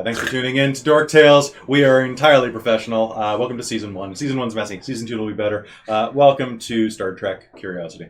Thanks for tuning in to Dork Tales. We are entirely professional. Welcome to Season 1. Season 1's messy. Season 2 will be better. Welcome to Star Trek Curiosity.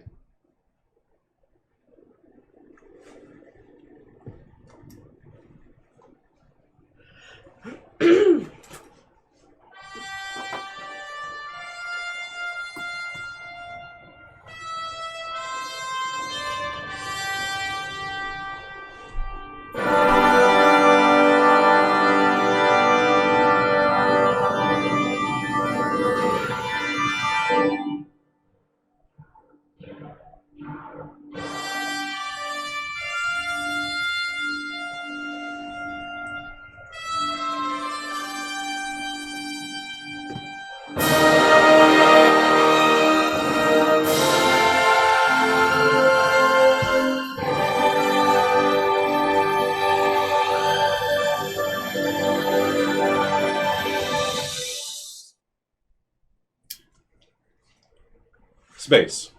Space.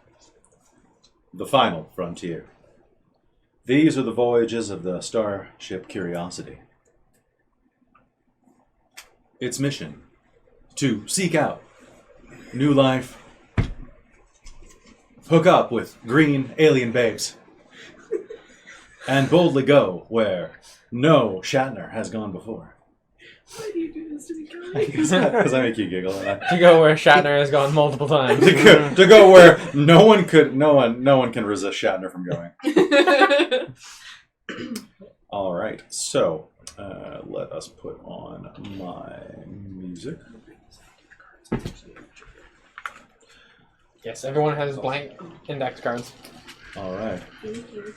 The final frontier. These are the voyages of the starship Curiosity. Its mission: to seek out new life, hook up with green alien babes, and boldly go where no Shatner has gone before. Why do you do this to me, Because I make you giggle. To go where Shatner has gone multiple times. to go where no one can resist Shatner from going. All right, so let us put on my music. Yes, everyone has blank index cards. All right. Thank you.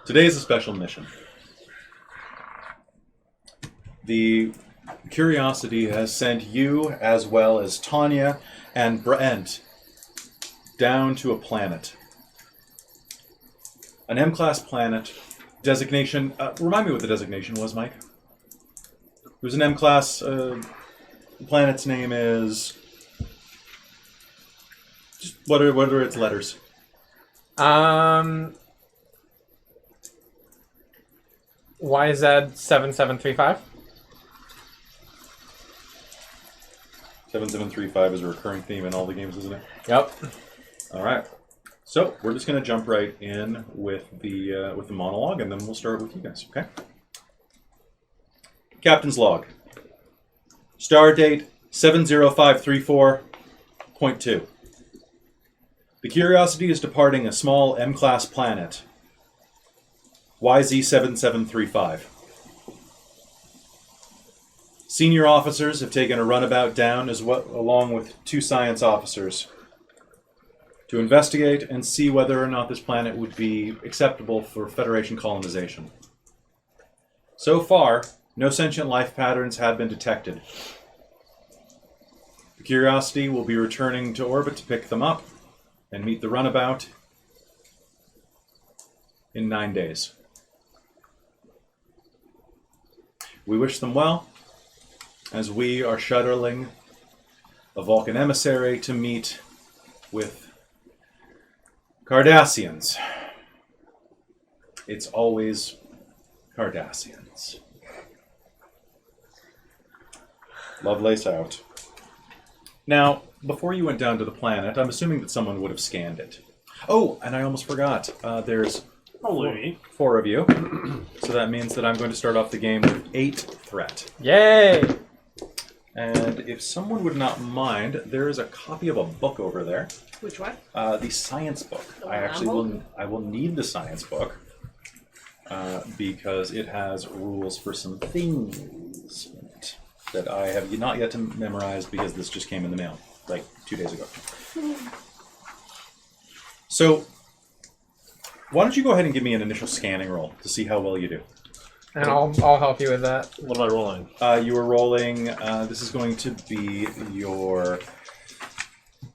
Today is a special mission. The Curiosity has sent you, as well as Tanya and Brent, down to a planet. An M-class planet. Designation... remind me what the designation was, Mike. It was an M-class... the planet's name is... What are its letters? YZ7735. 7735 is a recurring theme in all the games, isn't it? Yep. All right. So we're just going to jump right in with the monologue, and then we'll start with you guys. Okay. Captain's log. Star date 70534.2. The Curiosity is departing a small M-class planet. YZ7735. Senior officers have taken a runabout down along with 2 science officers to investigate and see whether or not this planet would be acceptable for Federation colonization. So far, no sentient life patterns have been detected. The Curiosity will be returning to orbit to pick them up and meet the runabout in 9 days. We wish them well, as we are shuttling a Vulcan emissary to meet with Cardassians. It's always Cardassians. Lovelace out. Now, before you went down to the planet, I'm assuming that someone would have scanned it. Oh, and I almost forgot. There's 4 of you. So that means that I'm going to start off the game with 8 threat. Yay! And if someone would not mind, there is a copy of a book over there. Which one? The science book. I will need the science book because it has rules for some things in it that I have not yet to memorize because this just came in the mail like 2 days ago. So, why don't you go ahead and give me an initial scanning roll to see how well you do. And I'll help you with that. What am I rolling? You are rolling. This is going to be your.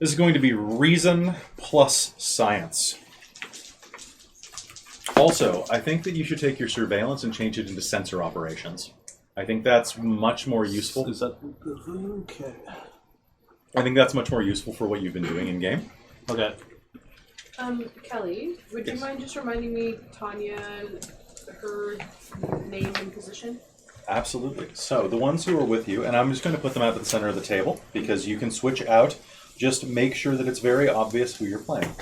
This is going to be reason plus science. Also, I think that you should take your surveillance and change it into sensor operations. I think that's much more useful. Is that okay? I think that's much more useful for what you've been doing in game. Okay. Kelly, would you Yes. mind just reminding me, Tanya, her name and position? Absolutely. So the ones who are with you, and I'm just going to put them out at the center of the table because you can switch out. Just make sure that it's very obvious who you're playing.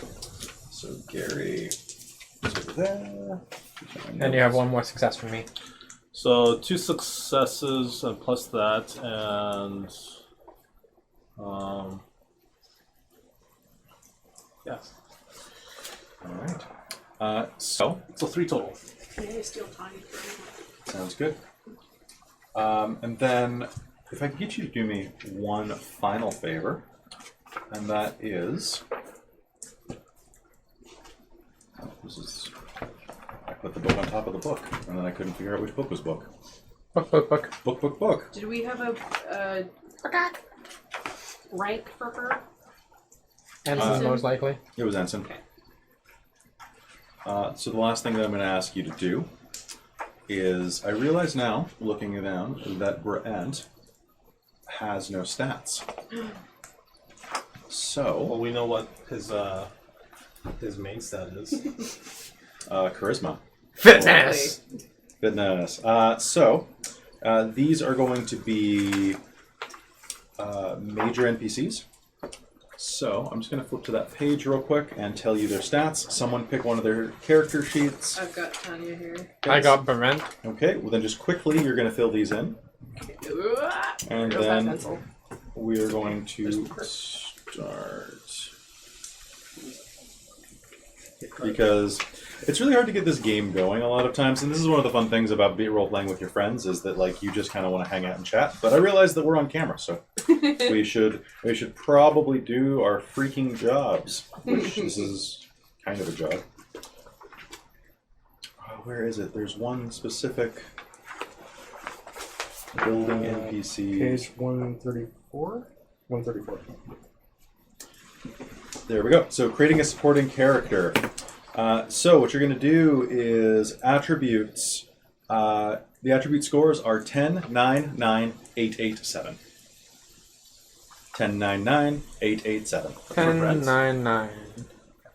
So Gary is over there. And you have one more success from me. So 2 successes and plus that, and yes. All right. So 3 total. May I steal Tanya from sounds good. And then, if I could get you to do me one final favor, and that is, this is, I put the book on top of the book, and then I couldn't figure out which book was book. Book. Did we have a rank for her? Ensign, most likely. It was Ensign. Okay. So the last thing that I'm going to ask you to do is, I realize now, looking down, that Brent has no stats. Well, So, we know what his main stat is. charisma. Fitness! Fitness. So, these are going to be major NPCs. So, I'm just going to flip to that page real quick and tell you their stats. Someone pick one of their character sheets. I've got Tanya here. I got Barent. Okay, well then just quickly, you're going to fill these in. And Where's that then pencil? we're going to start. Because it's really hard to get this game going a lot of times, and this is one of the fun things about role playing with your friends is that like you just kind of want to hang out and chat. But I realize that we're on camera, so we should probably do our freaking jobs, which this is kind of a job. Where is it? There's one specific building NPC. Page 134? 134. There we go. So creating a supporting character. So what you're going to do is attributes. The attribute scores are 10, 9, 9, 8, 8, 7. 10, 9, 9, 8, 8, 7. 10, 9, 9.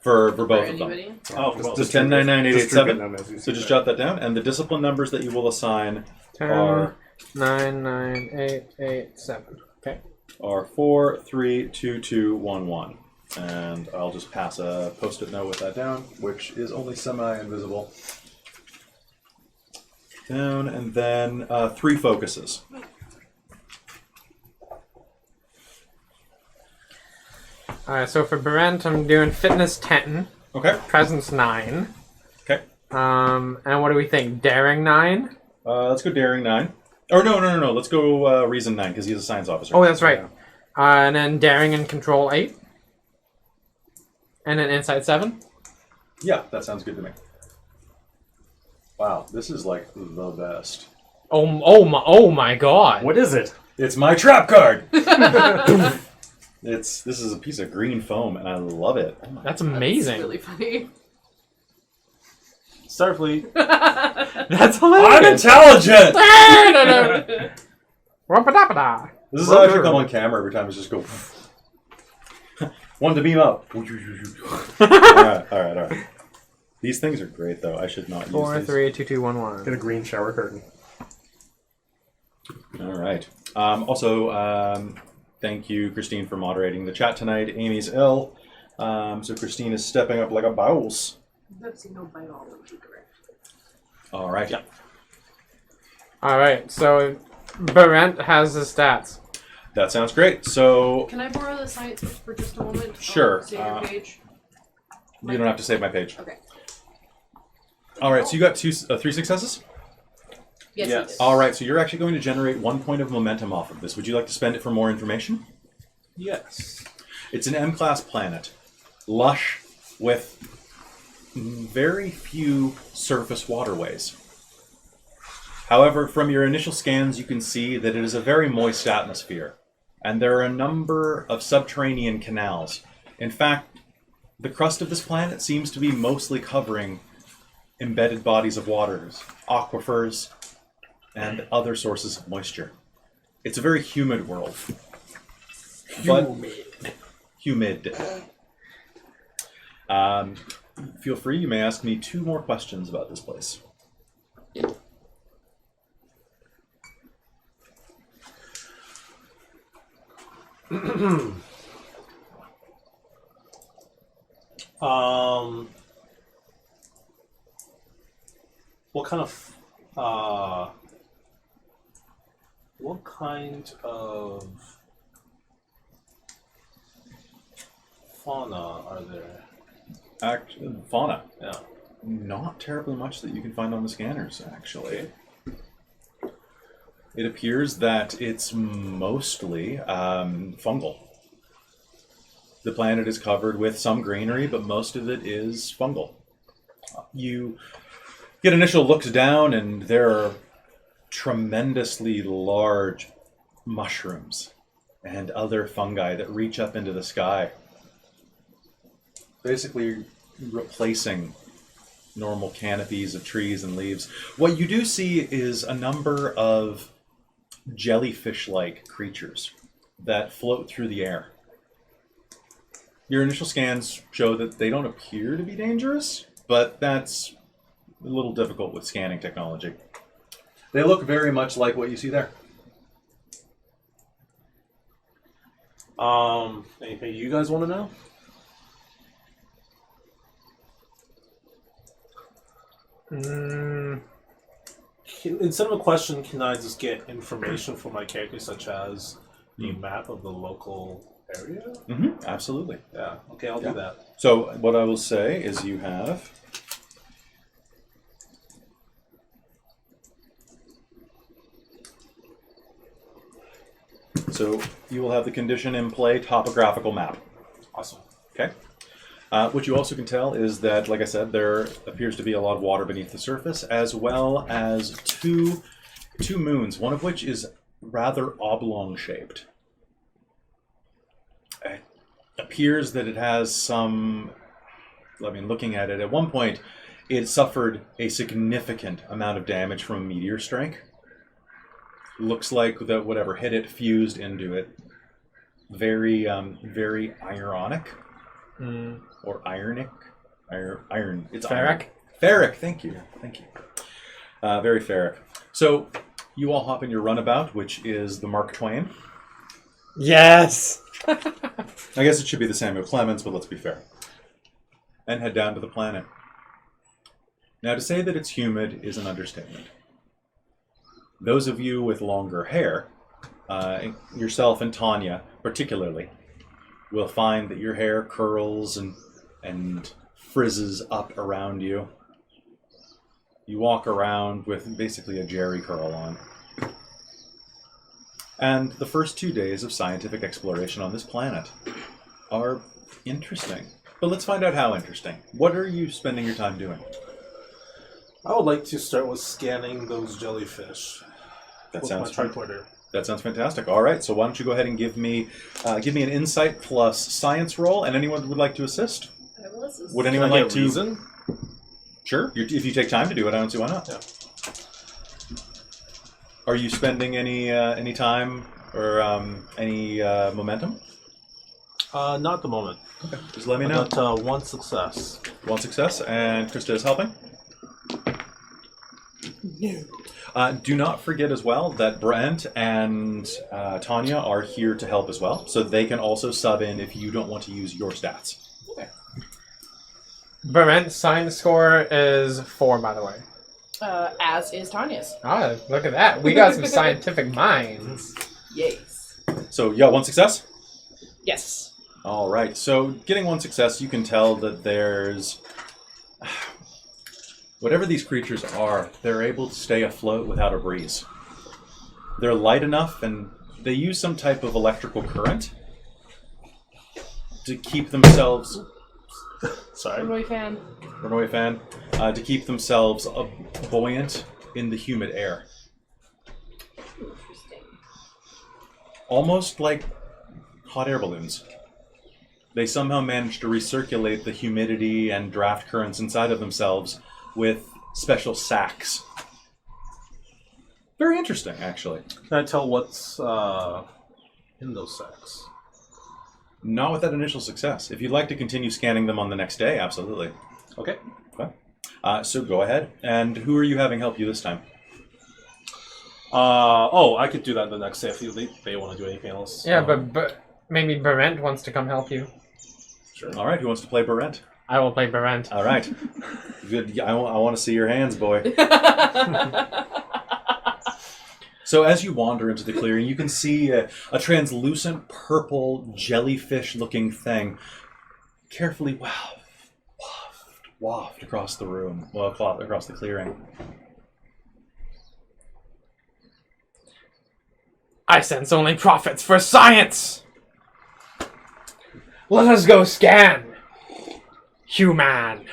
For both of them. Anybody? Oh, for both. So 10, 9, 9, 8, 8, Distribute 7. them as you So see just fit. jot that down. And the discipline numbers that you will assign 10, are 9, 9, 8, 8, 7. Okay. 4, 3, 2, 2, 1, 1. And I'll just pass a post-it note with that down, which is only semi-invisible. Down, and then 3 focuses. Alright, so for Barent, I'm doing fitness 10, Okay. presence 9. Okay. And what do we think? Daring 9? Let's go daring 9. Or no. Let's go reason 9 because he's a science officer. Oh, that's right. And then daring and control 8. And then insight 7. Yeah, that sounds good to me. Wow, this is like the best. Oh my god. What is it? It's my trap card. This is a piece of green foam, and I love it. Oh my That's It's amazing. really funny. Starfleet. That's hilarious. I'm intelligent. Rumpa-da-pa-da. This is how I should come on camera every time. Is just go. One to beam up. all right. These things are great, though. I should not use 4, these. 3, 2, 2, 1, Get 1. a green shower curtain. All right. Also, thank you, Christine, for moderating the chat tonight. Amy's ill, so Christine is stepping up like a boss. That's no bite all would be correct. All right. Yeah. Alright, so Barent has the stats. That sounds great. So Can I borrow the science book for just a moment? Sure, I'll save your page. you don't have to save my page. Okay. All right. So you got 3 successes. Yes. Yes. you did. All right. So you're actually going to generate 1 point of momentum off of this. Would you like to spend it for more information? Yes. It's an M-class planet, lush with very few surface waterways. However, from your initial scans, you can see that it is a very moist atmosphere, and there are a number of subterranean canals. In fact, the crust of this planet seems to be mostly covering embedded bodies of waters, aquifers, and other sources of moisture. It's a very humid world. Humid. Feel free, you may ask me 2 more questions about this place. What kind of fauna are there? Fauna. Yeah. Not terribly much that you can find on the scanners, actually. It appears that it's mostly fungal. The planet is covered with some greenery, but most of it is fungal. You get initial looks down, and there are tremendously large mushrooms and other fungi that reach up into the sky, basically replacing normal canopies of trees and leaves. What you do see is a number of jellyfish-like creatures that float through the air. Your initial scans show that they don't appear to be dangerous, but that's a little difficult with scanning technology. They look very much like what you see there. Anything you guys want to know? Instead of a question, can I just get information from my character, such as the map of the local area? Mm-hmm, absolutely. Yeah. Okay, I'll do that. So what I will say is you have... So you will have the condition in play topographical map. Awesome. Okay. What you also can tell is that, like I said, there appears to be a lot of water beneath the surface, as well as two moons, one of which is rather oblong-shaped. It appears that it has some... looking at it, at one point, it suffered a significant amount of damage from a meteor strike. Looks like that whatever hit it fused into it. Very, very ironic. Or ironic. Iron. It's Ferric? iron. Ferric, thank you. Very ferric. So, you all hop in your runabout, which is the Mark Twain. Yes! I guess it should be the Samuel Clemens, but let's be fair. And head down to the planet. Now, to say that it's humid is an understatement. Those of you with longer hair, yourself and Tanya particularly, will find that your hair curls and frizzes up around you. You walk around with basically a jerry curl on. And the first 2 days of scientific exploration on this planet are interesting. But let's find out how interesting. What are you spending your time doing? I would like to start with scanning those jellyfish. That with sounds my tricorder. That sounds fantastic. All right, so why don't you go ahead and give me an insight plus science roll, and anyone would like to assist? I will assist. Would anyone Can I like get to? reason? Sure. If you take time to do it, I don't see why not. Yeah. Are you spending any time or any momentum? Not at the moment. Okay. Just let me I know. got 1 success. 1 success, and Krista is helping. No. Do not forget as well that Brent and Tanya are here to help as well, so they can also sub in if you don't want to use your stats. Okay. Brent's science score is 4, by the way. As is Tanya's. Ah, look at that. We got some scientific minds. Yes. So, yeah, 1 success? Yes. All right, so getting 1 success, you can tell that there's... Whatever these creatures are, they're able to stay afloat without a breeze. They're light enough, and they use some type of electrical current to keep themselves... Sorry. Runaway fan. Runaway fan. To keep themselves buoyant in the humid air. Interesting. Almost like hot air balloons. They somehow manage to recirculate the humidity and draft currents inside of themselves with special sacs. Very interesting, actually. Can I tell what's in those sacks? Not with that initial success. If you'd like to continue scanning them on the next day, absolutely. Okay. So go ahead. And who are you having help you this time? I could do that the next day if they want to do anything else. Yeah, but maybe Brent wants to come help you. Sure. All right, who wants to play Barent? I will play Brent. All right. Good. I want to see your hands, boy. So as you wander into the clearing, you can see a translucent purple jellyfish-looking thing carefully waft across the room, across the clearing. I sense only profits for science! Let us go scan! Human!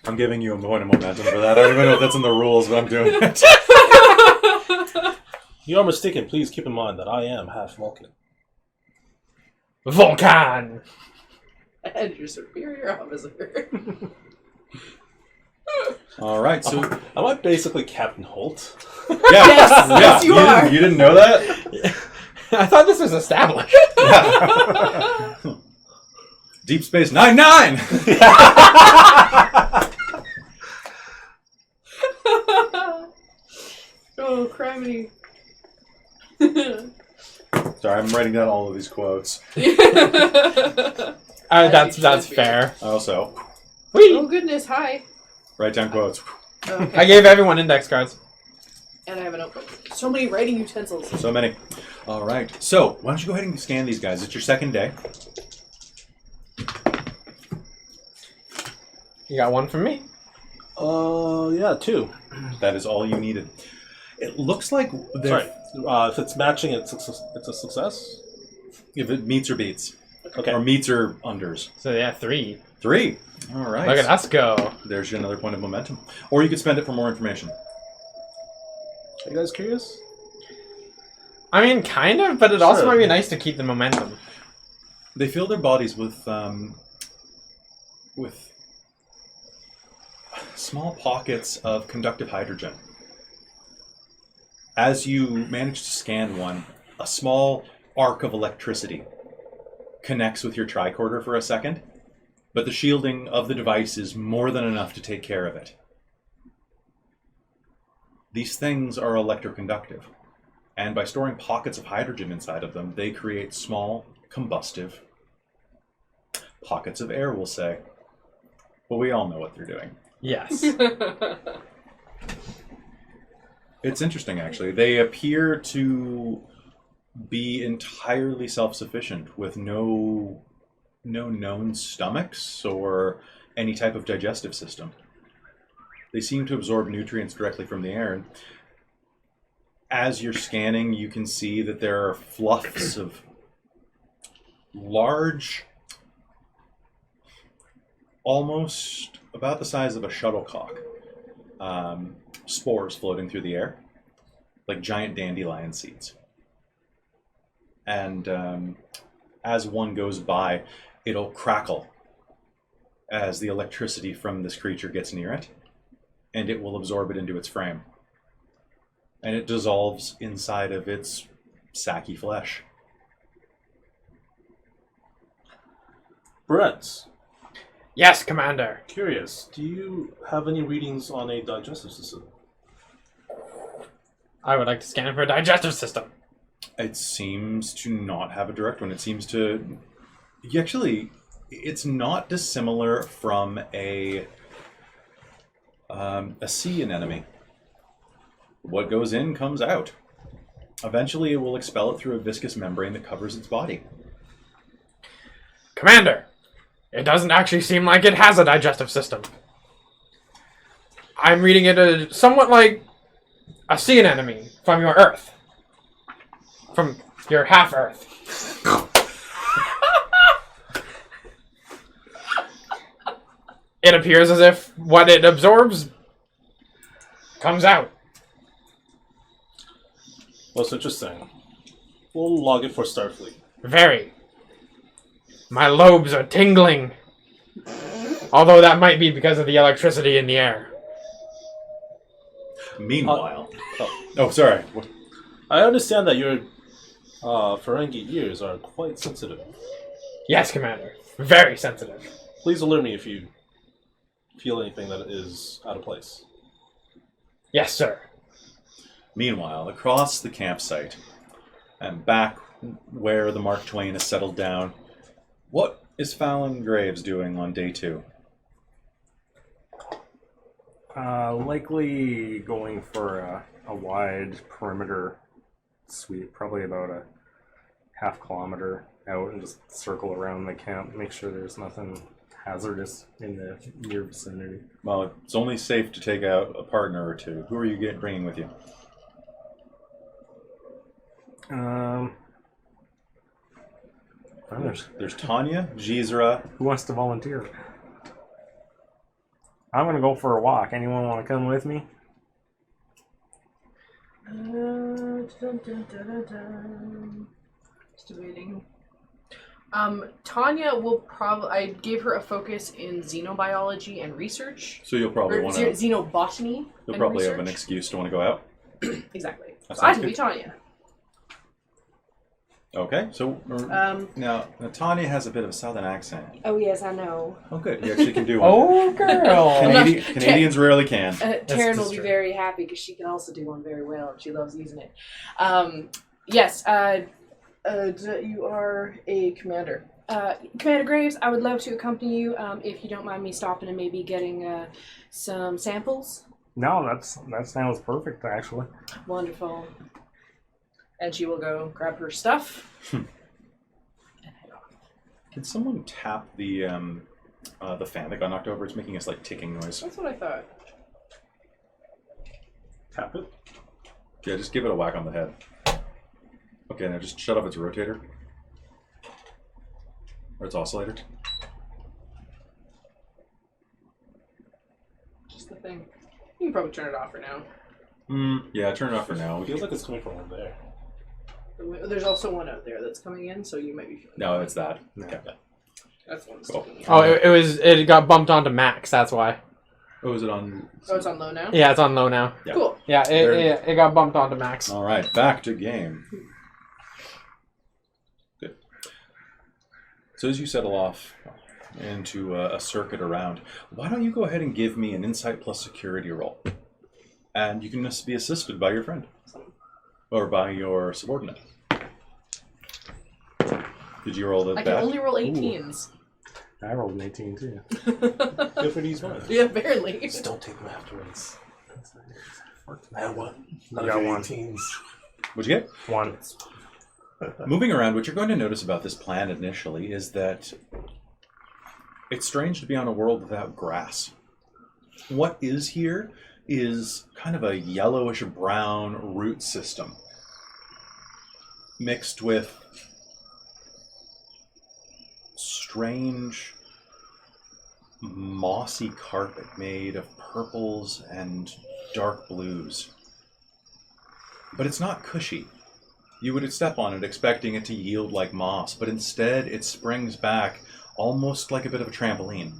I'm giving you a point of momentum for that. I don't even know if that's in the rules, but I'm doing it. You are mistaken. Please keep in mind that I am half Vulcan. Vulcan! And your superior officer. All right, so Am I basically Captain Holt? yeah, Yes, you are. You didn't know that? I thought this was established. Deep Space 99. Oh, criminy. Sorry, I'm writing down all of these quotes. That's fair. Also, Oh goodness, hi. write down quotes. Okay. I gave everyone index cards. And I have a notebook. So many writing utensils. So many. All right. So why don't you go ahead and scan these guys? It's your second day. You got one from me. Yeah, 2. That is all you needed. It looks like they're... Sorry. If it's matching, it's a success? If it meets or beats. Okay. Or meets or unders. So yeah, 3. 3. All right. Look at us go. There's your another point of momentum. Or you could spend it for more information. Are you guys curious? I mean, kind of, but it also Sure. might be nice to keep the momentum. They fill their bodies with small pockets of conductive hydrogen. As you manage to scan one, a small arc of electricity connects with your tricorder for a second, but the shielding of the device is more than enough to take care of it. These things are electroconductive, and by storing pockets of hydrogen inside of them, they create small, combustive pockets of air, we'll say. But we all know what they're doing. Yes. It's interesting, actually. They appear to be entirely self-sufficient with no known stomachs or any type of digestive system. They seem to absorb nutrients directly from the air. And as you're scanning, you can see that there are fluffs of large, almost about the size of a shuttlecock, spores floating through the air, like giant dandelion seeds. And as one goes by, it'll crackle as the electricity from this creature gets near it, and it will absorb it into its frame. And it dissolves inside of its sacky flesh. Brett, Yes, Commander. curious, do you have any readings on a digestive system? I would like to scan for a digestive system. It seems to not have a direct one. It seems to... Actually, it's not dissimilar from a sea anemone. What goes in comes out. Eventually, it will expel it through a viscous membrane that covers its body. Commander, it doesn't actually seem like it has a digestive system. I'm reading it somewhat like a sea anemone from your Earth. From your half-Earth. It appears as if what it absorbs comes out. Well, it's interesting. We'll log it for Starfleet. Very. My lobes are tingling. Although that might be because of the electricity in the air. Meanwhile... oh, sorry. I understand that your Ferengi ears are quite sensitive. Yes, Commander. Very sensitive. Please alert me if you feel anything that is out of place. Yes, sir. Meanwhile, across the campsite, and back where the Mark Twain has settled down, what is Fallon Graves doing on day 2? Likely going for a wide perimeter sweep, probably about a half-kilometer out, and just circle around the camp, make sure there's nothing hazardous in the near vicinity. Well, it's only safe to take out a partner or two. Who are you bringing with you? There's Tanya, Jizra. Who wants to volunteer? I'm gonna go for a walk. Anyone want to come with me? Just waiting. Tanya will probably. I gave her a focus in xenobiology and research. So you'll probably Or want to. xenobotany. You'll and probably have an research. excuse to want to go out. Exactly. That So I sounds can be good. Tanya. Okay, so now Tanya has a bit of a southern accent. Oh yes, I know. Oh, good. You actually can do one. Oh, girl. Canadians rarely can. Taryn will be true. very happy because she can also do one very well, and she loves using it. Yes, you are a commander. Commander Graves, I would love to accompany you if you don't mind me stopping and maybe getting some samples. No, that sounds perfect, actually. Wonderful. And she will go grab her stuff. And head off. Can someone tap the fan that got knocked over? It's making a slight ticking noise. That's what I thought. Tap it. Yeah, just give it a whack on the head. Okay, now just shut off its rotator. Or its oscillator. Just the thing. You can probably turn it off for now. Yeah, turn it off for now. It feels like it's coming from over there. There's also one out there that's coming in, so you might be feeling No, it's that. No. Okay. that's one. Cool. Sticking in. Oh, it got bumped onto max. That's why. Oh, is it on? Oh, it's on low now? Yeah, it's on low now. Yeah. Cool. Yeah, There- it got bumped onto max. All right, back to game. Good. So as you settle off into a circuit around, why don't you go ahead and give me an insight plus security roll, and you can just be assisted by your friend or by your subordinate. Did you roll the I bad? can only roll 18s. I rolled an 18 too. Good for these ones. Yeah, barely. Just don't take them afterwards. I had one. You got one. 18s. What'd you get? One. Moving around, what you're going to notice about this plan initially is that it's strange to be on a world without grass. What is here is kind of a yellowish brown root system mixed with strange mossy carpet made of purples and dark blues. But it's not cushy. You would step on it expecting it to yield like moss, but instead it springs back almost like a bit of a trampoline.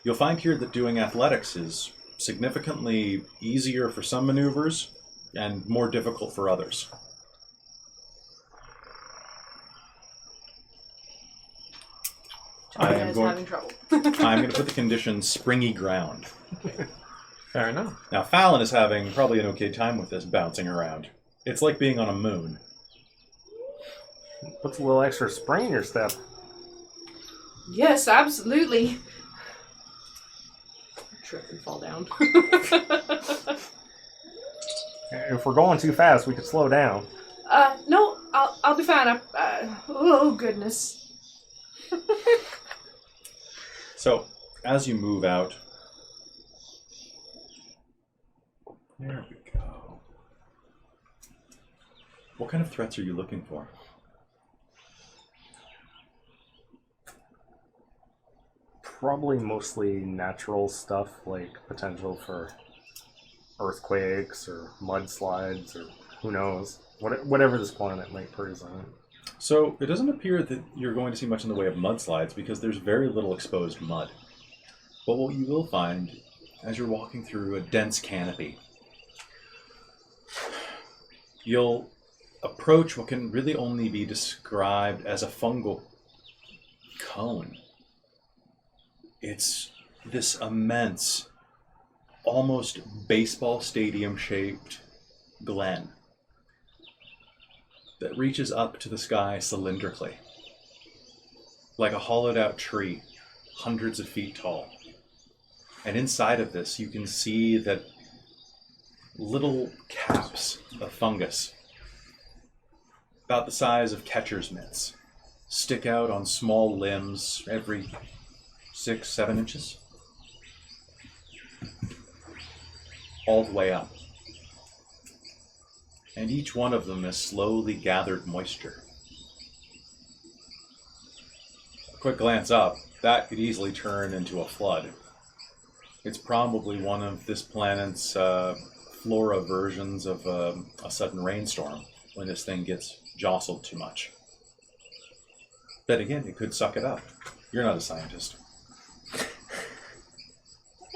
You'll find here that doing athletics is significantly easier for some maneuvers and more difficult for others. Tanya am is going- having trouble. I'm going to put the condition springy ground. Fair enough. Now Fallon is having probably an okay time with this bouncing around. It's like being on a moon. Puts a little extra spring in your step. Yes, absolutely. Trip and fall down. If we're going too fast, we could slow down. No, I'll be fine. Oh goodness. So, as you move out... There we go. What kind of threats are you looking for? Probably mostly natural stuff, like potential for earthquakes or mudslides or who knows. Whatever this planet might present. So, it doesn't appear that you're going to see much in the way of mudslides because there's very little exposed mud. But what you will find as you're walking through a dense canopy, you'll approach what can really only be described as a fungal cone. It's this immense, almost baseball stadium shaped glen that reaches up to the sky cylindrically, like a hollowed out tree, hundreds of feet tall. And inside of this, you can see that little caps of fungus, about the size of catcher's mitts, stick out on small limbs every 6-7 inches, all the way up. And each one of them is slowly gathered moisture. A quick glance up, that could easily turn into a flood. It's probably one of this planet's flora versions of a sudden rainstorm when this thing gets jostled too much. Then again, it could suck it up. You're not a scientist.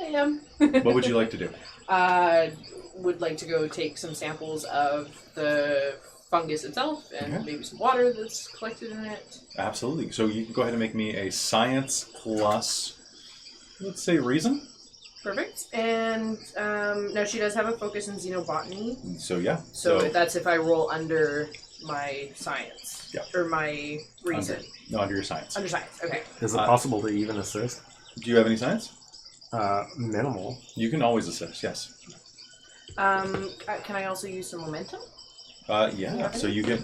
I am. What would you like to do? Would like to go take some samples of the fungus itself and Okay. maybe some water that's collected in it. Absolutely. So you can go ahead and make me a science plus, let's say, reason. Perfect. And now she does have a focus in xenobotany. So yeah. So that's if I roll under my science. Yeah. Or my reason. Under your science. Under science. Okay. Is it possible to even assist? Do you have any science? Minimal. You can always assist, yes. Can I also use some momentum? Yeah. So you can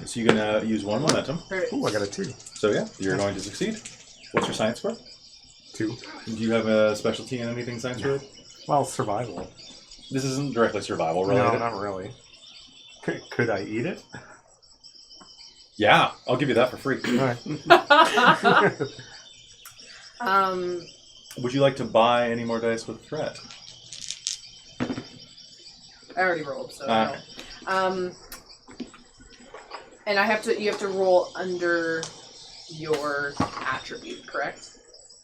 use one momentum. Perfect. Ooh, I got a 2. So yeah, you're going to succeed. What's your science score? 2. Do you have a specialty in anything science related? Well, survival. This isn't directly survival No, related. not really. Could I eat it? Yeah, I'll give you that for free. Alright. Would you like to buy any more dice with threat? I already rolled, so Okay. no. And you have to roll under your attribute, correct?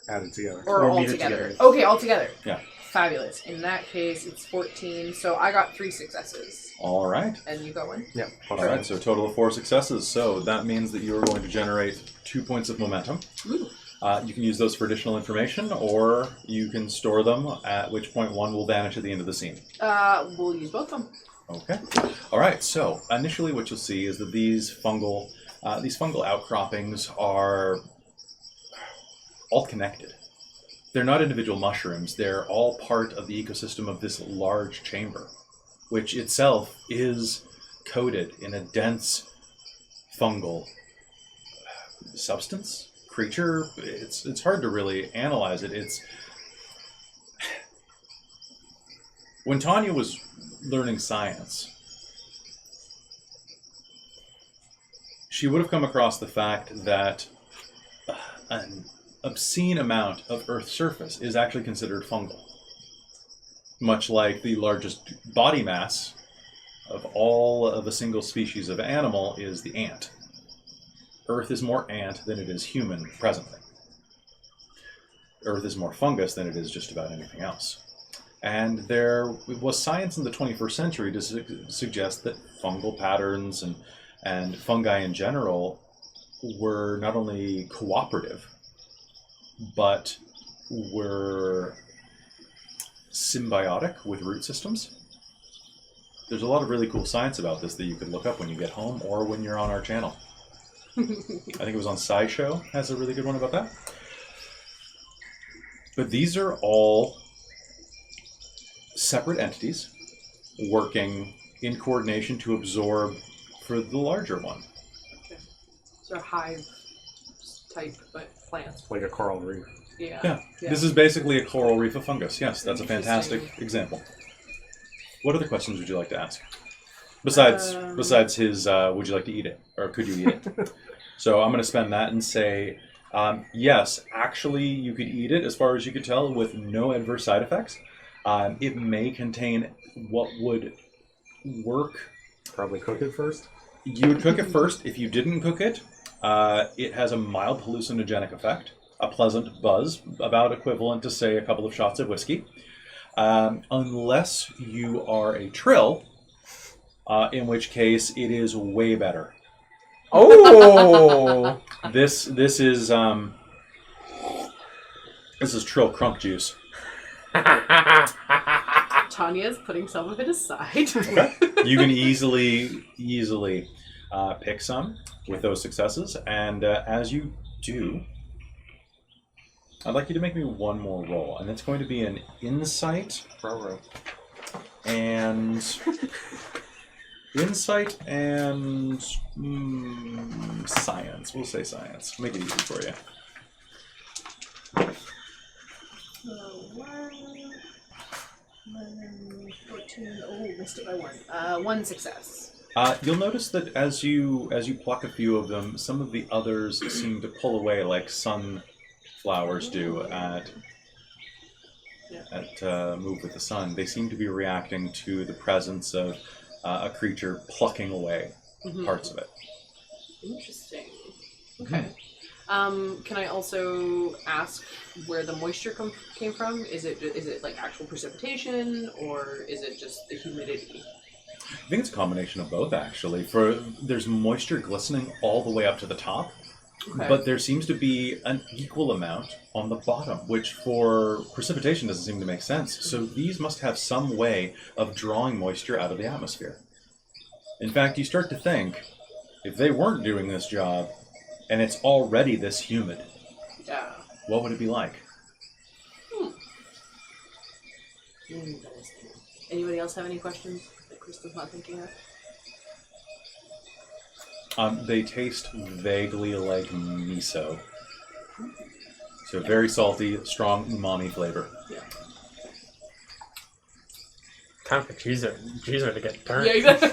Added together. Or Or all meet it together? together. Okay, all together. Yeah. Fabulous. In that case, it's 14. So I got 3 successes, All right. and you got 1. Yep. All right. So a total of 4 successes. So that means that you are going to generate 2 points of momentum. Ooh. You can use those for additional information, or you can store them, at which point 1 will vanish at the end of the scene. We'll use both of them. Okay. All right. So initially, what you'll see is that these fungal outcroppings are all connected. They're not individual mushrooms. They're all part of the ecosystem of this large chamber, which itself is coated in a dense fungal substance, creature. It's hard to really analyze it. When Tanya was learning science, she would have come across the fact that an obscene amount of Earth's surface is actually considered fungal. Much like the largest body mass of all of a single species of animal is the ant. Earth is more ant than it is human presently. Earth is more fungus than it is just about anything else. And there was science in the 21st century to suggest that fungal patterns and fungi in general were not only cooperative, but were symbiotic with root systems. There's a lot of really cool science about this that you could look up when you get home or when you're on our channel. I think it was on SciShow, has a really good one about that. But these are all separate entities working in coordination to absorb for the larger one. Okay. So hive type, but plants. Like a coral reef. Yeah. Yeah. This is basically a coral reef of fungus. Yes, that's a Interesting. fantastic example. What other questions would you like to ask? Besides his, would you like to eat it? Or could you eat it? So I'm going to spend that and say, yes, actually you could eat it as far as you could tell with no adverse side effects. It may contain what would work. Probably cook it first. You would cook it first. If you didn't cook it, it has a mild hallucinogenic effect, a pleasant buzz, about equivalent to, say, a couple of shots of whiskey. Unless you are a trill, in which case it is way better. Oh! This is Trill Crunk juice. Tanya's putting some of it aside. Okay. You can easily pick some with those successes, and as you do, I'd like you to make me one more roll, and it's going to be an insight and science. We'll say science. Make it easy for you. 14. Oh, missed it by one. One success. You'll notice that as you pluck a few of them, some of the others seem to pull away like sunflowers do at Move with the Sun. They seem to be reacting to the presence of a creature plucking away parts of it. Interesting. Okay. Can I also ask where the moisture came from? Is it like actual precipitation, or is it just the humidity? I think it's a combination of both, actually. There's moisture glistening all the way up to the top, but there seems to be an equal amount on the bottom, which for precipitation doesn't seem to make sense. So these must have some way of drawing moisture out of the atmosphere. In fact, you start to think, if they weren't doing this job, and it's already this humid, what would it be like? Anybody else have any questions that Crystal's not thinking of? They taste vaguely like miso. So very salty, strong umami flavor. Yeah. Time for Jeezer to get turned. Yeah, exactly.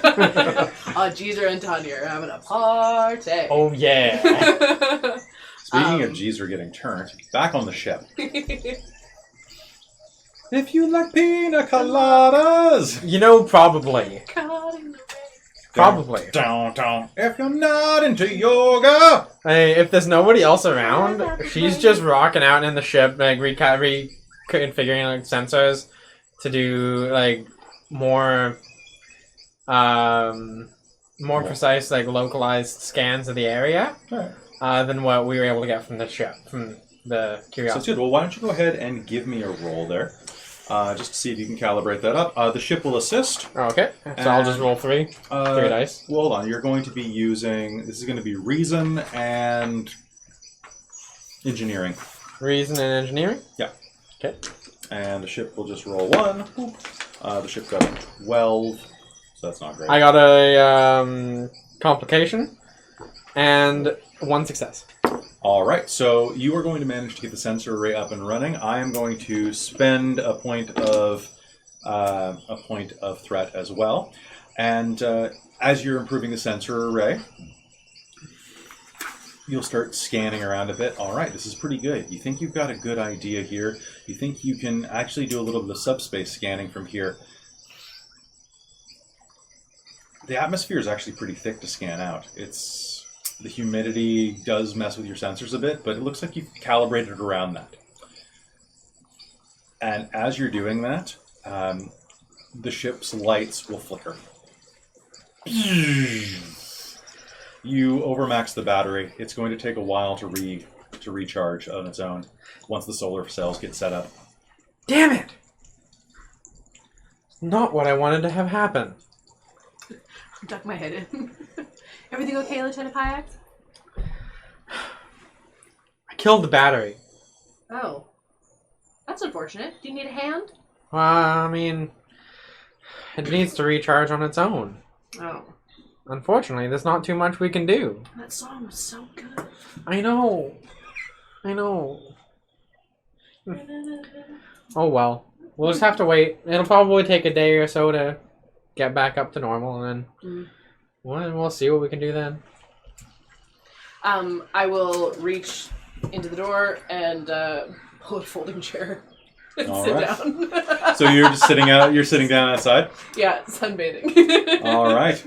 Jeezer and Tanya are having a party. Oh, yeah. Speaking of Jeezer getting turned, back on the ship. If you like pina coladas! You know, probably. Probably. Down. If you're not into yoga! Hey, if there's nobody else around, she's just rocking out in the ship, like, reconfiguring, like, sensors to do, like, more precise, like, localized scans of the area than what we were able to get from the ship, from the So Curiosity. it's good. Well, why don't you go ahead and give me a roll there, just to see if you can calibrate that up. The ship will assist. Okay, so I'll just roll three dice. Well, hold on. You're going to be using... This is going to be reason and engineering. Reason and engineering? Yeah. Okay. And the ship will just roll 1. The ship got a 12, so that's not great. I got a complication and one success. All right, so you are going to manage to get the sensor array up and running. I am going to spend a point of threat as well. And as you're improving the sensor array, you'll start scanning around a bit. All right, this is pretty good. You think you've got a good idea here. You think you can actually do a little bit of subspace scanning from here. The atmosphere is actually pretty thick to scan out. The humidity does mess with your sensors a bit, but it looks like you've calibrated around that. And as you're doing that, the ship's lights will flicker. You overmax the battery. It's going to take a while to recharge on its own once the solar cells get set up. Damn it! Not what I wanted to have happen. Duck my head in. Everything okay, Lieutenant Pyax? I killed the battery. Oh. That's unfortunate. Do you need a hand? I mean, it needs to recharge on its own. Oh. Unfortunately, there's not too much we can do. That song was so good. I know. Oh well. We'll just have to wait. It'll probably take a day or so to get back up to normal, and then we'll see what we can do then. I will reach into the door and pull a folding chair and sit down. So you're just sitting out. You're sitting down outside. Yeah, sunbathing. All right.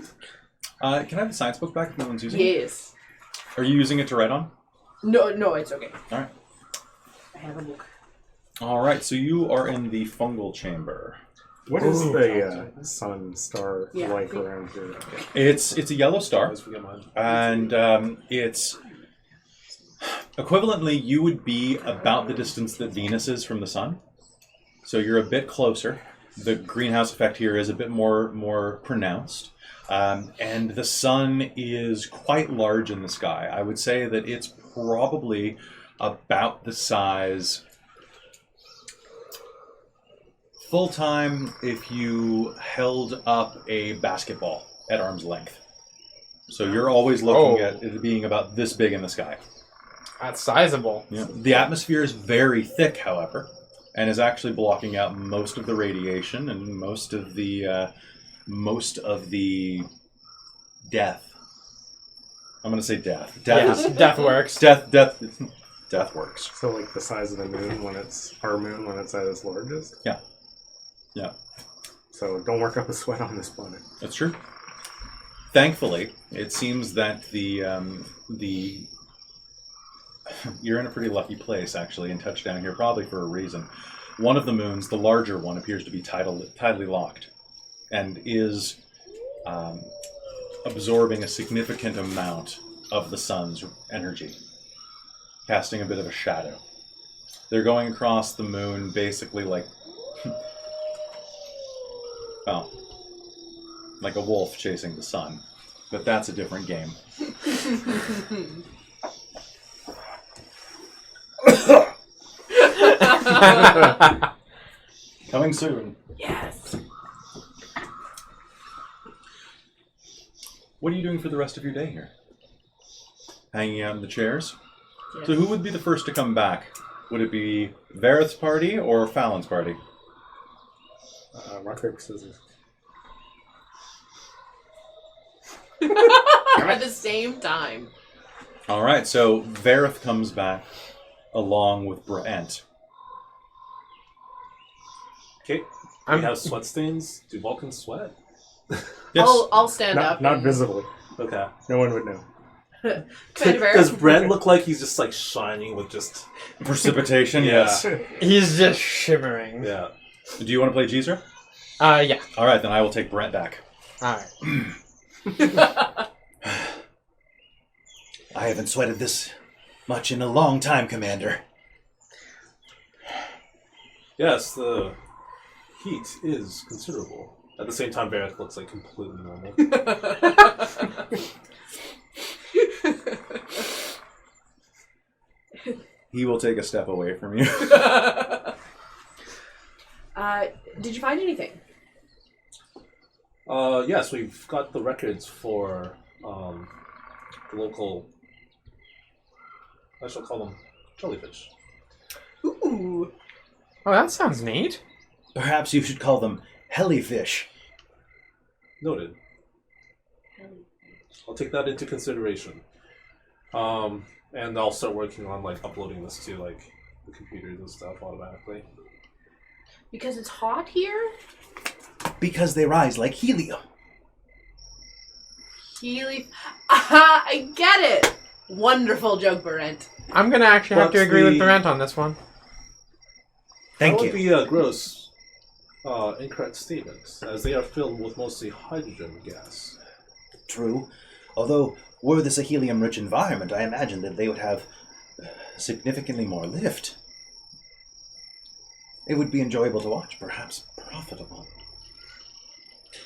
Can I have the science book back if no one's using it? Yes. Are you using it to write on? No, it's okay. All right. I have a book. All right. So you are in the fungal chamber. What is the sun star Yeah. like around here? It's a yellow star, Always forget mine. and it's equivalently you would be about the distance that Venus is from the sun. So you're a bit closer. The greenhouse effect here is a bit more pronounced. And the sun is quite large in the sky. I would say that it's probably about the size full time if you held up a basketball at arm's length. So you're always looking at it being about this big in the sky. That's sizable. Yeah. The atmosphere is very thick, however, and is actually blocking out most of the radiation and most of the death. I'm going to say death. Death works. Death works. So like the size of the moon when it's our moon when it's at its largest. Yeah. So don't work up a sweat on this planet. That's true. Thankfully, it seems that the you're in a pretty lucky place actually and touched down here probably for a reason. One of the moons, the larger one, appears to be tidally locked and is absorbing a significant amount of the sun's energy, casting a bit of a shadow. They're going across the moon basically like like a wolf chasing the sun. But that's a different game. Coming soon. Yes. What are you doing for the rest of your day here? Hanging out in the chairs? Yes. So who would be the first to come back? Would it be Vareth's party or Fallon's party? Rock, paper, scissors. At the same time. All right, so Vareth comes back along with Brent. Okay. We have sweat stains. Do Vulcans sweat? Yes. I'll stand up. Not visibly. Okay. No one would know. Does Brent look like he's just like shining with just... Precipitation, Yeah. yes. He's just shimmering. Yeah. Do you want to play Geezer? Yeah. All right, then I will take Brent back. All right. I haven't sweated this much in a long time, Commander. Yes, the heat is considerable. At the same time, Varric looks like completely normal. He will take a step away from you. Did you find anything? Yes, we've got the records for the local... I shall call them jellyfish. Ooh. Oh, that sounds neat. Perhaps you should call them hellyfish. Noted. I'll take that into consideration. And I'll start working on like uploading this to like the computers and stuff automatically. Because it's hot here? Because they rise like helium. Aha! I get it! Wonderful joke, Brent. I'm gonna actually have to What's agree with the- Durant on this one. Thank That you. would be a gross, incorrect statement, as they are filled with mostly hydrogen gas. True. Although, were this a helium-rich environment, I imagine that they would have significantly more lift. It would be enjoyable to watch, perhaps profitable.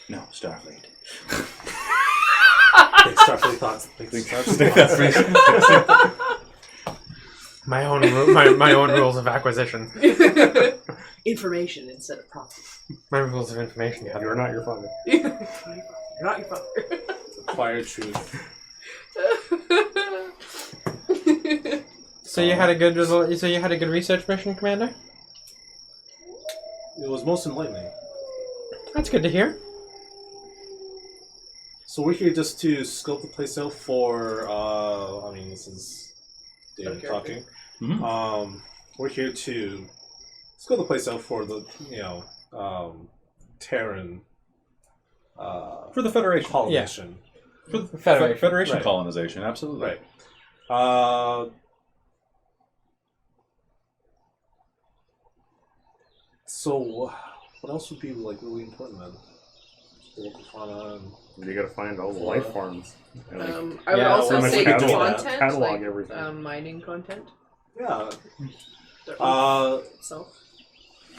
No, Starfleet. Thanks, Starfleet thoughts. My own my own rules of acquisition. Information instead of profit. My rules of information. Yeah. You're not your father. You're not your father. Acquire truth. So you had a good result. So you had a good research mission, Commander. It was most enlightening. That's good to hear. So we're here just to scope the place out for, I mean, this is David Okay. talking. Mhm. We're here to scope the place out for the, Terran For the Federation. colonization. For the Federation. Federation colonization, absolutely. Right. So, What else would be like really important then? The local fauna and You gotta find all the life forms. And, I would Yeah, also pretty much say catalog- content, catalog like everything. mining content. yeah. The itself.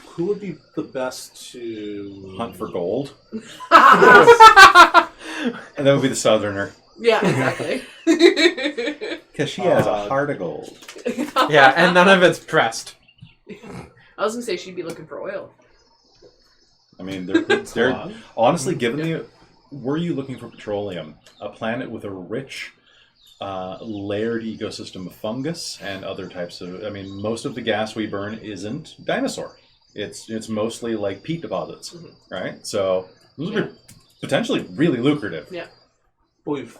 Who would be the best to Hunt for gold. Yeah, And that would be the southerner. exactly. Because she has a heart of gold. Yeah, and none of it's pressed. I was gonna say she'd be looking for oil. I mean, they're honestly, given the... Were you looking for petroleum? A planet with a rich, layered ecosystem of fungus and other types of... I mean, most of the gas we burn isn't dinosaur. It's mostly like peat deposits, right? So those would be potentially really lucrative. Yeah. Well, we've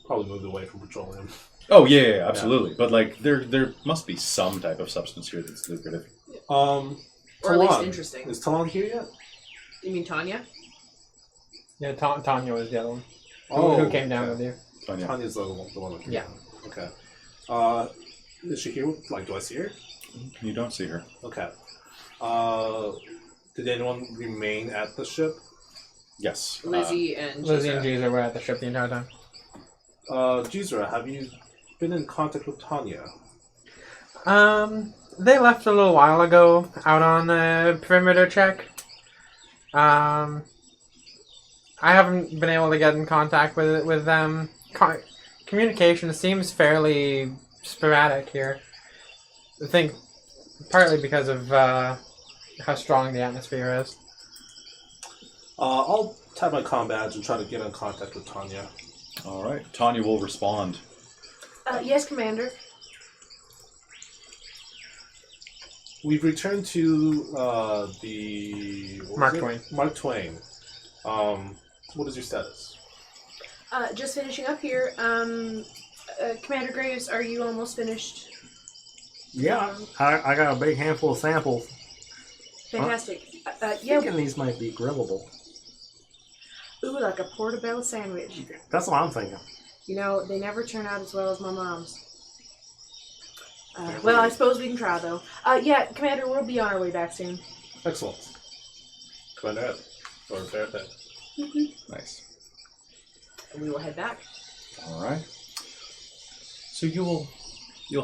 probably moved away from petroleum. Oh yeah, absolutely. But like, there must be some type of substance here that's lucrative. Or at least Talon. interesting. Is Talon here yet? You mean Tanya? Yeah, Tanya was the other one. Oh, Who came down okay. with you? Tanya. Tanya's the one that came Yeah. down. Okay. Is she here? Like, do I see her? You don't see her. Okay. Did anyone remain at the ship? Yes. Lizzie and Lizzie Giselle. and Jeezer were at the ship the entire time. Jizra, have you been in contact with Tanya? They left a little while ago out on a perimeter check. I haven't been able to get in contact with them. Communication seems fairly sporadic here. I think partly because of how strong the atmosphere is. I'll tap my comm badge and try to get in contact with Tanya. All right. Tanya will respond. Yes, Commander. We've returned to the... what Mark was it? Twain. Mark Twain. What is your status? Just finishing up here. Commander Graves, are you almost finished? Yeah, I got a big handful of samples. Fantastic. Thinking these might be grillable. Ooh, like a portobello sandwich. That's what I'm thinking. You know, they never turn out as well as my mom's. Well, I suppose we can try, though. Yeah, Commander, we'll be on our way back soon. Excellent. Commander Ed. Or Fair thing. Nice. And we will head back. All right. So you'll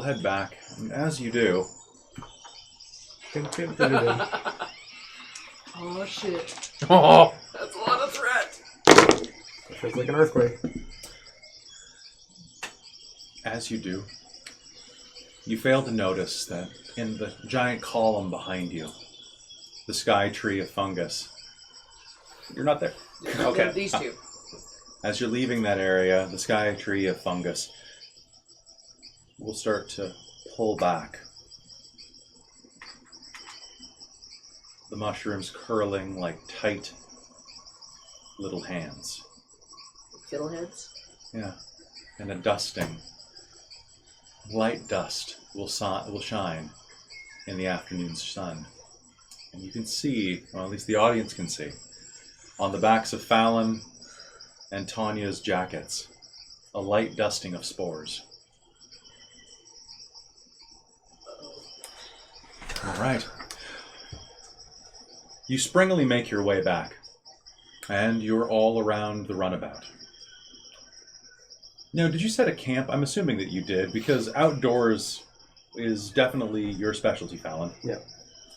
head back, and as you do, Oh, shit. Oh, That's a lot of threat. Feels like an earthquake. as you do, you fail to notice that in the giant column behind you, the sky tree of fungus, you're not there. Okay. These two. As you're leaving that area, the sky tree of fungus will start to pull back. The mushrooms curling like tight little hands. Fiddleheads. Yeah. And a dusting, light dust will shine in the afternoon's sun. And you can see, or at least the audience can see, on the backs of Fallon and Tanya's jackets, a light dusting of spores. All right. You springily make your way back, and you're all around the runabout. Now, did you set a camp? I'm assuming that you did, because outdoors is definitely your specialty, Fallon. Yeah.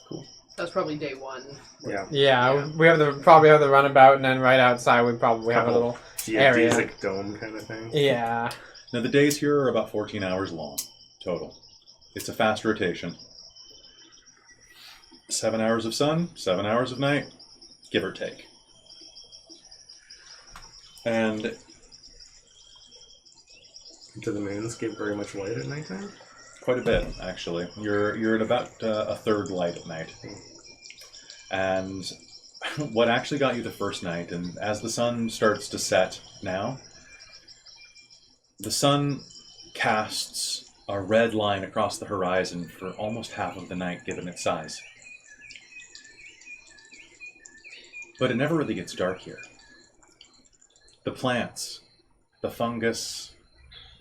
Cool. That's probably day one. Yeah. yeah. We have probably have the runabout, and then right outside we probably have a Couple little Geodesic area. dome kind of thing. Yeah. Now, the days here are about 14 hours long, total. It's a fast rotation. 7 hours of sun, 7 hours of night, give or take. And Do the moons get very much light at nighttime? quite a bit, actually. You're at about a third light at night. And what actually got you the first night, and as the sun starts to set now, the sun casts a red line across the horizon for almost half of the night, given its size. But it never really gets dark here. The plants, the fungus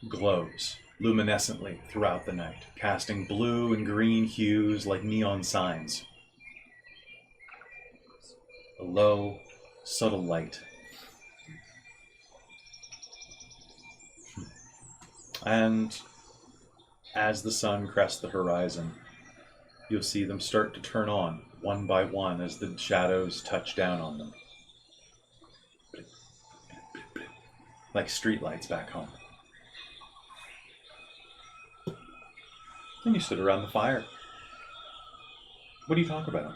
glows luminescently throughout the night, casting blue and green hues like neon signs. a low, subtle light. And as the sun crests the horizon, you'll see them start to turn on, one by one, as the shadows touch down on them. Like streetlights back home. And you sit around the fire. What do you talk about?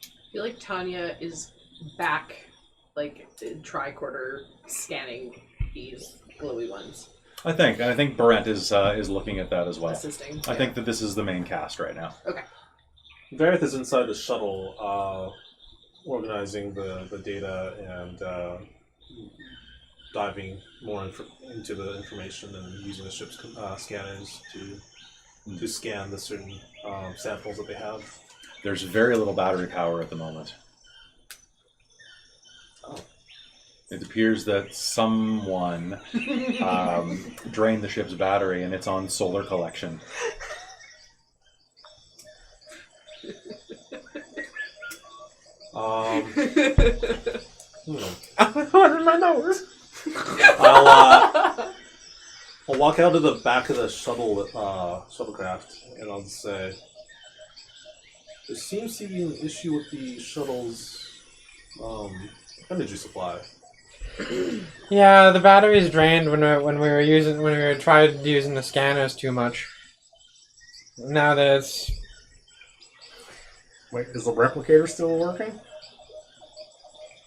I feel like Tanya is back, like, in tricorder scanning these glowy ones. I think Barrent is looking at that as well. Assisting. I think that this is the main cast right now. Okay. Vareth is inside the shuttle, organizing the data and diving more into the information and using the ship's scanners to scan the certain samples that they have. There's very little battery power at the moment. Oh. It appears that someone drained the ship's battery and it's on solar collection. What in my nose? I'll walk out to the back of the shuttlecraft and I'll just say, there seems to be an issue with the shuttle's energy supply. Yeah, the battery's drained when we tried using the scanners too much. Now that it's Wait, is the replicator still working?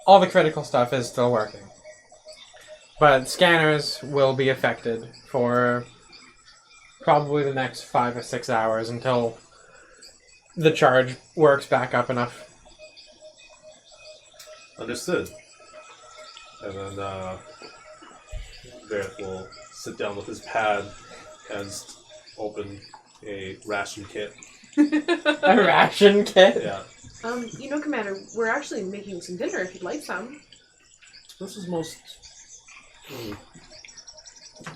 all the critical stuff is still working, but scanners will be affected for probably the next 5 or 6 hours until the charge works back up enough. Understood. And then Vareth will sit down with his pad and open a ration kit. A ration kit? Yeah. Commander, we're actually making some dinner if you'd like some. This is most...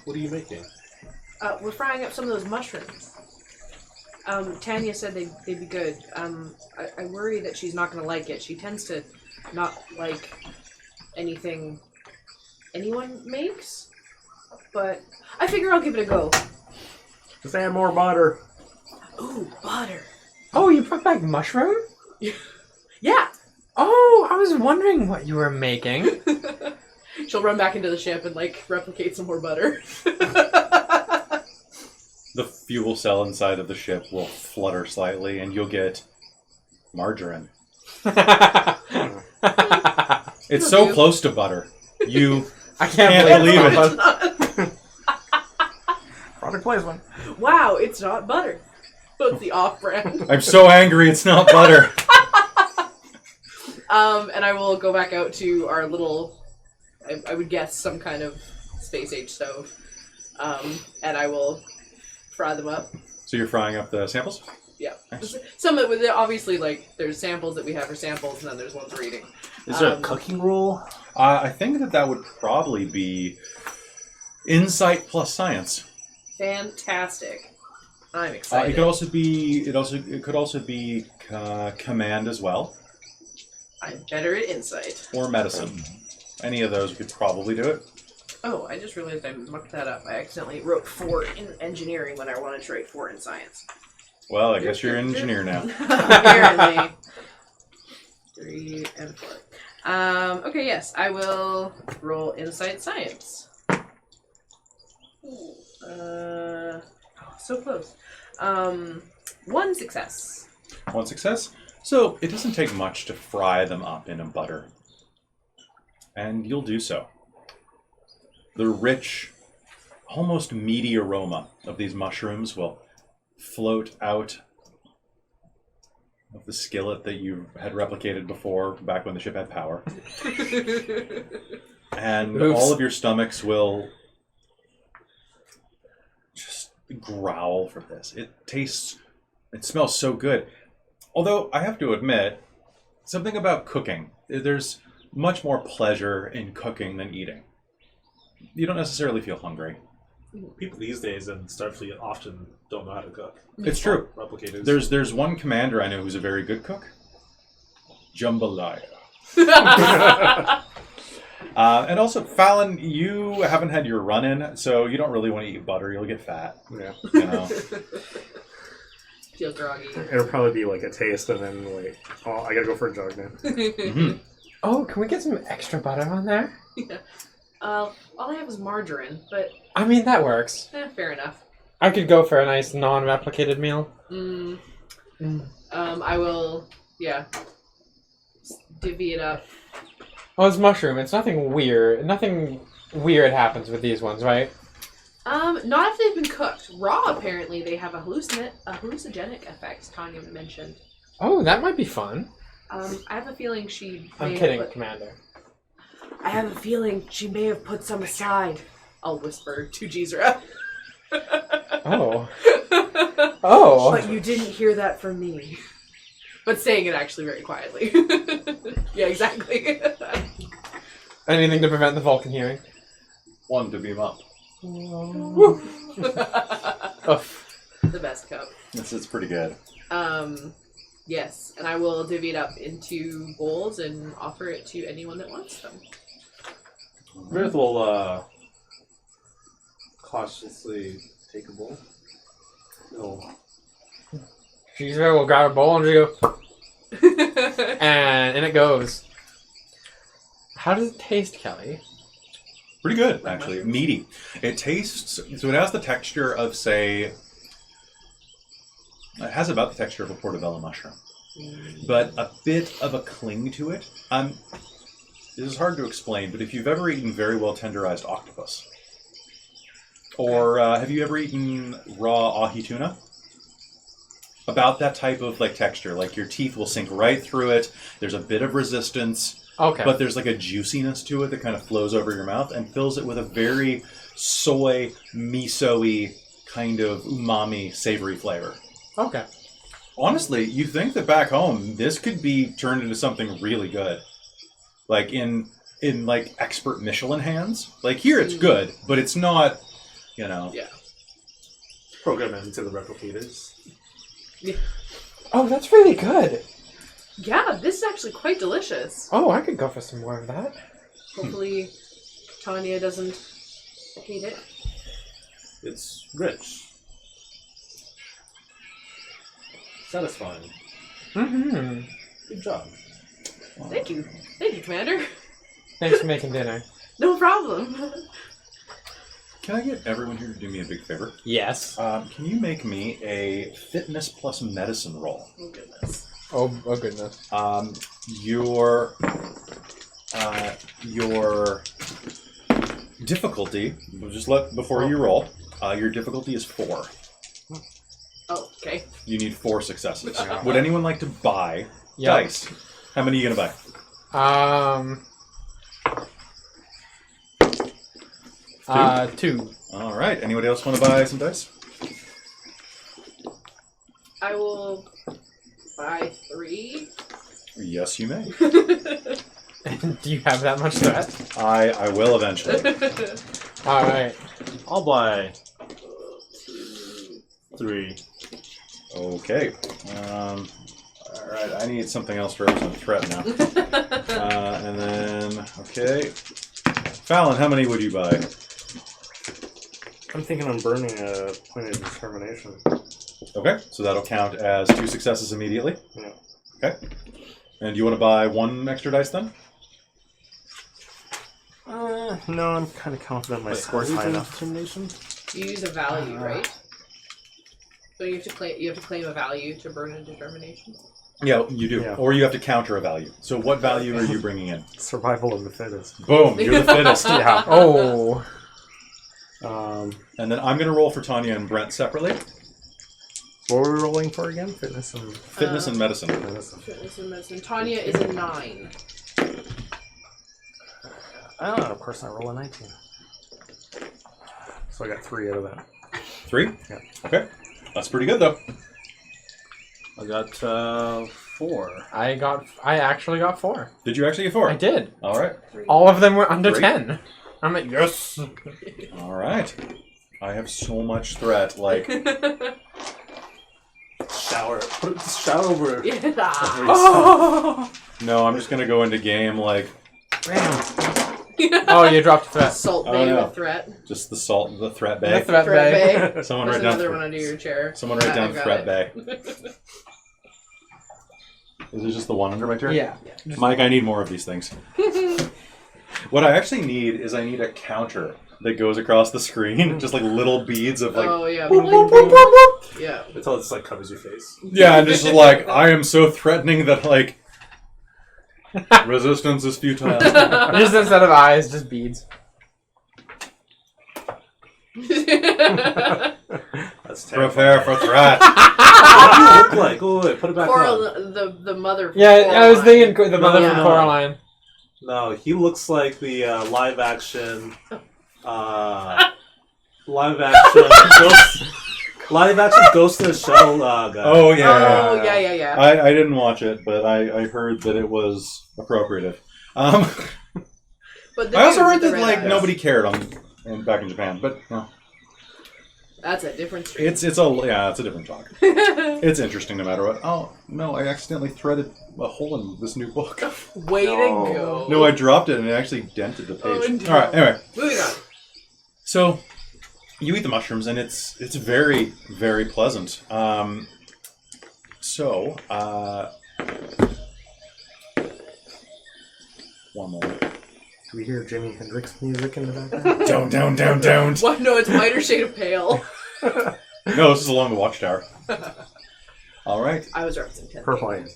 What are you making? We're frying up some of those mushrooms. Tanya said they'd be good. I worry that she's not going to like it. She tends to not like anything anyone makes, but I figure I'll give it a go. Just add more butter. Ooh, butter. Oh, you brought back mushroom? Yeah. Oh, I was wondering what you were making. She'll run back into the ship and replicate some more butter. The fuel cell inside of the ship will flutter slightly and you'll get margarine. It's so close to butter. You I can't believe believe it. it. Product placement. Wow, it's not butter. It's the off-brand. I'm so angry it's not butter. And I will go back out to our little, I would guess, some kind of space-age stove. And I will fry them up. So you're frying up the samples? Yeah. Nice. Some of it, obviously, there's samples that we have for samples, and then there's ones we're eating. Is there a cooking rule? I think that would probably be insight plus science. Fantastic. I'm excited. It could also be command as well, I'm better at insight. or medicine. Any of those could probably do it. Oh, I just realized I mucked that up. I accidentally wrote 4 in engineering when I wanted to write 4 in science. Well, I guess you're an engineer now. Apparently. 3 and 4. Okay, yes, I will roll insight science. So close. 1 success. 1 success. So it doesn't take much to fry them up in a butter. And you'll do so. The rich, almost meaty aroma of these mushrooms will float out of the skillet that you had replicated before, back when the ship had power. And Oops. all of your stomachs will just growl for this. It smells so good. Although, I have to admit, something about cooking. There's much more pleasure in cooking than eating. You don't necessarily feel hungry. People these days in Starfleet often don't know how to cook. It's true. Replicators. There's one commander I know who's a very good cook. Jambalaya. And also, Fallon, you haven't had your run-in, so you don't really want to eat butter. You'll get fat. Yeah. You know. Feel groggy. It'll probably be like a taste, and then like, oh, I gotta go for a jog now. Mhm. Oh, can we get some extra butter on there? Yeah. All I have is margarine, but I mean, that works. fair enough. I could go for a nice non-replicated meal. I will, divvy it up. Oh, it's mushroom. It's nothing weird. Nothing weird happens with these ones, right? Not if they've been cooked. Raw, apparently, they have a hallucinogenic effect, Tanya mentioned. Oh, that might be fun. I have a feeling she I'm may kidding, have put, Commander. I have a feeling she may have put some aside. I'll whisper to Jezra. Oh. Oh. But you didn't hear that from me. But saying it actually very quietly. Yeah, exactly. Anything to prevent the Vulcan hearing. One to beam up. Woo. The best cup. It's pretty good. Yes, and I will divvy it up into bowls and offer it to anyone that wants them. Meredith will cautiously take a bowl. No. She's will grab a bowl and she go, and in it goes. How does it taste, Kelly? Pretty good, actually. Meaty. It tastes... So it has the texture of, say... It has about the texture of a portobello mushroom. But a bit of a cling to it. This is hard to explain, but if you've ever eaten very well tenderized octopus, or have you ever eaten raw ahi tuna? About that type of texture. Like your teeth will sink right through it. There's a bit of resistance. Okay. But there's like a juiciness to it that kind of flows over your mouth and fills it with a very soy, miso-y kind of umami, savory flavor. Okay. Honestly, you think that back home, this could be turned into something really good. Like in expert Michelin hands. Like here it's good, but it's not, Yeah. Program it into the replicators. Oh, that's really good. Yeah, this is actually quite delicious. Oh, I could go for some more of that. Hopefully Tanya doesn't hate it. It's rich. Satisfying. Mm-hmm. Good job. Thank you. Thank you, Commander. Thanks for making dinner. No problem. Can I get everyone here to do me a big favor? Yes. Can you make me a fitness plus medicine roll? Oh, goodness. Oh goodness. Your difficulty, just before you roll, your difficulty is 4. Oh, okay. You need 4 successes. Would anyone like to buy Yep. dice? How many are you going to buy? 2. All right. Anybody else want to buy some dice? I will buy 3. Yes, you may. Do you have that much threat? I will eventually. All right. I'll buy 3. Okay. All right. I need something else to represent threat now. And then, okay. Fallon, how many would you buy? I'm thinking I'm burning a point of determination. Okay, so that'll count as 2 successes immediately. Yeah. Okay. And do you want to buy 1 extra dice then? No, I'm kind of confident my score's high enough. Determination? You use a value, right? So you have to claim a value to burn a determination. Yeah, you do. Yeah. Or you have to counter a value. So what value are you bringing in? Survival of the fittest. Boom, you're the fittest. Yeah. Oh. And then I'm going to roll for Tanya and Brent separately. What were we rolling for again? Fitness and Fitness and medicine. medicine. Fitness and medicine. Tanya is a 9. Of course I roll a 19. So I got 3 out of that. 3? Yeah. Okay. That's pretty good though. I got 4. I actually got 4. Did you actually get 4? I did. All right. 3. All of them were under Great. 10. I'm like, yes. All right. I have so much threat. Like, Shower. Put shower over. Yeah. Oh! no, I'm just gonna go into game like Oh, you dropped a threat. Salt Oh, Bay no. with threat. just the salt, the threat The bag. threat Threat bay. Bay. Someone There's write down. another one under your chair. Someone write down I've got threat it. bag. Is it just the one under my chair? Yeah. Mike, I need more of these things. What I actually need is I need a counter that goes across the screen, just like little beads of like. Oh yeah. boop, boop, boop, boop, boop. Yeah. Until it just like covers your face. Yeah, and just like I am so threatening that like resistance is futile. Just instead of eyes, just beads. That's Prepare terrifying. for threat. What do you look like? Oh, wait, put it back Coral, on. the mother. From Yeah, I was Coraline. thinking the mother from Yeah. Coraline. No, he looks like the live action Ghost in the Shell guy. Oh yeah. Oh yeah. I didn't watch it, but I heard that it was appropriative. But the I also dude heard with the that red like eyes. nobody cared back in Japan, but no, That's a different stream. it's a different talk. It's interesting no matter what. Oh no, I accidentally threaded a hole in this new book. Way to go. No, I dropped it and it actually dented the page. Oh, no. All right, anyway. Moving on. So you eat the mushrooms and it's very, very pleasant. One moment. Do we hear Jimi Hendrix music in the background? Don't. What? No, it's lighter shade of pale. No, this is along the watchtower. All right. I was referencing 10. Purple eyes.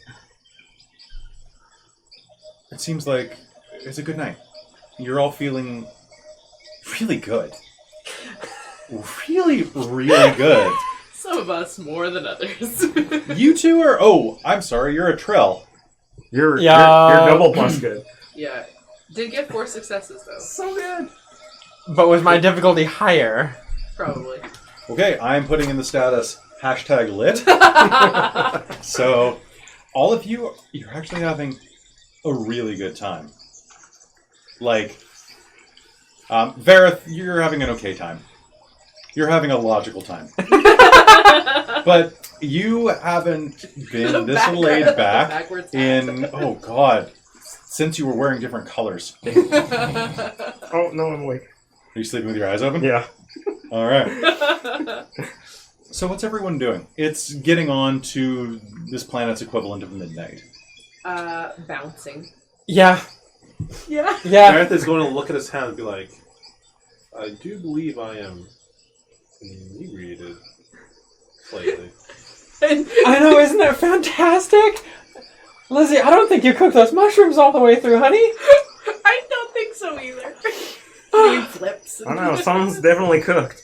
It seems like it's a good night. You're all feeling really good. Really, really good. Some of us more than others. You two are... Oh, I'm sorry. You're a Trell. You're Yeah. double plus good. Yeah. Did get 4 successes though. So good. But was my difficulty higher? Probably. Okay, I'm putting in the status #lit. So, all of you, you're actually having a really good time. Like, Vareth, you're having an okay time. You're having a logical time. But you haven't been this laid back Backwards in, oh god, since you were wearing different colors. Oh, no, I'm awake. Are you sleeping with your eyes open? Yeah. All right. So what's everyone doing? It's getting on to this planet's equivalent of midnight. Bouncing. Yeah. Yeah. Yeah. Gareth is going to look at his hand and be like, I do believe I am inebriated slightly. I know, isn't that fantastic? Lizzie, I don't think you cooked those mushrooms all the way through, honey. I don't think so either. He flips. I don't know, something's definitely cooked.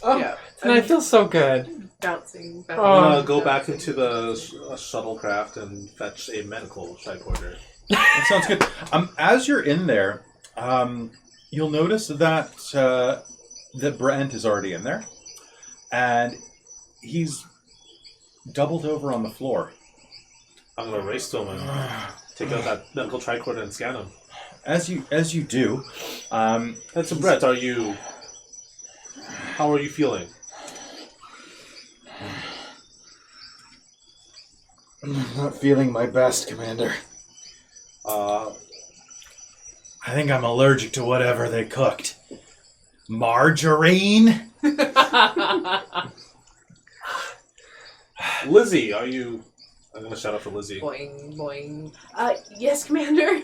Oh, Yeah. and I feel so good. Bouncing. Oh. I'm going bouncing, to go back bouncing. into the shuttlecraft and fetch a medical tricorder. That sounds good. As you're in there, you'll notice that that Brent is already in there, and he's doubled over on the floor. I'm going to race to him and take out that medical tricorder and scan him. As you do, And so, Brett, how are you feeling? I'm not feeling my best, Commander. I think I'm allergic to whatever they cooked. Margarine? Lizzie, are you... I'm going to shout out for Lizzie. Boing, boing. Yes, Commander.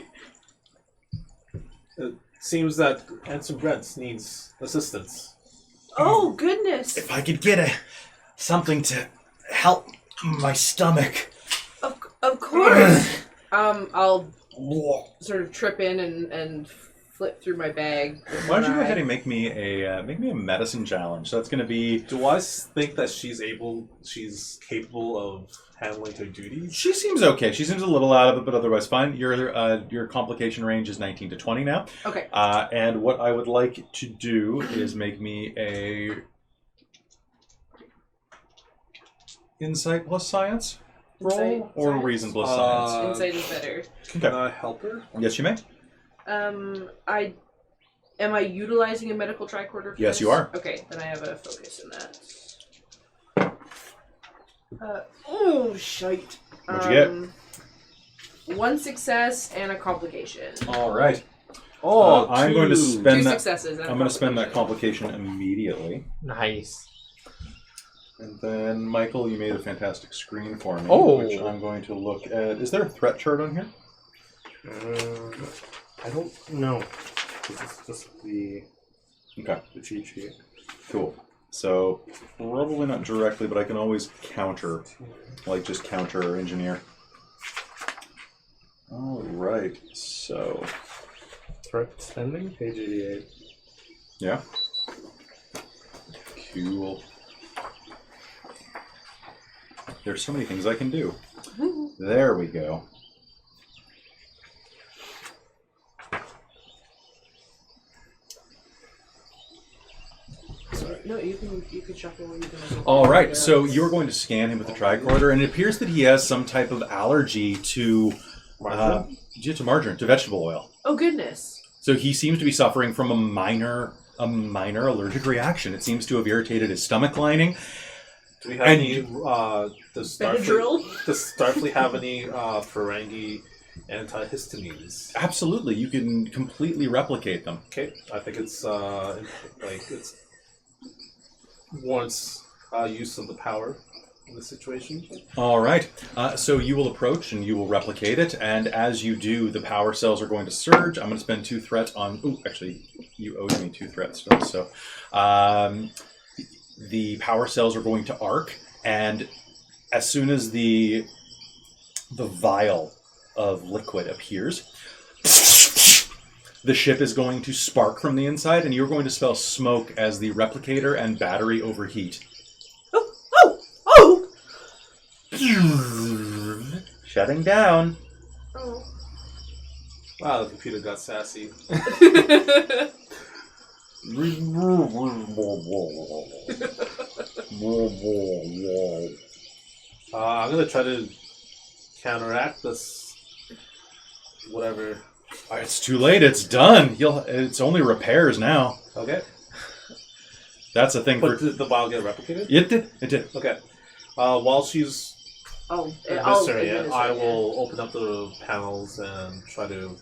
It seems that Ensign Brent needs assistance. Oh, goodness. If I could get something to help my stomach. Of course. I'll sort of trip in and flip through my bag. with Why don't you go my- ahead and make me a medicine challenge? So that's going to be. Do I think that she's capable of handling her duties? She seems okay. She seems a little out of it, but otherwise fine. Your complication range is 19 to 20 now. Okay. And what I would like to do is make me a insight plus science roll Insight, or science? reason plus science. Insight is better. Can I help her? Yes, you may. I Am I utilizing a medical tricorder for Yes, this? you are. Okay, then I have a focus in that. Oh, shite. What'd you get? 1 success and a complication. All right. Oh, I'm going to 2 spend that. successes. And I'm going to spend that complication immediately. Nice. And then, Michael, you made a fantastic screen for me, Oh. which I'm going to look at. Is there a threat chart on here? I don't know. This is just the cheat sheet. Cool. So, probably not directly, but I can always counter. Like, just counter or engineer. Alright, so... Threat spending, page 88. Yeah. Cool. There's so many things I can do. There we go. No, you can shuffle what you can. All right, so you're going to scan him with the tricorder, and it appears that he has some type of allergy to margarine, to vegetable oil. Oh goodness. So he seems to be suffering from a minor allergic reaction. It seems to have irritated his stomach lining. Do we have any? Does Benadryl? Starfleet have any Ferengi antihistamines? Absolutely, you can completely replicate them. Okay, I think it's it's warrants use of the power in this situation. All right, so you will approach and you will replicate it, and as you do, the power cells are going to surge. I'm going to spend 2 threats on... Ooh, actually, you owed me 2 threats still, so... the power cells are going to arc, and as soon as the vial of liquid appears, the ship is going to spark from the inside, and you're going to smell smoke as the replicator and battery overheat. Oh! Shutting down. Oh. Wow, the computer got sassy. I'm gonna try to counteract this. Whatever. It's too late. It's done. It's only repairs now. Okay. That's a thing But for... did the vial get replicated? It did. It did. Okay. While she's administering it, I will open up the panels and try to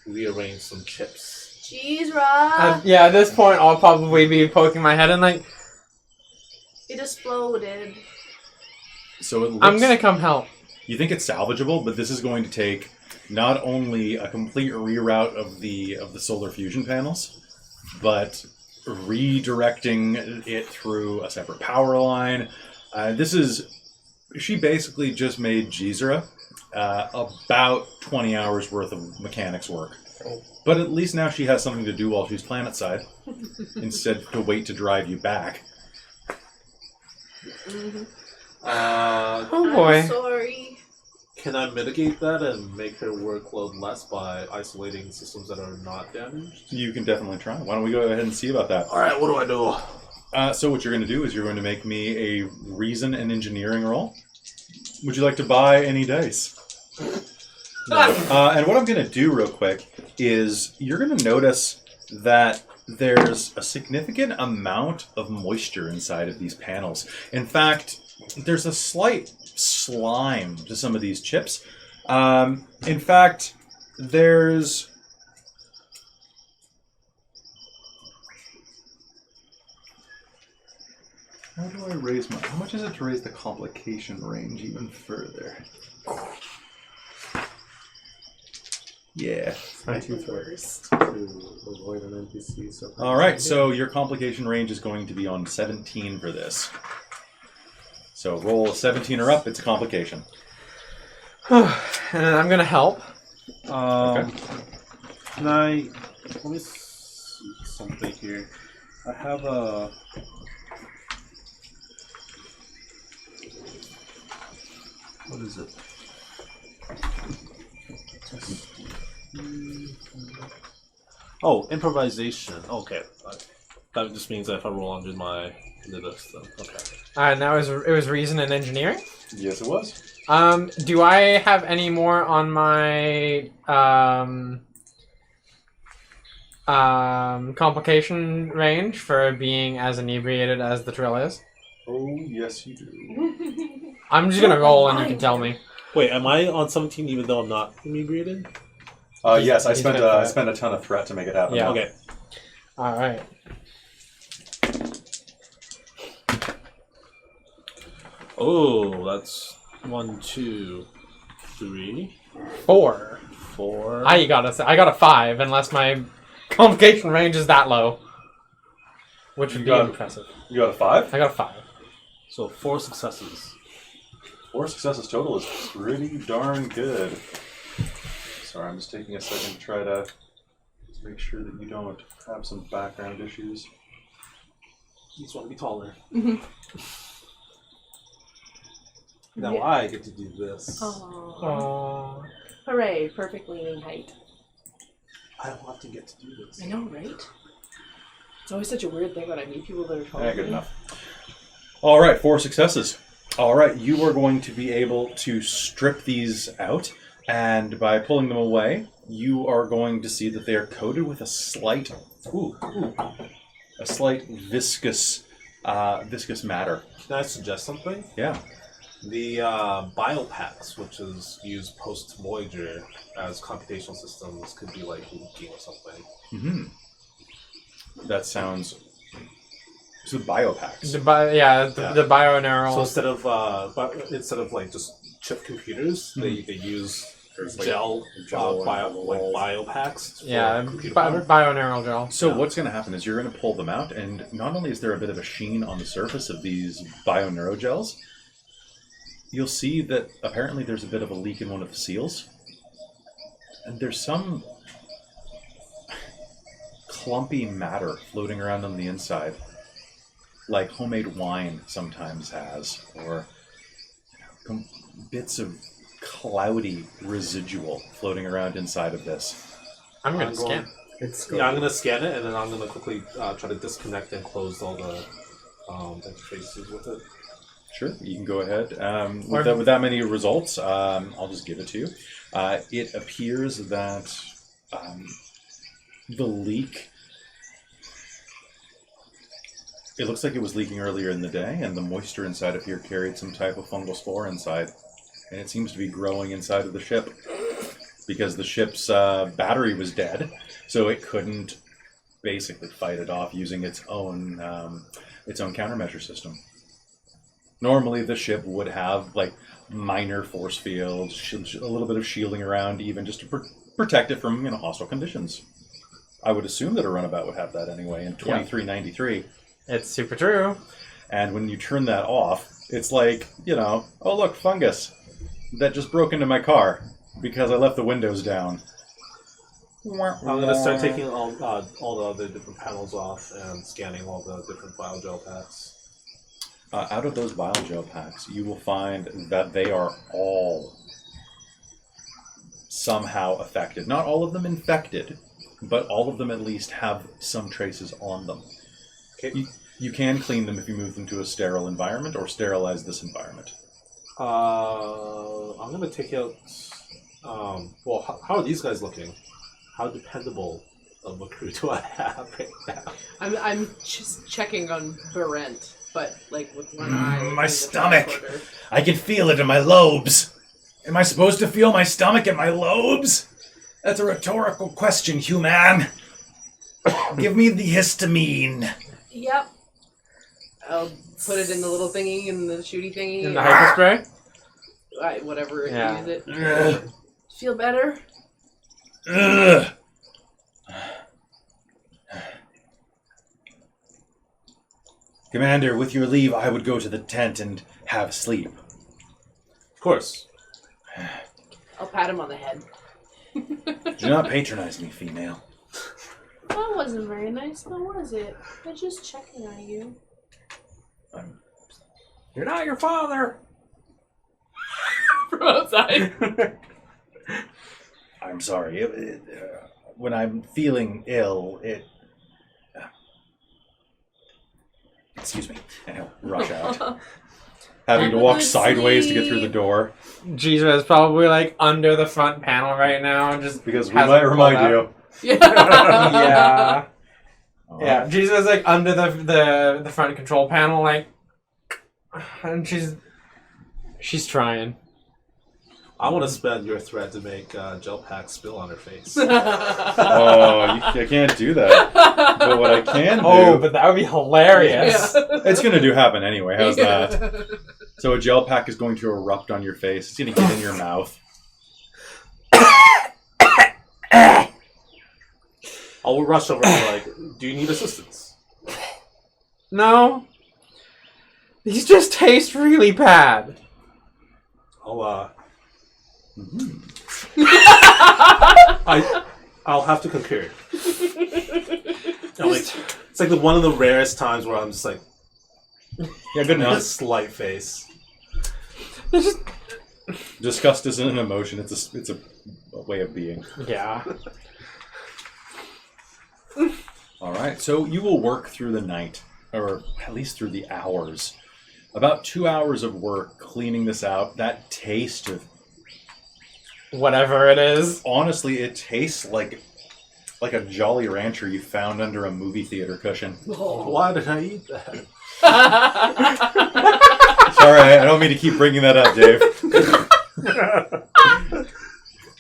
rearrange some chips. Jeez, Rob. Yeah, at this point, I'll probably be poking my head in like, It exploded. So it looks... I'm gonna come help. You think it's salvageable, but this is going to take not only a complete reroute of the solar fusion panels, but redirecting it through a separate power line. She basically just made Jizra about 20 hours worth of mechanics work. But at least now she has something to do while she's planetside, instead to wait to drive you back. Mm-hmm. Oh boy. I'm sorry. Can I mitigate that and make her workload less by isolating systems that are not damaged? You can definitely try. Why don't we go ahead and see about that? Alright, what do I do? So what you're going to do is you're going to make me a reason and engineering roll. Would you like to buy any dice? And what I'm going to do real quick is you're going to notice that there's a significant amount of moisture inside of these panels. In fact, there's a slight slime to some of these chips. In fact, there's... How do I raise my... How much is it to raise the complication range even further? Yeah. First to avoid an NPC. So Alright, so your complication range is going to be on 17 for this. So roll a 17 or up, it's a complication. And then I'm gonna help. Okay. Can I... Let me see something here. I have a... What is it? Oh, improvisation. Okay. That just means that if I roll under my list, then okay. Alright, now it was reason and engineering. Yes, it was. Do I have any more on my Complication range for being as inebriated as the Trill is. Oh, yes, you do. I'm just gonna roll and you can tell me. Wait, am I on 17 even though I'm not inebriated? Yes, I he's spent gonna I try it. spent a ton of threat to make it happen. Yeah. Okay. Alright. Oh, that's 1, 2, 3, 4. 4. I got a 5 unless my complication range is that low. Which would You be got- impressive. You got a 5? I got a 5. So 4 successes. 4 successes total is pretty darn good. Sorry, I'm just taking a second to try to make sure that you don't have some background issues. You just want to be taller. Mhm. Now Yeah. I get to do this. Oh. Hooray, perfect leaning height. I don't often get to do this. I know, right? It's always such a weird thing when I meet people that are taller. Yeah, good than me. enough. All right, 4 successes. All right, you are going to be able to strip these out, and by pulling them away, you are going to see that they are coated with a slight, viscous matter. Can I suggest something? Yeah. The biopacks, which is used post-Voyager as computational systems, could be like leaking or something. Mm-hmm. That sounds. So biopacks. The bioneural. So instead of like just chip computers, they use There's like gel walls. biopacks. for yeah, computer power. bioneural gel. So Yeah. what's going to happen is you're going to pull them out, and not only is there a bit of a sheen on the surface of these bioneurogels, you'll see that apparently there's a bit of a leak in one of the seals, and there's some clumpy matter floating around on the inside, like homemade wine sometimes has, or bits of cloudy residual floating around inside of this. I'm gonna I'm scan. Yeah, I'm gonna scan it and then I'm gonna quickly try to disconnect and close all the interfaces with it. Sure, you can go ahead. With that many results, I'll just give it to you. It appears that the leak, it looks like it was leaking earlier in the day, and the moisture inside of here carried some type of fungal spore inside. And it seems to be growing inside of the ship because the ship's battery was dead, so it couldn't basically fight it off using its own countermeasure system. Normally, the ship would have like minor force fields, a little bit of shielding around, even just to protect it from hostile conditions. I would assume that a runabout would have that anyway in 2393. It's super true. And when you turn that off, it's like, oh look, fungus that just broke into my car because I left the windows down. I'm gonna start taking all the other different panels off and scanning all the different biogel packs. Out of those biogel packs, you will find that they are all somehow affected. Not all of them infected, but all of them at least have some traces on them. Okay. You can clean them if you move them to a sterile environment or sterilize this environment. I'm gonna take out. How are these guys looking? How dependable of a crew do I have right now? I'm just checking on Berent, but like with one eye. My in the stomach. teleporter. I can feel it in my lobes. Am I supposed to feel my stomach in my lobes? That's a rhetorical question, human. Give me the histamine. Yep. I'll put it in the little thingy, in the shooty thingy. In the hyperspray? Whatever it Yeah. use it. Ugh. Feel better? Ugh. Commander, with your leave, I would go to the tent and have a sleep. Of course. I'll pat him on the head. Do not patronize me, female. That wasn't very nice, though, was it? I'm just checking on you. You're not your father. From outside. I'm sorry. When I'm feeling ill, excuse me. And he'll rush out. Having to Have a walk good sideways to get through the sleep. door. Jesus is probably like under the front panel right now and just Because we hasn't might pulled remind out. you, Yeah. Oh, Yeah, Jesus like under the front control panel, like, and she's trying. I want to spend your threat to make gel pack spill on her face. Oh, you can't do that. But what I can do... Oh, but that would be hilarious. It's going to happen anyway. How's that? So a gel pack is going to erupt on your face. It's going to get in your mouth. I'll rush over and be like, do you need assistance? No. These just taste really bad. I'll have to concur. It's like one of the rarest times where I'm just like, Yeah, good a enough. slight face. Disgust isn't an emotion. It's a way of being. Yeah. All right. So you will work through the night, or at least through the hours. About 2 hours of work cleaning this out. That taste of... Whatever it is. Honestly, it tastes like a Jolly Rancher you found under a movie theater cushion. Why did I eat that? Sorry, I don't mean to keep bringing that up, Dave.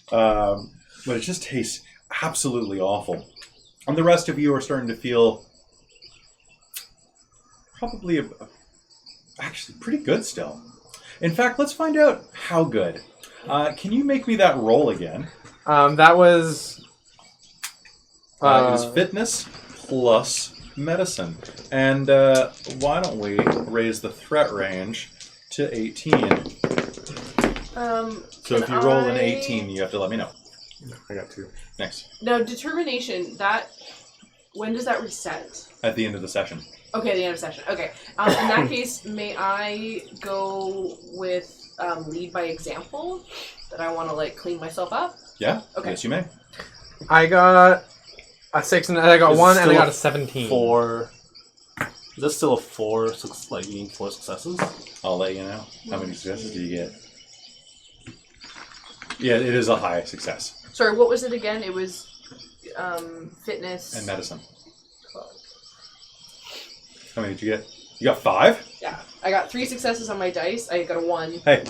But it just tastes absolutely awful. And the rest of you are starting to feel probably actually pretty good still. In fact, let's find out how good. Can you make me that roll again? That was... It is fitness plus medicine. And why don't we raise the threat range to 18? So if you roll an 18, you have to let me know. I got 2. Next. Now, determination, when does that reset? At the end of the session. Okay, the end of session. Okay. In that case, may I go with lead by example? That I want to, clean myself up? Yeah? Okay. Yes, you may. I got a 6 and I got Is it 1 and I still got a a 17. 4. Is that still a 4? You need 4 successes? I'll let you know. How many successes do you get? Yeah, it is a high success. Sorry, what was it again? It was fitness... And medicine. How many did you get? You got 5? Yeah. I got 3 successes on my dice. I got a 1. Hey.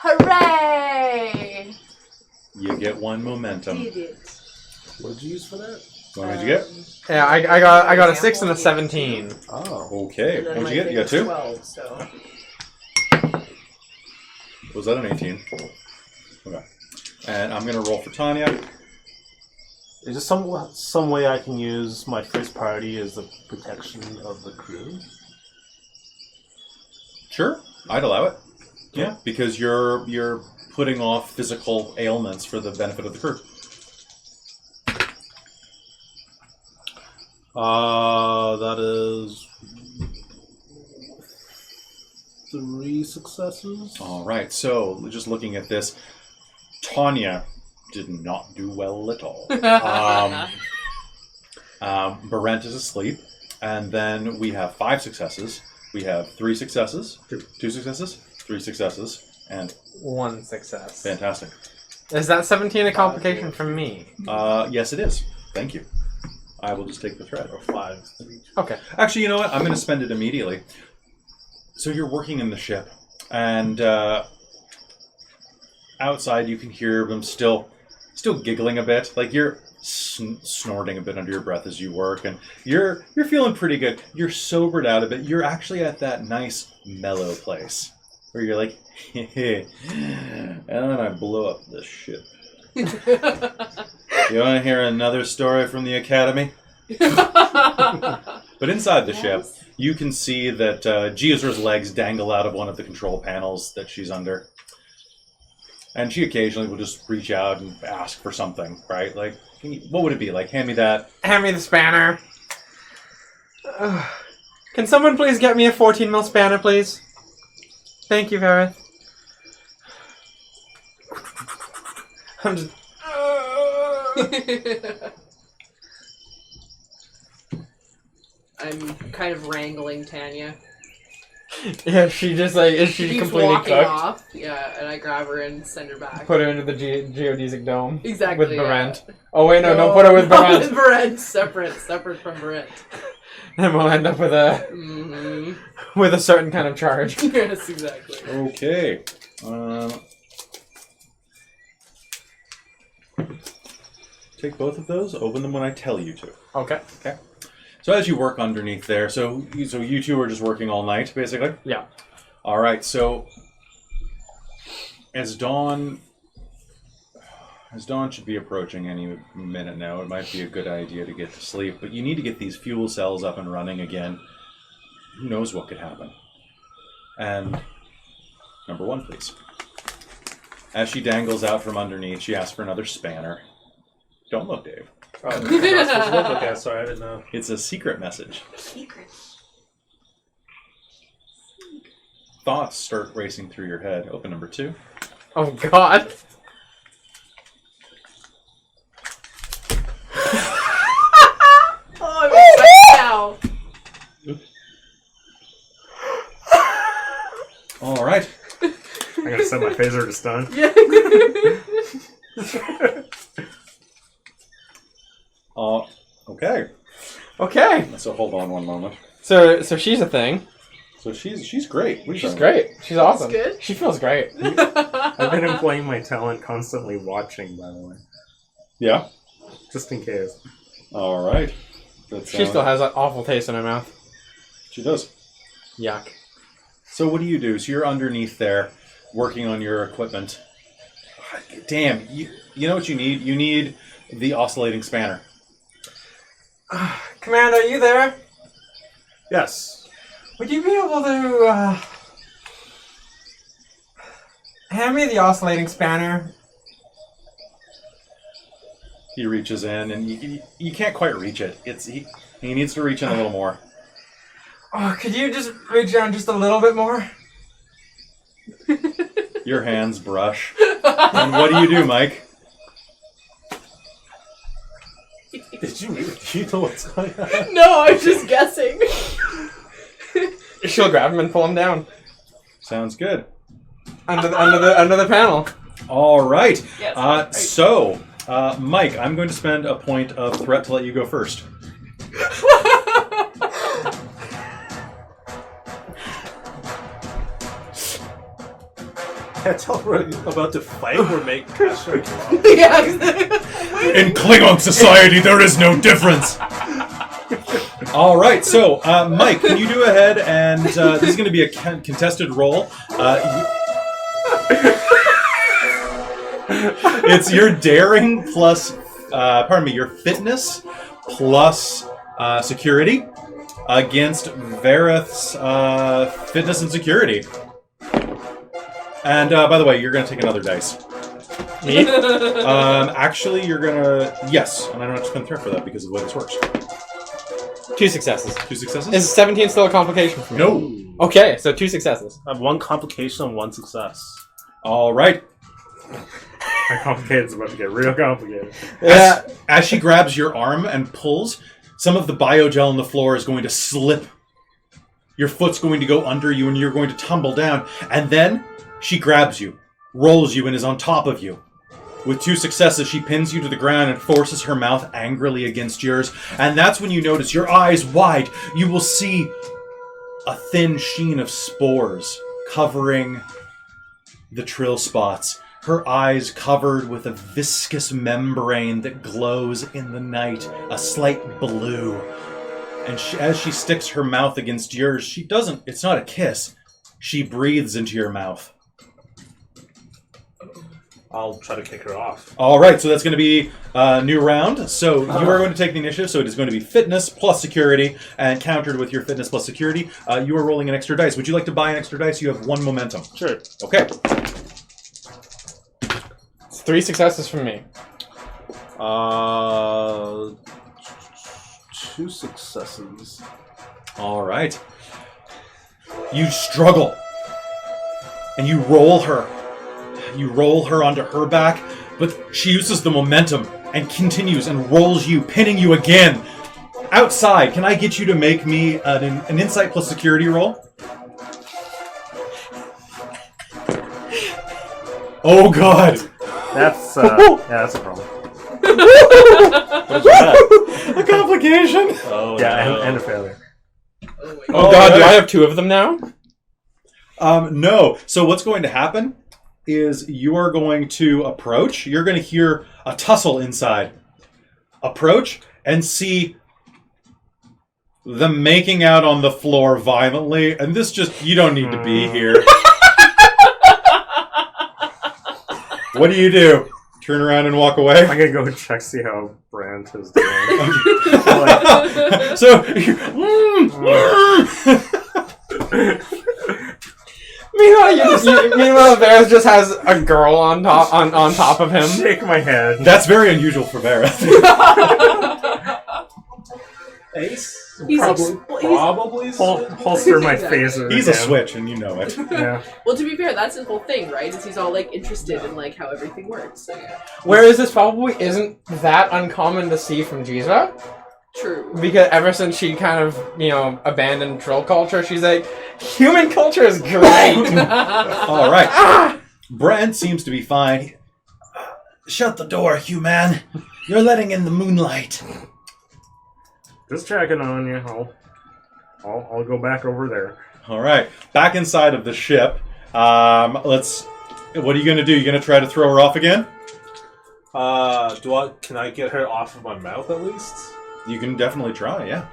Hooray! You get 1 momentum. Did it. What did you use for that? What did you get? Yeah, I got a 6 and a 17. Oh. Okay. And then What did my you get? You got fitness 2? 12, so... Was that an 18? Okay. And I'm going to roll for Tanya. Is there some way I can use my first priority as the protection of the crew? Sure. I'd allow it. Yeah, because you're putting off physical ailments for the benefit of the crew. That is 3 successes. All right. So just looking at this, Tanya did not do well at all. Barent is asleep, and then we have 5 successes. We have 3 successes, 2 successes, 3 successes, and 1 success. fantastic. Is that 17 a complication from me? Yes, it is. Thank you. I will just take the threat. Or 5. Okay. Actually, you know what? I'm going to spend it immediately. So you're working in the ship, and outside you can hear them still giggling a bit. Like you're snorting a bit under your breath as you work, and you're feeling pretty good. You're sobered out a bit. You're actually at that nice mellow place where you're like, and then I blow up this ship. You want to hear another story from the Academy? But inside the ship, you can see that Geozer's legs dangle out of one of the control panels that she's under. And she occasionally will just reach out and ask for something, right? Like, what would it be? Like, hand me that. Hand me the spanner. Can someone please get me a 14 mil spanner, please? Thank you, Vareth. I'm just... I'm kind of wrangling Tanya. Yeah, she just like is she keeps completely walking cooked? off. Yeah, and I grab her and send her back. Put her into the geodesic dome. Exactly. With Barent. Oh wait, no, don't put her with not with Barent. Barent. Separate from Barent. And we'll end up with a with a certain kind of charge. Yes, exactly. Okay. Take both of those. Open them when I tell you to. Okay. So as you work underneath there, so you two are just working all night, basically. Yeah. All right. So as dawn should be approaching any minute now, it might be a good idea to get to sleep. But you need to get these fuel cells up and running again. Who knows what could happen? And number 1, please. As she dangles out from underneath, she asks for another spanner. Don't look, Dave. Oh, I'm not supposed to look like that. Sorry, I didn't know. It's a secret message. Secret. Thoughts start racing through your head. Open number 2. Oh God. Oh, I'm excited now. All right. I'm gonna set my phaser to stun. Yeah. Okay. Okay. So hold on one moment. So she's a thing. So she's great. She's great. She's awesome. good. She feels great. I've been employing my talent constantly watching, by the way. Yeah. Just in case. All right. She still has an awful taste in her mouth. She does. Yuck. So what do you do? So you're underneath there, working on your equipment. Damn. You know what you need? You need the oscillating spanner. Commander, are you there? Yes. Would you be able to hand me the oscillating spanner? He reaches in, and you can't quite reach it. He needs to reach in a little more. Oh, could you just reach down just a little bit more? Your hands brush. And what do, Mike? Do you know what's going on? No, I'm just guessing. She'll grab him and pull him down Sounds good. under the panel. All right. Yes. Right. So, Mike, I'm going to spend a point of threat to let you go first. That's how we're about to fight. We're making cash right now. Yeah. In Klingon society, there is no difference. All right. So, Mike, can you do ahead? And this is going to be a contested roll. It's your daring plus, your fitness plus security against Vareth's fitness and security. And by the way, you're going to take another dice. Me? Actually, you're going to... Yes, and I don't have to spend threat for that because of the way this works. 2 successes. 2 successes? Is 17 still a complication for me? No. Okay, so 2 successes. I have 1 complication and 1 success. All right. My complicated's about to get real complicated. Yeah. As she grabs your arm and pulls, some of the biogel on the floor is going to slip. Your foot's going to go under you and you're going to tumble down. And then she grabs you, rolls you, and is on top of you. With 2 successes, she pins you to the ground and forces her mouth angrily against yours. And that's when you notice, your eyes wide, you will see a thin sheen of spores covering the trill spots. Her eyes covered with a viscous membrane that glows in the night, a slight blue. And as she sticks her mouth against yours, it's not a kiss. She breathes into your mouth. I'll try to kick her off. All right, so that's going to be a new round. So you are going to take the initiative. So it is going to be fitness plus security, and countered with your fitness plus security, you are rolling an extra dice. Would you like to buy an extra dice? You have 1 momentum. Sure. Okay. It's 3 successes from me. 2 successes. All right. You struggle, and you roll her. You roll her onto her back, but she uses the momentum and continues and rolls you, pinning you again. Outside, can I get you to make me an insight plus security roll? Oh God! That's that's a problem. What's that? A complication. Oh, Yeah, no. and a failure. Oh God, do right. I have 2 of them now? No. So what's going to happen is you are going to approach. You're going to hear a tussle inside. Approach and see them making out on the floor violently. And this just, you don't need to be here. What do you do? Turn around and walk away? I'm gonna go check see how Brant is doing. So, Meanwhile, Varys just has a girl on top of him. Shake my head. that's very unusual for Vareth. Ace? He's Probably. Holster my phaser. He's a again. switch, and you know it. Yeah. Well, to be fair, that's his whole thing, right? Is he's all like interested in like how everything works. So yeah, Whereas this probably isn't that uncommon to see from Jiza, true. because ever since she kind of, abandoned troll culture, she's like, human culture is great. All right. Brent seems to be fine. Shut the door, human. You're letting in the moonlight. Just checking on you. I'll go back over there. All right. Back inside of the ship. What are you going to do? You going to try to throw her off again? Can I get her off of my mouth at least? You can definitely try, yeah.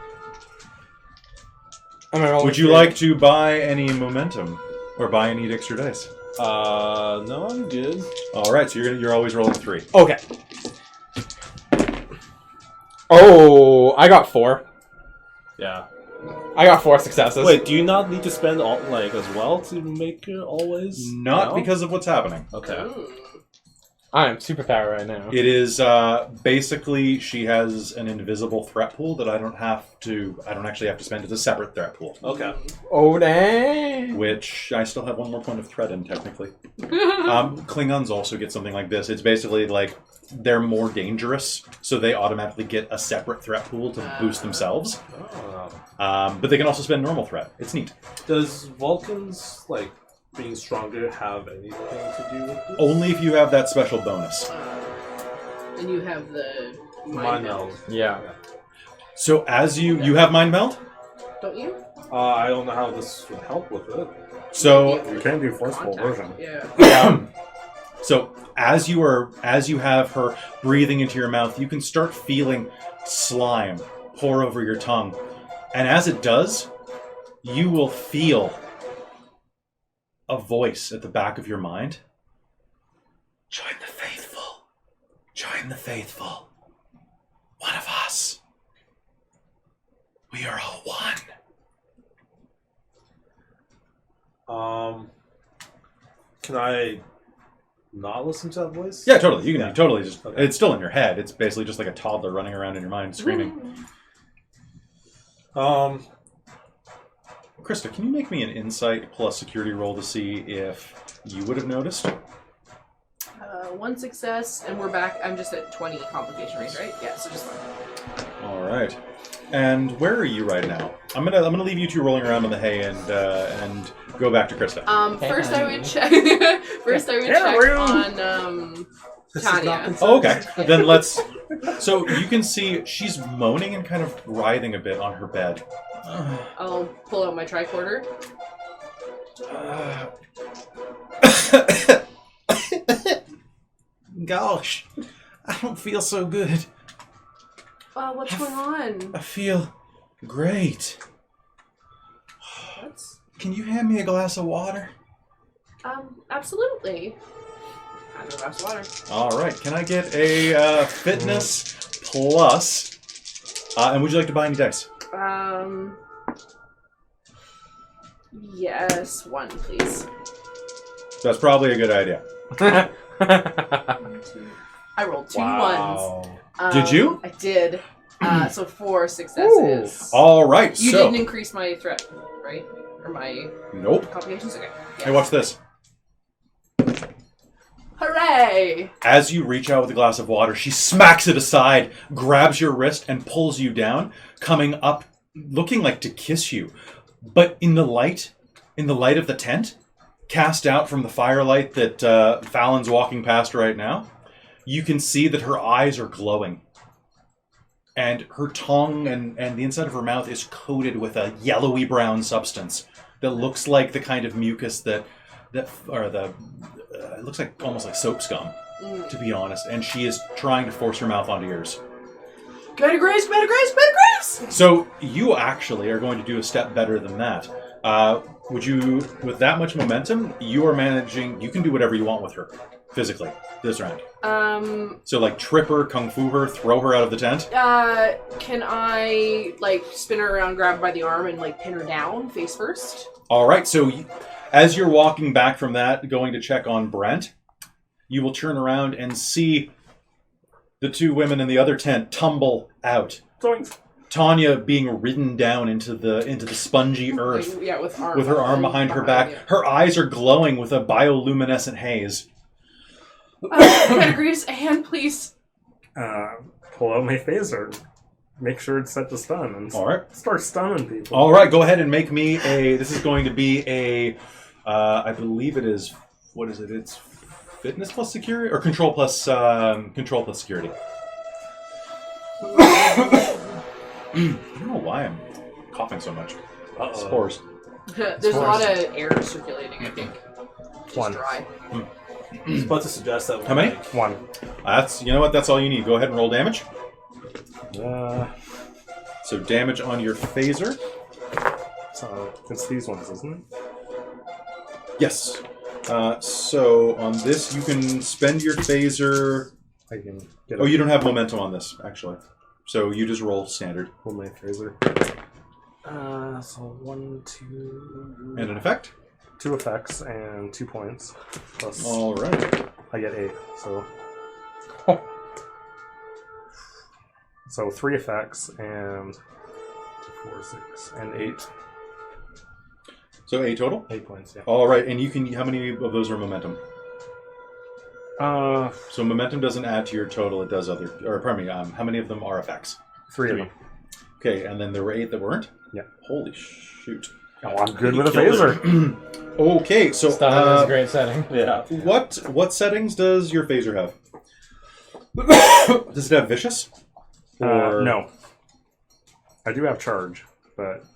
Am I rolling Would you for like to buy any momentum? Or buy any extra dice? No, I'm good. All right, so you're always rolling 3. Okay. Oh, I got 4. Yeah. I got 4 successes. Wait, do you not need to spend all as well to make it always? Not No? because of what's happening. Okay. I am superpower right now. It is basically she has an invisible threat pool that I don't actually have to spend. It's a separate threat pool. Okay. Oh, dang. Which I still have 1 more point of threat in, technically. Klingons also get something like this. It's basically like they're more dangerous, so they automatically get a separate threat pool to boost themselves. But they can also spend normal threat. It's neat. Does Vulcans, being stronger have anything to do with this? Only if you have that special bonus. And you have the Mind meld. Yeah. So as you have mind meld? don't you? I don't know how this would help with it. So You can do forceful version. Yeah. So as you have her breathing into your mouth, you can start feeling slime pour over your tongue. And as it does, you will feel a voice at the back of your mind. Join the faithful. Join the faithful. One of us. We are all one. Can I not listen to that voice? Yeah, totally. You can Yeah. totally just... Okay. It's still in your head. It's basically just like a toddler running around in your mind screaming. Krista, can you make me an insight plus security roll to see if you would have noticed? 1 success, and we're back. I'm just at 20 complication rate, right? Yeah, so just one. All right. And where are you right now? I'm gonna leave you two rolling around on the hay and go back to Krista. First I would check. First I would check on Tanya. Oh, okay. Then let's. So you can see she's moaning and kind of writhing a bit on her bed. I'll pull out my tricorder. Gosh, I don't feel so good. What's going on? I feel great. What's? Can you hand me a glass of water? Absolutely. I have a glass of water. All right. Can I get a fitness plus? And would you like to buy any dice? Yes, 1, please. That's probably a good idea. I rolled 2 Wow. ones. Did you? I did. So 4 successes. All right. You so didn't increase my threat, right? Or my nope. complications? Okay. Hey, watch this. Hooray! As you reach out with a glass of water, she smacks it aside, grabs your wrist, and pulls you down, coming up, looking like to kiss you. But in the light of the tent, cast out from the firelight that Fallon's walking past right now, you can see that her eyes are glowing. And her tongue and the inside of her mouth is coated with a yellowy brown substance that looks like the kind of mucus it looks like almost like soap scum, to be honest. And she is trying to force her mouth onto yours. Commander Graves, Commander Graves, Commander Graves! So you actually are going to do a step better than that. Would you, with that much momentum, you are managing, you can do whatever you want with her, physically, this round. So like trip her, kung fu her, throw her out of the tent? Can I, like, spin her around, grab her by the arm, and, like, pin her down, face first? Alright, so as you're walking back from that, going to check on Brent, you will turn around and see the two women in the other tent tumble out. Zoinks. Tanya being ridden down into the spongy earth. Yeah, with Her arm behind her back. Yeah. Her eyes are glowing with a bioluminescent haze. Commander Graves, a hand, please. Pull out my phaser. Make sure it's set to stun. And Alright. start stunning people. Alright, go ahead and make me this is going to be I believe it is, what is it? It's fitness plus security? Or control plus security. I don't know why I'm coughing so much. Spores. There's a lot of air circulating, I think. Just One. dry. I was about to suggest that. How many? One. That's, you know what, that's all you need. Go ahead and roll damage. So damage on your phaser. So it's these ones, isn't it? Yes. So on this, you can spend your phaser. I can get Oh, you don't have momentum on this, actually. So you just roll standard. pull my phaser. So 1, 2... And an effect? 2 effects and 2 points. Plus All right. I get 8, so... So 3 effects and 4, 6, and 8. So 8 total? 8 points, yeah. All right, and you can. How many of those are momentum? So momentum doesn't add to your total; it does other. Or pardon me. How many of them are effects? 3 of them. Okay, and then there were 8 that weren't. Yeah. Holy shoot! Oh, I'm good with a Killed it. phaser. Okay, so Stun is a great setting. Yeah. what settings does your phaser have? Does it have vicious? Or... No. I do have charge, but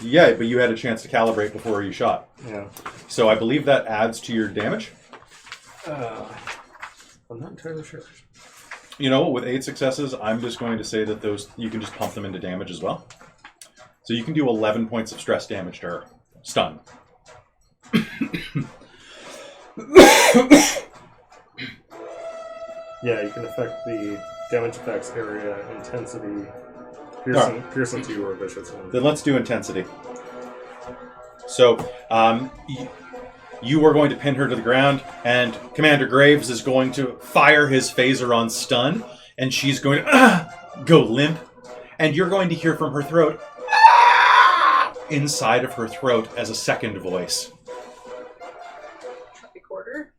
Yeah, but you had a chance to calibrate before you shot. yeah. So I believe that adds to your damage. I'm not entirely sure. You know, with 8 successes, I'm just going to say that those you can just pump them into damage as well. So you can do 11 points of stress damage to her. Stun. Yeah, you can affect the damage effects area, intensity, piercing 2 or vicious 1. Then let's do intensity. So, you are going to pin her to the ground, and Commander Graves is going to fire his phaser on stun, and she's going to go limp, and you're going to hear from her throat, inside of her throat as a second voice. Recorder.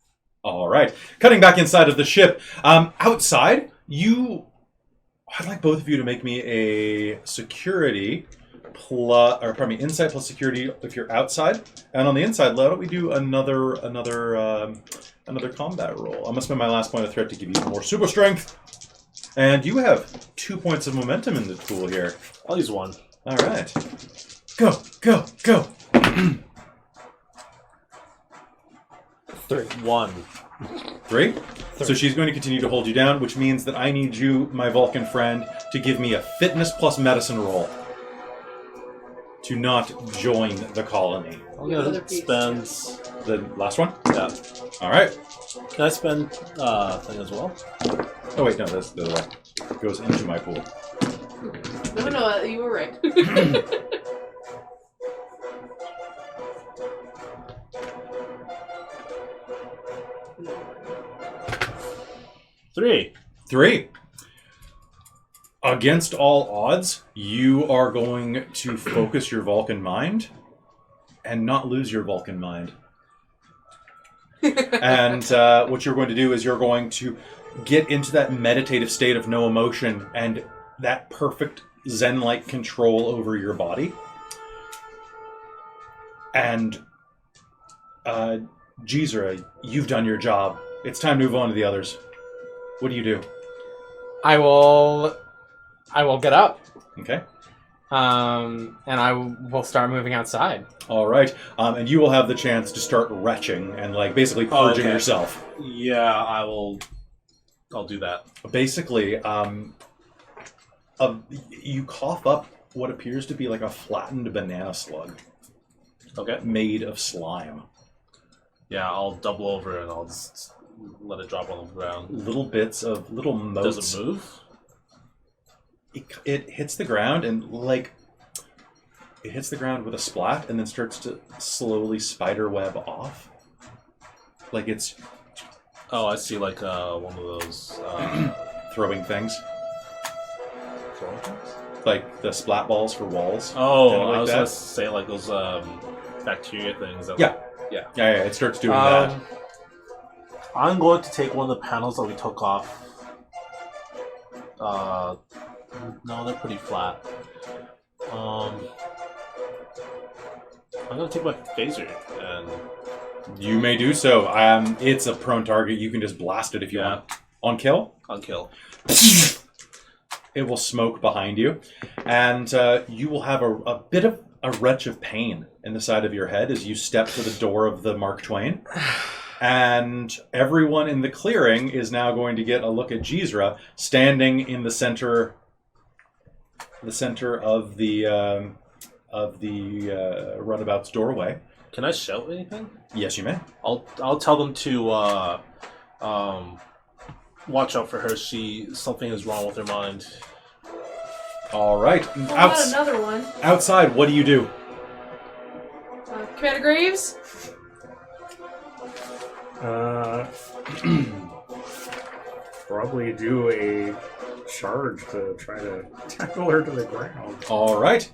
All right. Cutting back inside of the ship. Outside, I'd like both of you to make me a security insight plus security if you're outside. And on the inside, why don't we do another combat roll? I'm gonna spend my last point of threat to give you more super strength. And you have 2 points of momentum in the pool here. I'll use 1. All right. Go, go, go. 1. 3? So she's going to continue to hold you down, which means that I need you, my Vulcan friend, to give me a fitness plus medicine roll to not join the colony. I'm Yeah, gonna other piece. spend. The last one? Yeah. All right. Can I spend thing as well? Oh, wait, no, that's the other way. It goes into my pool. No, you were right. 3. 3. Against all odds, you are going to focus your Vulcan mind and not lose your Vulcan mind. And what you're going to do is you're going to get into that meditative state of no emotion and that perfect Zen-like control over your body. And Jizra, you've done your job. It's time to move on to the others. What do you do? I will get up. Okay. And I will start moving outside. All right. And you will have the chance to start retching and like basically purging okay. yourself. Yeah, I'll do that. Basically, you cough up what appears to be like a flattened banana slug. Okay. Made of slime. Yeah, I'll double over and I'll just let it drop on the ground. Little bits of little motes. Does it move? It hits the ground and like it hits the ground with a splat and then starts to slowly spider web off. Like it's Oh, I see. Like one of those throwing things. throwing things? Like the splat balls for walls. Oh, Kinda like I was that. gonna say like those bacteria things. That Yeah. Yeah. Yeah, it starts doing that. I'm going to take one of the panels that we took off. No, they're pretty flat. I'm gonna take my phaser and You may do so. It's a prone target. You can just blast it if you Yeah. want. On kill? on kill. It will smoke behind you. And you will have a bit of a retch of pain in the side of your head as you step to the door of the Mark Twain. And everyone in the clearing is now going to get a look at Jizra standing in the center of the runabout's doorway. Can I shout anything? Yes, you may. I'll tell them to watch out for her. Something is wrong with her mind. All right. Not another one. Outside, what do you do? Commander Graves? Probably do a charge to try to tackle her to the ground. All right.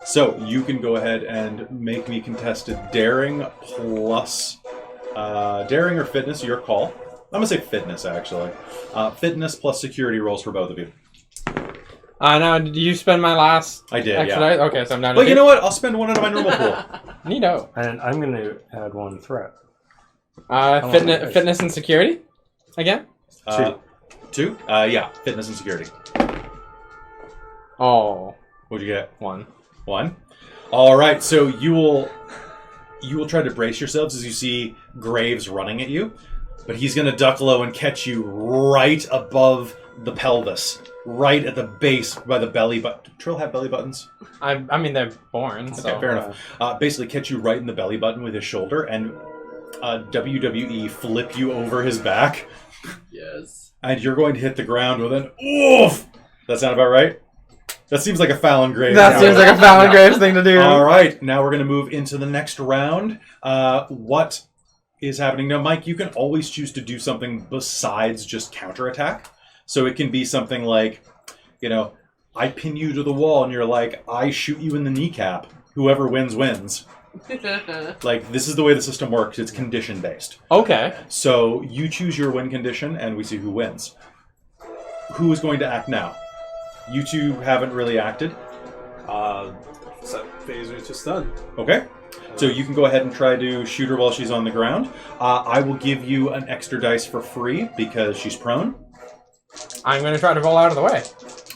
So you can go ahead and make me contested daring plus daring or fitness, your call. I'm gonna say fitness actually. Fitness plus security rolls for both of you. Now, did you spend my last I did, extra yeah. dice? Okay, so I'm down to But two. you know what? I'll spend one out of my normal pool. Neato. And I'm going to add one threat. Fitness and security? Again? Two? Yeah, fitness and security. Oh, What'd you get? one. One. All right. So you will try to brace yourselves as you see Graves running at you, but he's going to duck low and catch you right above the pelvis, right at the base by the belly button. Trill have belly buttons? I mean, they're born, so... Okay, fair enough. Basically, catch you right in the belly button with his shoulder and WWE flip you over his back. Yes. And you're going to hit the ground with an oof. That sound about right? That seems like a Fallon Graves. That seems like a Fallon Graves thing to do. All right, now we're going to move into the next round. What is happening now, Mike? You can always choose to do something besides just counterattack. So it can be something like, I pin you to the wall, and you're like, I shoot you in the kneecap. Whoever wins, wins. Like, this is the way the system works. It's condition-based. Okay. So you choose your win condition, and we see who wins. Who is going to act now? You two haven't really acted. Set phaser to stun. Okay. So you can go ahead and try to shoot her while she's on the ground. I will give you an extra dice for free because she's prone. I'm going to try to roll out of the way.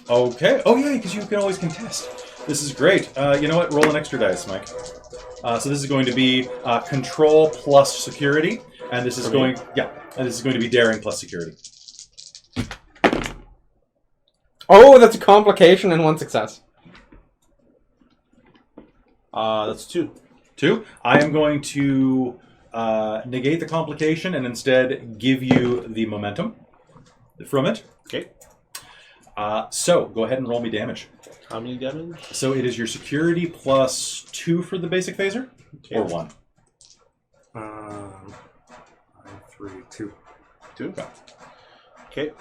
Okay. Oh, yeah, because you can always contest. This is great. You know what? Roll an extra dice, Mike. So this is going to be control plus security, and this is going to be daring plus security. Oh, that's a complication and one success. That's 2. 2. I am going to negate the complication and instead give you the momentum from it. Okay. So go ahead and roll me damage. How many damage? So it is your security plus 2 for the basic phaser, or 1. 3, 2. 2. Okay.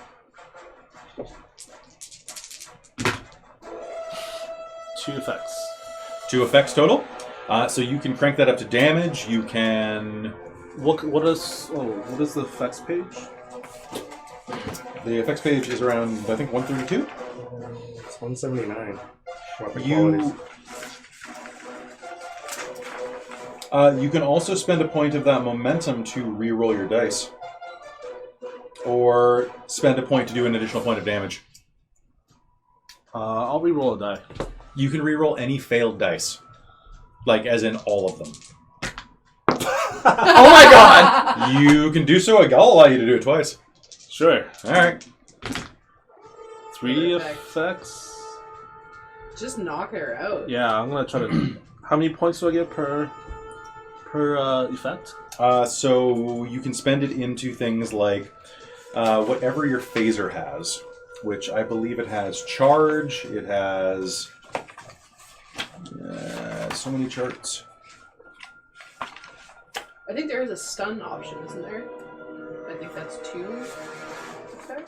2 effects. 2 effects total. So you can crank that up to damage. You can. What is the effects page? The effects page is around, I think, 132. It's 179. Weapon You. qualities. You can also spend a point of that momentum to re-roll your dice. Or spend a point to do an additional point of damage. I'll re-roll a die. You can re-roll any failed dice. Like, as in all of them. Oh my god! You can do so. I'll allow you to do it twice. Sure. Alright. 3 Perfect. effects. Just knock her out. Yeah, I'm gonna try to. How many points do I get per effect? So you can spend it into things like whatever your phaser has, which I believe it has charge, it has so many charts. I think there is a stun option, isn't there? I think that's 2. Okay.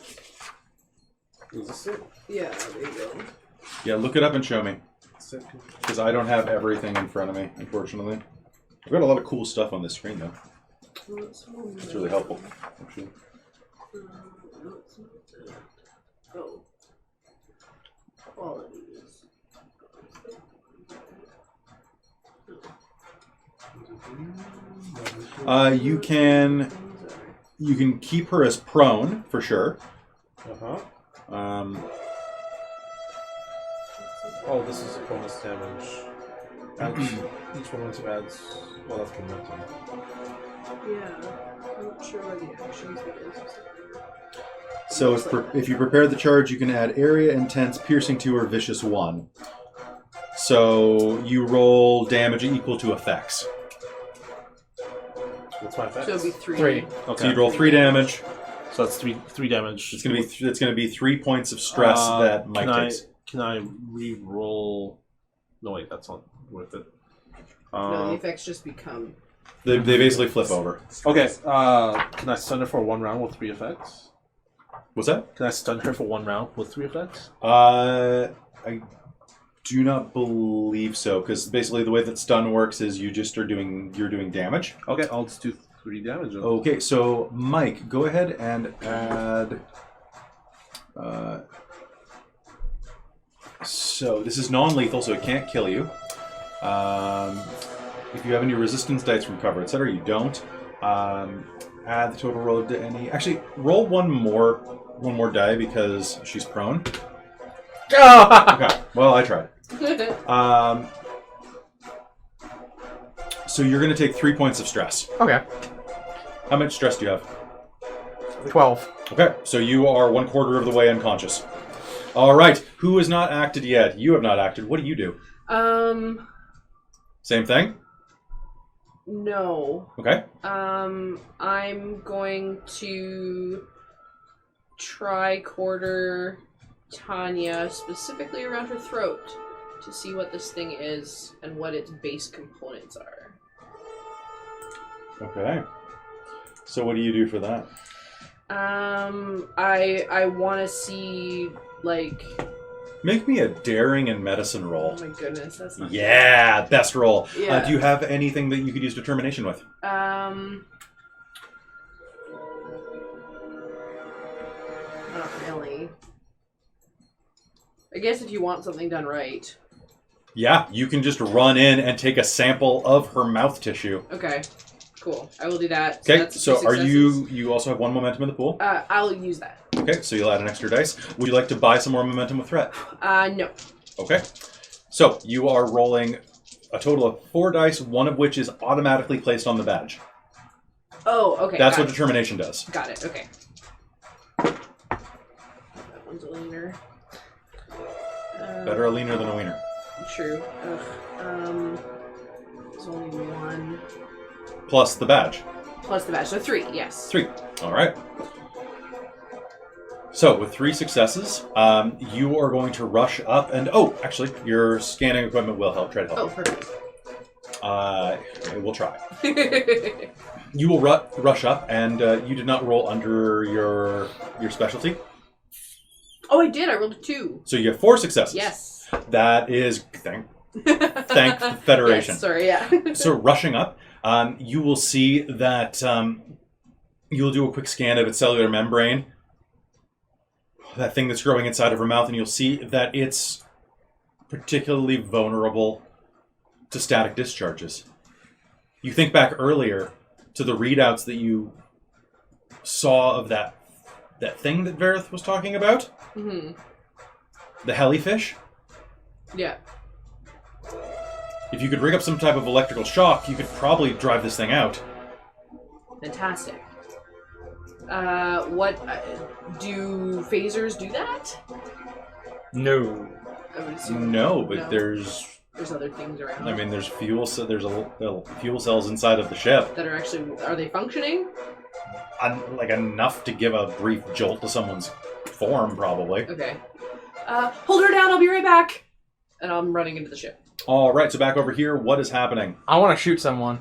Is this it? Yeah, there you go. Yeah, look it up and show me. Because I don't have everything in front of me, unfortunately. I've got a lot of cool stuff on this screen, though. It's really helpful, actually. Oh. Qualities. You can keep her as prone, for sure. Uh-huh. Oh, this is a bonus damage. Each momentum adds. Well, that's momentum. Yeah. I'm not sure where the actions is. So if you prepare the charge, you can add area, intense, piercing 2, or vicious 1. So you roll damage equal to effects. What's my effect? So it'd be 3. 3. Okay. So you'd roll 3 damage. So that's three damage. It's gonna be 3 points of stress that Mike takes. Can I re-roll? No, wait, that's not worth it. No, the effects just become. They basically flip over. Okay. Can I stun her for 1 round with 3 effects? What's that? Can I stun her for 1 round with 3 effects? I do not believe so, because basically the way that stun works is you're doing damage. Okay, I'll just do 3 damage. Okay, so Mike, go ahead and add. So this is non-lethal, so it can't kill you. If you have any resistance dice from cover, etc., you don't. Add the total roll to any. Actually, roll one more die because she's prone. Okay. Well, I tried. So you're going to take 3 points of stress. Okay. How much stress do you have? 12. Okay, so you are 1/4 of the way unconscious. All right. Who has not acted yet? You have not acted. What do you do? Same thing? No. Okay. I'm going to try quarter Tanya specifically around her throat to see what this thing is and what its base components are. Okay. So what do you do for that? I want to see, like... Make me a daring and medicine roll. Oh my goodness, that's not... Yeah, best roll. Yeah. Do you have anything that you could use determination with? Not really. I guess if you want something done right. Yeah, you can just run in and take a sample of her mouth tissue. Okay, cool. I will do that. Okay, that's so 2 are successes. you also have 1 momentum in the pool? I'll use that. Okay, so you'll add an extra dice. Would you like to buy some more momentum with threat? No. Okay. So you are rolling a total of 4 dice, one of which is automatically placed on the badge. Oh, okay. That's got what it. determination does. Got it, okay. That one's a leaner. Better a leaner than a wiener. True. There's only 1. Plus the badge. Plus the badge, so 3, yes. 3. All right. So with 3 successes, you are going to rush up and... Oh, actually, your scanning equipment will help. Try to help Oh, you. perfect. It will try. You will rush up, and you did not roll under your specialty. Oh, I did. I rolled a 2. So you have 4 successes. Yes. That is... Thank the Federation. Yes, sorry, yeah. So rushing up, you will see that you'll do a quick scan of its cellular membrane, that thing that's growing inside of her mouth, and you'll see that it's particularly vulnerable to static discharges. you think back earlier to the readouts that you saw of that thing that Verith was talking about. Mm-hmm. The helifish. Yeah. If you could rig up some type of electrical shock, you could probably drive this thing out. Fantastic. What do phasers do that? No. I would assume No, but no. there's There's other things around. I mean, there's fuel. So there's a fuel cells inside of the ship, that are actually, are they functioning? like enough to give a brief jolt to someone's form, probably. Okay. Hold her down. I'll be right back. And I'm running into the ship. All right, so back over here, what is happening? I want to shoot someone.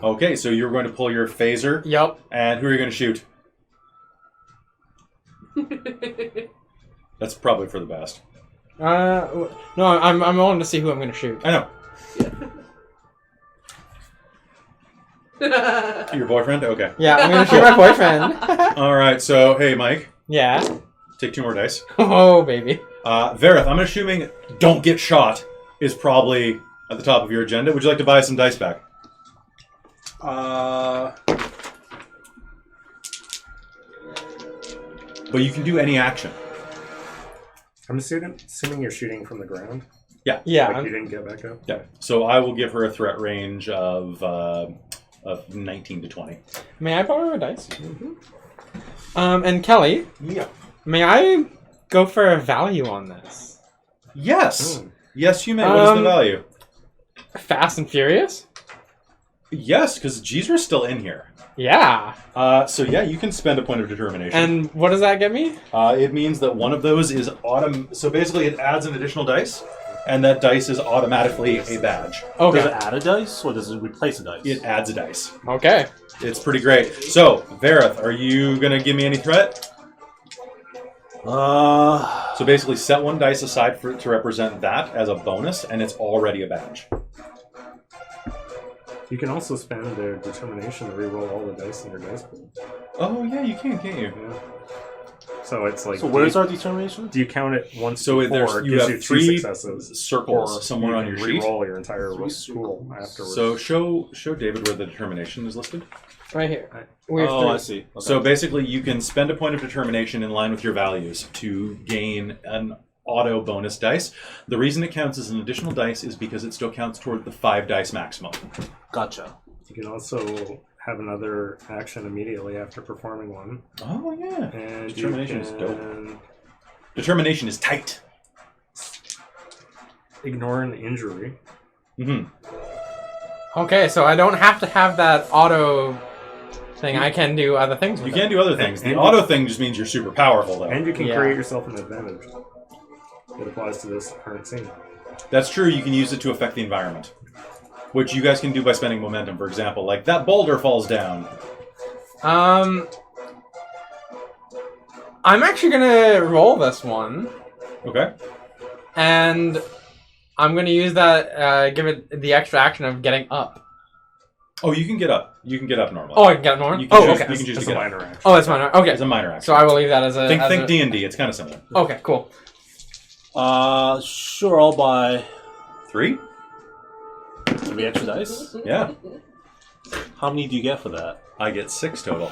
Okay, so you're going to pull your phaser, Yep. and who are you going to shoot? That's probably for the best. No, I'm willing to see who I'm going to shoot. I know. Your boyfriend? Okay. Yeah, I'm going to shoot my boyfriend. All right, so hey, Mike, Yeah. take 2 more dice. Oh, baby. Verith, I'm assuming don't get shot is probably at the top of your agenda. Would you like to buy some dice back? But you can do any action. I'm assuming you're shooting from the ground. Yeah. Yeah. Like you didn't get back up. Yeah. So I will give her a threat range of 19 to 20. May I borrow a dice? Mm-hmm. And Kelly, Yeah. may I go for a value on this? Yes. Yes, you may. What is the value? Fast and Furious? Yes, because Jeezra's still in here. Yeah. So yeah, you can spend a point of determination. And what does that get me? It means that one of those is So basically, it adds an additional dice, and that dice is automatically a badge. Does Okay. it add a dice, or does it replace a dice? It adds a dice. Okay. It's pretty great. So, Verith, are you gonna give me any threat? So basically, set 1 dice aside to represent that as a bonus, and it's already a badge. You can also spend their determination to reroll all the dice in your dice pool. Oh yeah, you can, can't you? Yeah. So it's like. So where's our determination? Do you count it once So before? It you gives have you 2 3 successes. circles Or somewhere on you your can sheet. Reroll your entire pool afterwards. So show David where the determination is listed. Right here. Right. We have Oh, 3. I see. Okay. So basically, you can spend a point of determination in line with your values to gain an auto bonus dice. The reason it counts as an additional dice is because it still counts toward the 5 dice maximum. Gotcha. You can also have another action immediately after performing one. Oh yeah, And determination you is can dope. Determination is tight. Ignore an injury. Mm-hmm. Okay, so I don't have to have that auto thing. I can do other things with You it. can do other things. The And- auto thing just means you're super powerful, though. And you can Yeah. create yourself an advantage. That applies to this current scene. That's true. You can use it to affect the environment, which you guys can do by spending momentum. For example, like that boulder falls down. I'm actually gonna roll this one, Okay. and I'm gonna use that. Give it the extra action of getting up. Oh, you can get up. You can get up normally. Oh, I can get up more. You can Oh, choose- okay. you can choose It's to a get up. minor action. Oh, that's minor. Okay, It's a minor action. so I will leave that as a. Think D&D. It's kind of similar. Okay, cool. Sure, I'll buy 3? 3 extra dice. Yeah. How many do you get for that? I get 6 total.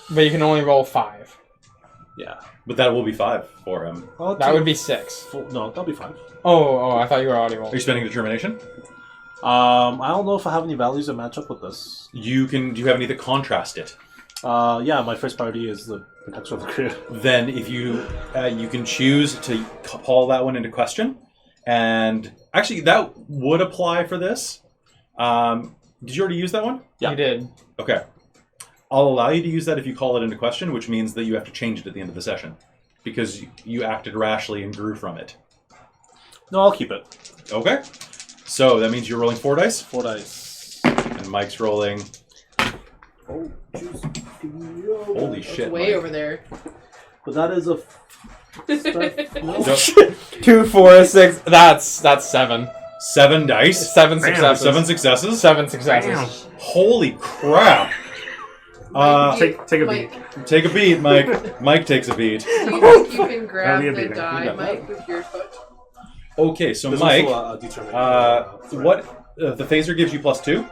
But you can only roll 5. Yeah. But that will be 5 for him. That would be 6. No, that'll be 5. Oh, I thought you were already Are rolling. you spending determination? I don't know if I have any values that match up with this. You can. Do you have any that contrast it? Yeah, my first priority is the protection of the crew. Then, if you you can choose to call that one into question, and actually that would apply for this. Did you already use that one? Yeah. You did. Okay. I'll allow you to use that if you call it into question, which means that you have to change it at the end of the session because you acted rashly and grew from it. No, I'll keep it. Okay. So that means you're rolling 4 dice, 4 dice. and Mike's rolling. Oh, Holy shit! Way Mike. over there. But that is a. No. So, 2, 4, 6. That's 7. 7 dice. 7 Bam, successes. 7 successes. 7 successes. Holy crap! Take a Mike, beat. Take a beat, Mike. Mike takes a beat. you can grab That'll be a the beating. die, Yeah. Mike, with your foot. Okay, so There's Mike, also a determination. what the phaser gives you +2.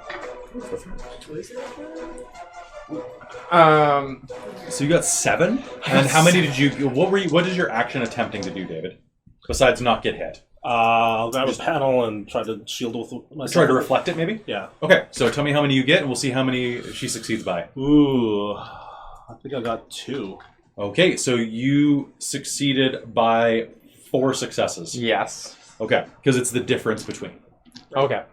So you got 7? And how many did you... What is your action attempting to do, David? Besides not get hit. I'll grab a panel and try to shield with myself. Try to reflect it, maybe? Yeah. Okay, so tell me how many you get, and we'll see how many she succeeds by. Ooh, I think I got 2. Okay, so you succeeded by 4 successes. Yes. Okay, because it's the difference between. Okay.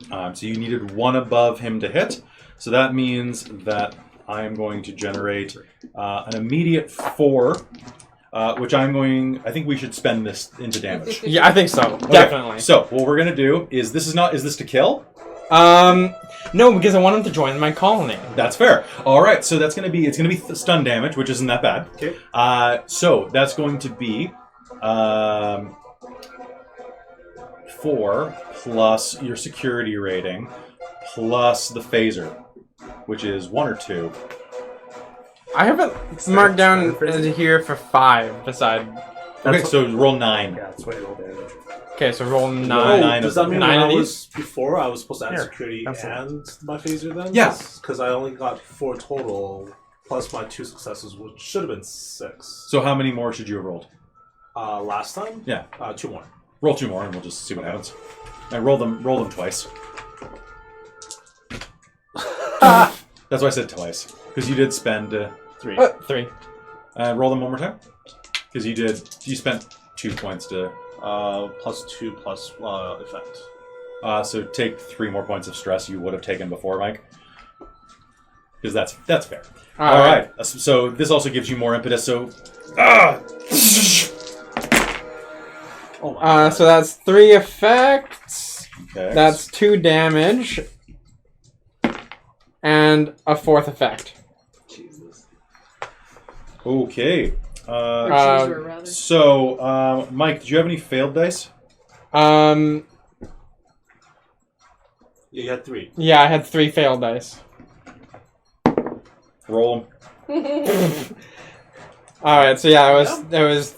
So you needed 1 above him to hit. So that means that I am going to generate an immediate 4, which I think we should spend this into damage. Yeah, I think so. Okay, Definitely. so what we're gonna do is is this to kill? No, because I want him to join my colony. That's fair. All right, so it's gonna be stun damage, which isn't that bad. Okay. So that's going to be 4 plus your security rating plus the phaser, which is 1 or 2. I have it marked down here for 5 beside. Okay, so roll 9. Yeah, it's way roll damage. Okay, so roll 9. Roll 9 does that mean 9 when of I these? before I was supposed to add Here, security that's it. and my phaser then? Yeah. Because I only got 4 total, plus my 2 successes, which should have been 6. So how many more should you have rolled? Last time? Yeah. 2 more. Roll 2 more, and we'll just see what happens. And roll them twice. That's why I said twice, because you did spend 3. 3. roll them one more time, because you spent 2 points to. Plus 2 plus effect. So take 3 more points of stress you would have taken before, Mike, because that's fair. All right. So this also gives you more impetus. So. Oh my God. So that's 3 effects. Okay. That's 2 damage. And a 4th effect. Jesus. Okay. Or cheeser, rather. So, Mike, did you have any failed dice? Yeah, you had 3. Yeah, I had 3 failed dice. Roll them. Alright, so yeah, it was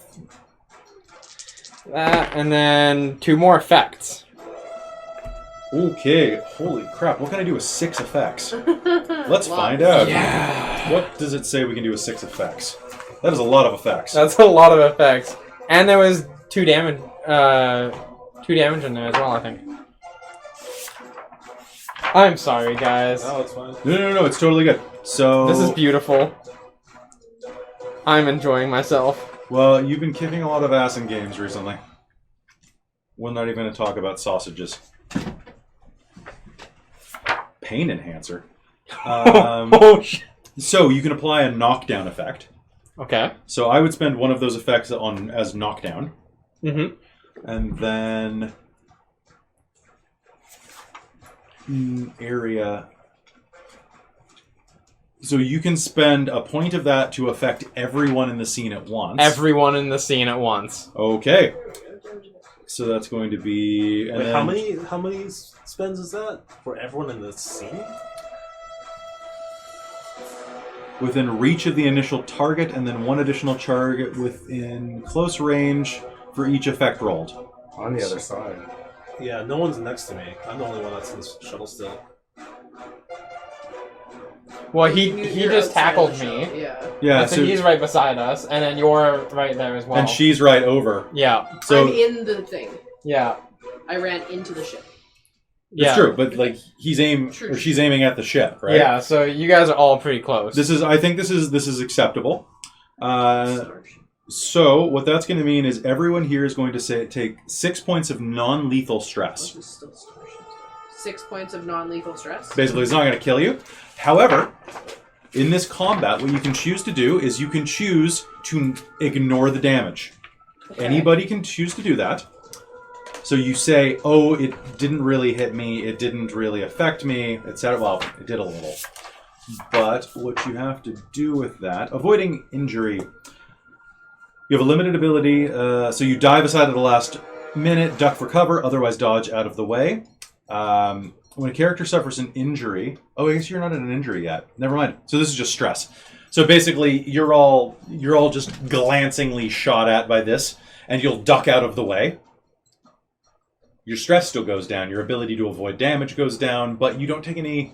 that, and then 2 more effects. Okay. Holy crap! What can I do with 6 effects? Let's find out. Yeah. What does it say we can do with 6 effects? That is a lot of effects. That's a lot of effects. And there was 2 damage, 2 damage in there as well, I think. I'm sorry, guys. No, it's fine. No, it's totally good. So This is beautiful. I'm enjoying myself. well, you've been kicking a lot of ass in games recently. We're not even going to talk about sausages. Pain enhancer. Oh, shit. So you can apply a knockdown effect. Okay. So I would spend one of those effects as knockdown, Mm-hmm. and then area. So you can spend a point of that to affect everyone in the scene at once. Everyone in the scene at once. Okay. So that's going to be. And Wait, then, how many spends is that for everyone in the scene? Within reach of the initial target, and then 1 additional target within close range for each effect rolled. On the other side. Yeah, no one's next to me. I'm the only one that's in the shuttle still. Well, he You're just outside tackled the me. show, Yeah. Yeah. So So he's right beside us, and then you're right there as well. and she's right over. Yeah. So I'm in the thing. Yeah. I ran into the ship. Yeah. it's true, but like she's aiming at the ship, right? Yeah. So you guys are all pretty close. I think this is acceptable. So what that's going to mean is everyone here is going to take 6 points of non-lethal stress. 6 points of non-lethal stress. Basically, it's not going to kill you. However, in this combat, what you can choose to do is you can choose to ignore the damage. Okay. Anybody can choose to do that. So you say, "Oh, it didn't really hit me. It didn't really affect me," etc. Well, it did a little. But what you have to do with that, avoiding injury. You have a limited ability, so you dive aside at the last minute, duck for cover, otherwise dodge out of the way. When a character suffers an injury, I guess you're not in an injury yet. Never mind. So this is just stress. So basically, you're all just glancingly shot at by this, and you'll duck out of the way. Your stress still goes down. Your ability to avoid damage goes down, but you don't take any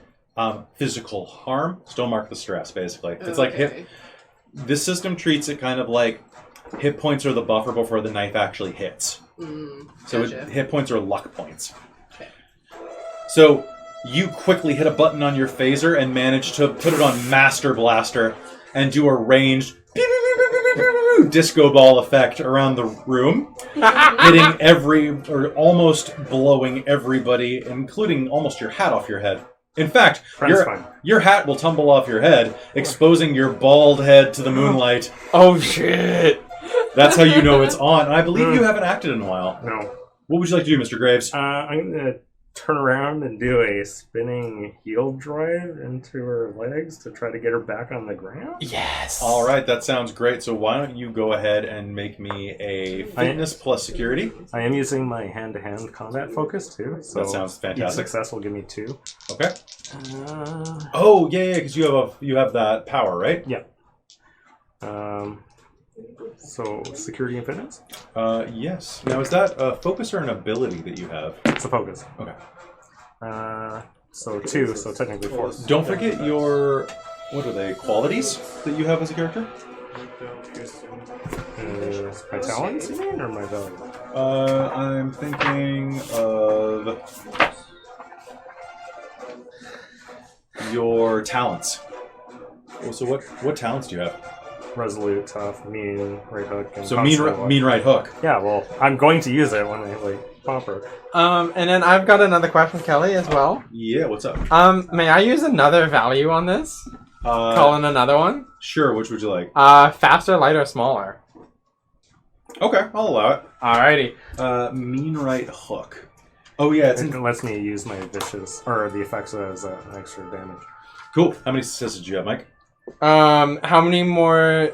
physical harm. Still mark the stress, basically. It's like this system treats it kind of like hit points are the buffer before the knife actually hits. So hit points are luck points. Okay. So you quickly hit a button on your phaser and manage to put it on Master Blaster and do a ranged disco ball effect around the room, hitting almost blowing everybody, including almost your hat off your head. In fact, your hat will tumble off your head, exposing your bald head to the moonlight. Oh, shit. That's how you know it's on. And I believe you haven't acted in a while. No. What would you like to do, Mr. Graves? I'm going to turn around and do a spinning heel drive into her legs to try to get her back on the ground. Yes. All right, that sounds great. So why don't you go ahead and make me a fitness plus security? I am using my hand-to-hand combat focus too. So that sounds fantastic. Each success will give me 2. Okay. Oh yeah, because you have that power, right? Yeah. So security and fitness. Yes. Now is that a focus or an ability that you have? It's a focus. Okay. So 2. So technically 4. Don't forget your qualities that you have as a character? My talents, you mean, or my value? I'm thinking of your talents. So what talents do you have? Resolute, tough, mean, right hook, and so mean right hook. Yeah, well, I'm going to use it when I pop her. And then I've got another question, Kelly, as well. Yeah, what's up? May I use another value on this? Call in another one? Sure, which would you like? Faster, lighter, smaller. Okay, I'll allow it. Alrighty. Mean right hook. Oh yeah, it lets me use my vicious, or the effects as extra damage. Cool. How many successes do you have, Mike? How many more,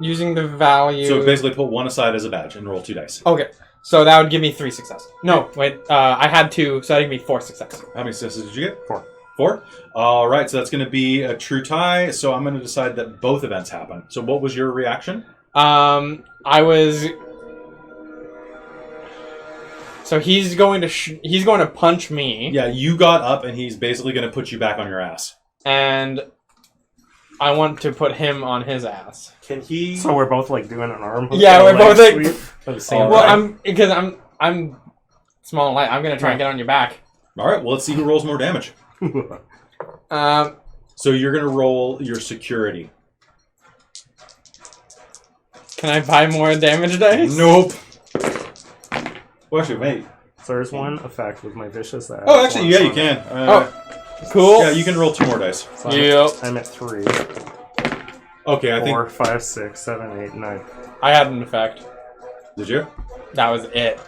using the value... So basically put one aside as a badge and roll 2 dice. Okay, so that would give me 3 successes. No, wait, I had 2, so that would give me 4 successes. How many successes did you get? 4. 4? Alright, so that's going to be a true tie, so I'm going to decide that both events happen. So what was your reaction? I was... So he's going to punch me. Yeah, you got up and he's basically going to put you back on your ass. And I want to put him on his ass. Can he? So we're both doing an arm hook. Yeah, we're both same I'm small and light. I'm gonna try and get on your back. All right. Well, let's see who rolls more damage. So you're gonna roll your security. Can I buy more damage dice? Nope. Well, actually, wait. So there's one effect with my vicious. Oh, actually, yeah, you can. Cool. Yeah, you can roll 2 more dice. So I'm at 3. Okay, I 4, think. 5, 6, 7, 8, 9. I had an effect. Did you? That was it.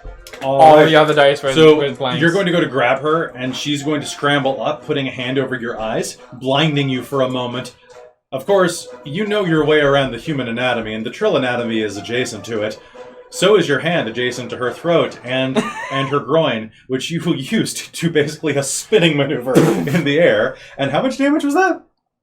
All right. The other dice were blanks. You're going to go to grab her, and she's going to scramble up, putting a hand over your eyes, blinding you for a moment. Of course, you know your way around the human anatomy, and the Trill anatomy is adjacent to it. So is your hand adjacent to her throat and her groin, which you used to basically a spinning maneuver in the air. And how much damage was that?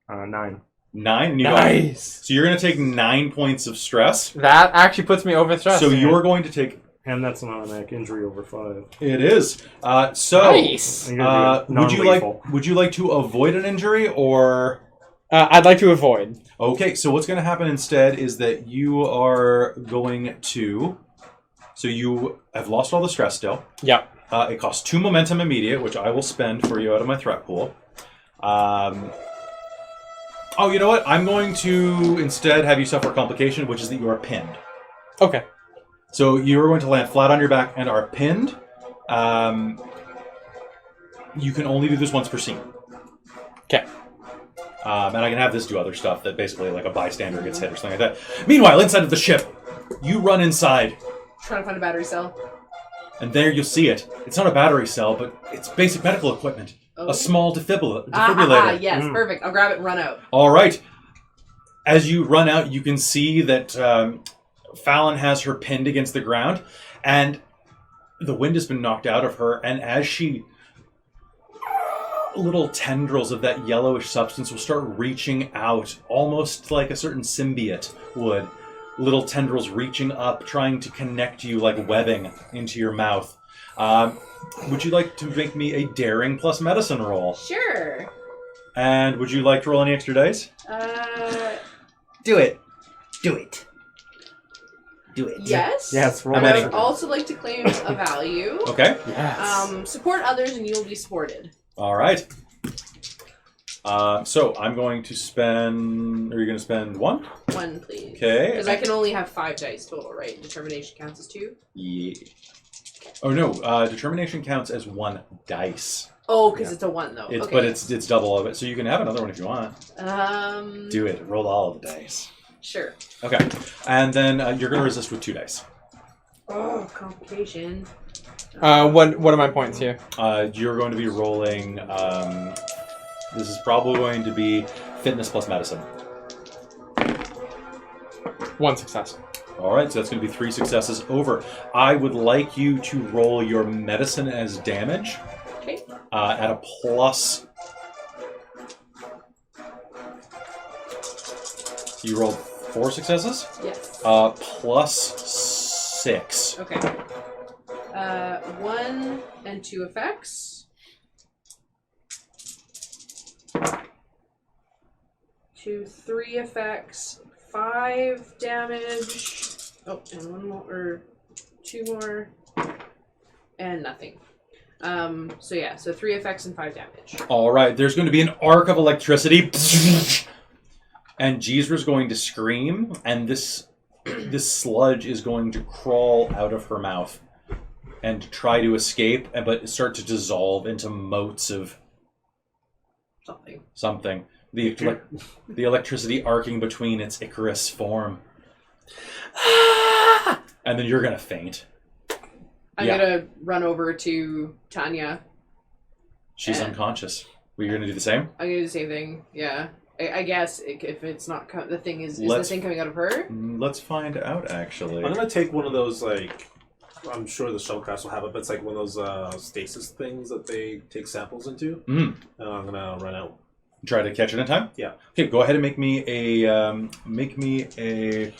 9. 9? And Nice! So you're going to take 9 points of stress. That actually puts me over stress. So you're going to take... And that's an automatic injury over 5. It is. Nice! Would you like to avoid an injury, or... I'd like to avoid. Okay, so what's going to happen instead is that you are going to... So you have lost all the stress still. Yep. It costs 2 momentum immediate, which I will spend for you out of my threat pool. Oh, you know what? I'm going to instead have you suffer a complication, which is that you are pinned. Okay. So you're going to land flat on your back and are pinned. You can only do this once per scene. Okay. And I can have this do other stuff that basically like a bystander gets hit or something like that. Meanwhile, inside of the ship, you run inside. Trying to find a battery cell. And there you'll see it. It's not a battery cell, but it's basic medical equipment. Oh. A small defibrillator. Yes, perfect. I'll grab it and run out. All right. As you run out, you can see that Fallon has her pinned against the ground, and the wind has been knocked out of her, and as she... little tendrils of that yellowish substance will start reaching out, almost like a certain symbiote would. Little tendrils reaching up, trying to connect you like webbing into your mouth. Would you like to make me a daring plus medicine roll? Sure. And would you like to roll any extra dice? Do it. Do it. Do it. Yes. Yes, roll How I many? would also like to claim a value. Okay. Yes. Support others and you will be supported. All right. So I'm going to spend. Are you going to spend 1? 1, please. Okay. Because I can only have 5 dice total, right? Determination counts as 2. Yeah. Oh no. Determination counts as 1 dice. Oh, because it's a 1 though. It's okay. but it's double of it, so you can have another one if you want. Do Do it. Roll all of the dice. Sure. Okay. And then you're going to resist with 2 dice. Oh, complication. What are my points here? You're going to be rolling. This is probably going to be fitness plus medicine. 1 success. All right, so that's going to be 3 successes over. I would like you to roll your medicine as damage Okay. at a plus. You rolled 4 successes? Yes. Plus 6. Okay. 1 and 2 effects. 2, 3 effects. 5 damage. Oh, and 1 more, or 2 more, and nothing. So yeah, so 3 effects and 5 damage. All right, there's going to be an arc of electricity, and Jeezra's going to scream, and this sludge is going to crawl out of her mouth and try to escape, but start to dissolve into motes of something. The electricity arcing between its Icarus form. And then you're going to faint. I'm gonna run over to Tanya. She's unconscious. Were you going to do the same? I'm gonna do the same thing. Yeah, I guess if it's not the thing is the thing coming out of her? Let's find out. Actually, I'm gonna take one of those, like, I'm sure the shuttlecraft will have it, but it's like one of those stasis things that they take samples into. And I'm gonna run out. Try to catch it in time. Yeah. Okay, go ahead and make me a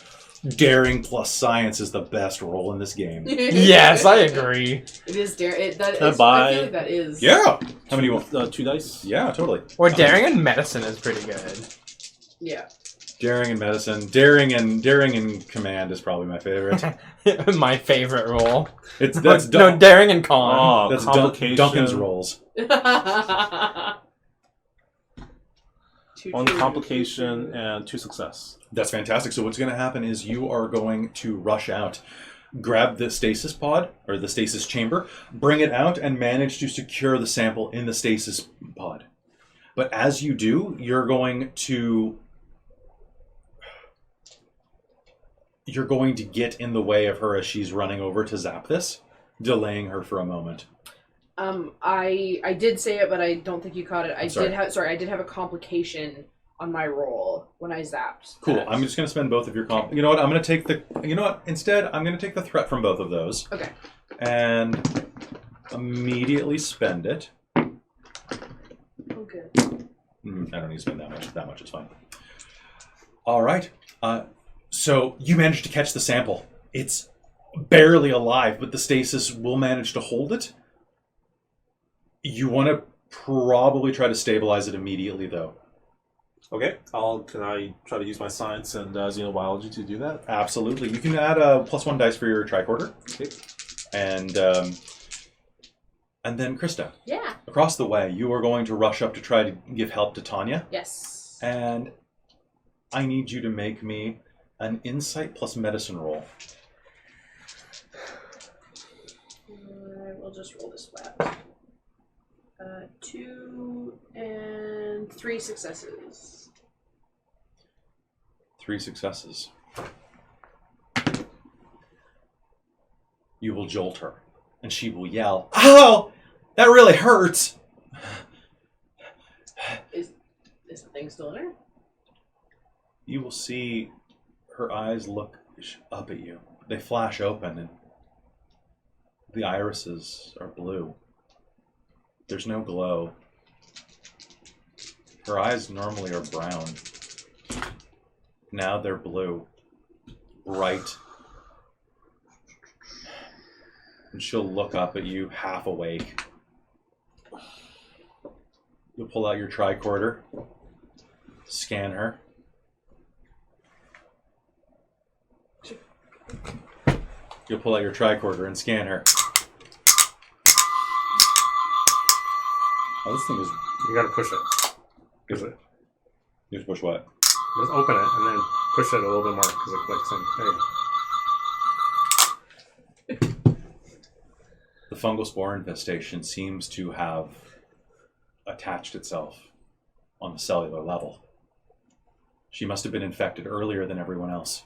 daring plus science is the best roll in this game. Yes, I agree. It is daring. I I feel like that is. Yeah. How many you want? 2 dice? Yeah, totally. Or daring and medicine is pretty good. Yeah. Daring and medicine. Daring and command is probably my favorite. My favorite role. That's no, daring and con. Oh, that's complication. Duncan's rolls. 1 complication and 2 success. That's fantastic. So what's going to happen is you are going to rush out, grab the stasis pod or the stasis chamber, bring it out, and manage to secure the sample in the stasis pod. But as you do, you're going to get in the way of her as she's running over to zap this, delaying her for a moment. I did say it, but I don't think you caught it. I Sorry. did have a complication on my roll when I zapped. Cool. that. I'm just going to spend both of your You know what? I'm going to take the. You know what? Instead, I'm going to take the threat from both of those. Okay. And immediately spend it. Okay. I don't need to spend that much. That much is fine. All right. So you managed to catch the sample. It's barely alive, but the stasis will manage to hold it. You want to probably try to stabilize it immediately, though. Okay. Can I try to use my science and xenobiology to do that? Absolutely. You can add a +1 dice for your tricorder. Okay. And then Krista. Yeah. Across the way, you are going to rush up to try to give help to Tanya. Yes. And I need you to make me an insight plus medicine roll. I will just roll this flat. 2 and 3 successes. 3 successes. You will jolt her, and she will yell, "Ow! That really hurts!" Is the thing still in her? You will see her eyes look up at you. They flash open, and the irises are blue. There's no glow. Her eyes normally are brown. Now they're blue. Bright. And she'll look up at you, half awake. You'll pull out your tricorder, scan her. You'll pull out your tricorder and scan her. Oh, this thing is... You gotta push it. Is it? You just push what? Just open it and then push it a little bit more because it clicks in. There you go. The fungal spore infestation seems to have attached itself on the cellular level. She must have been infected earlier than everyone else.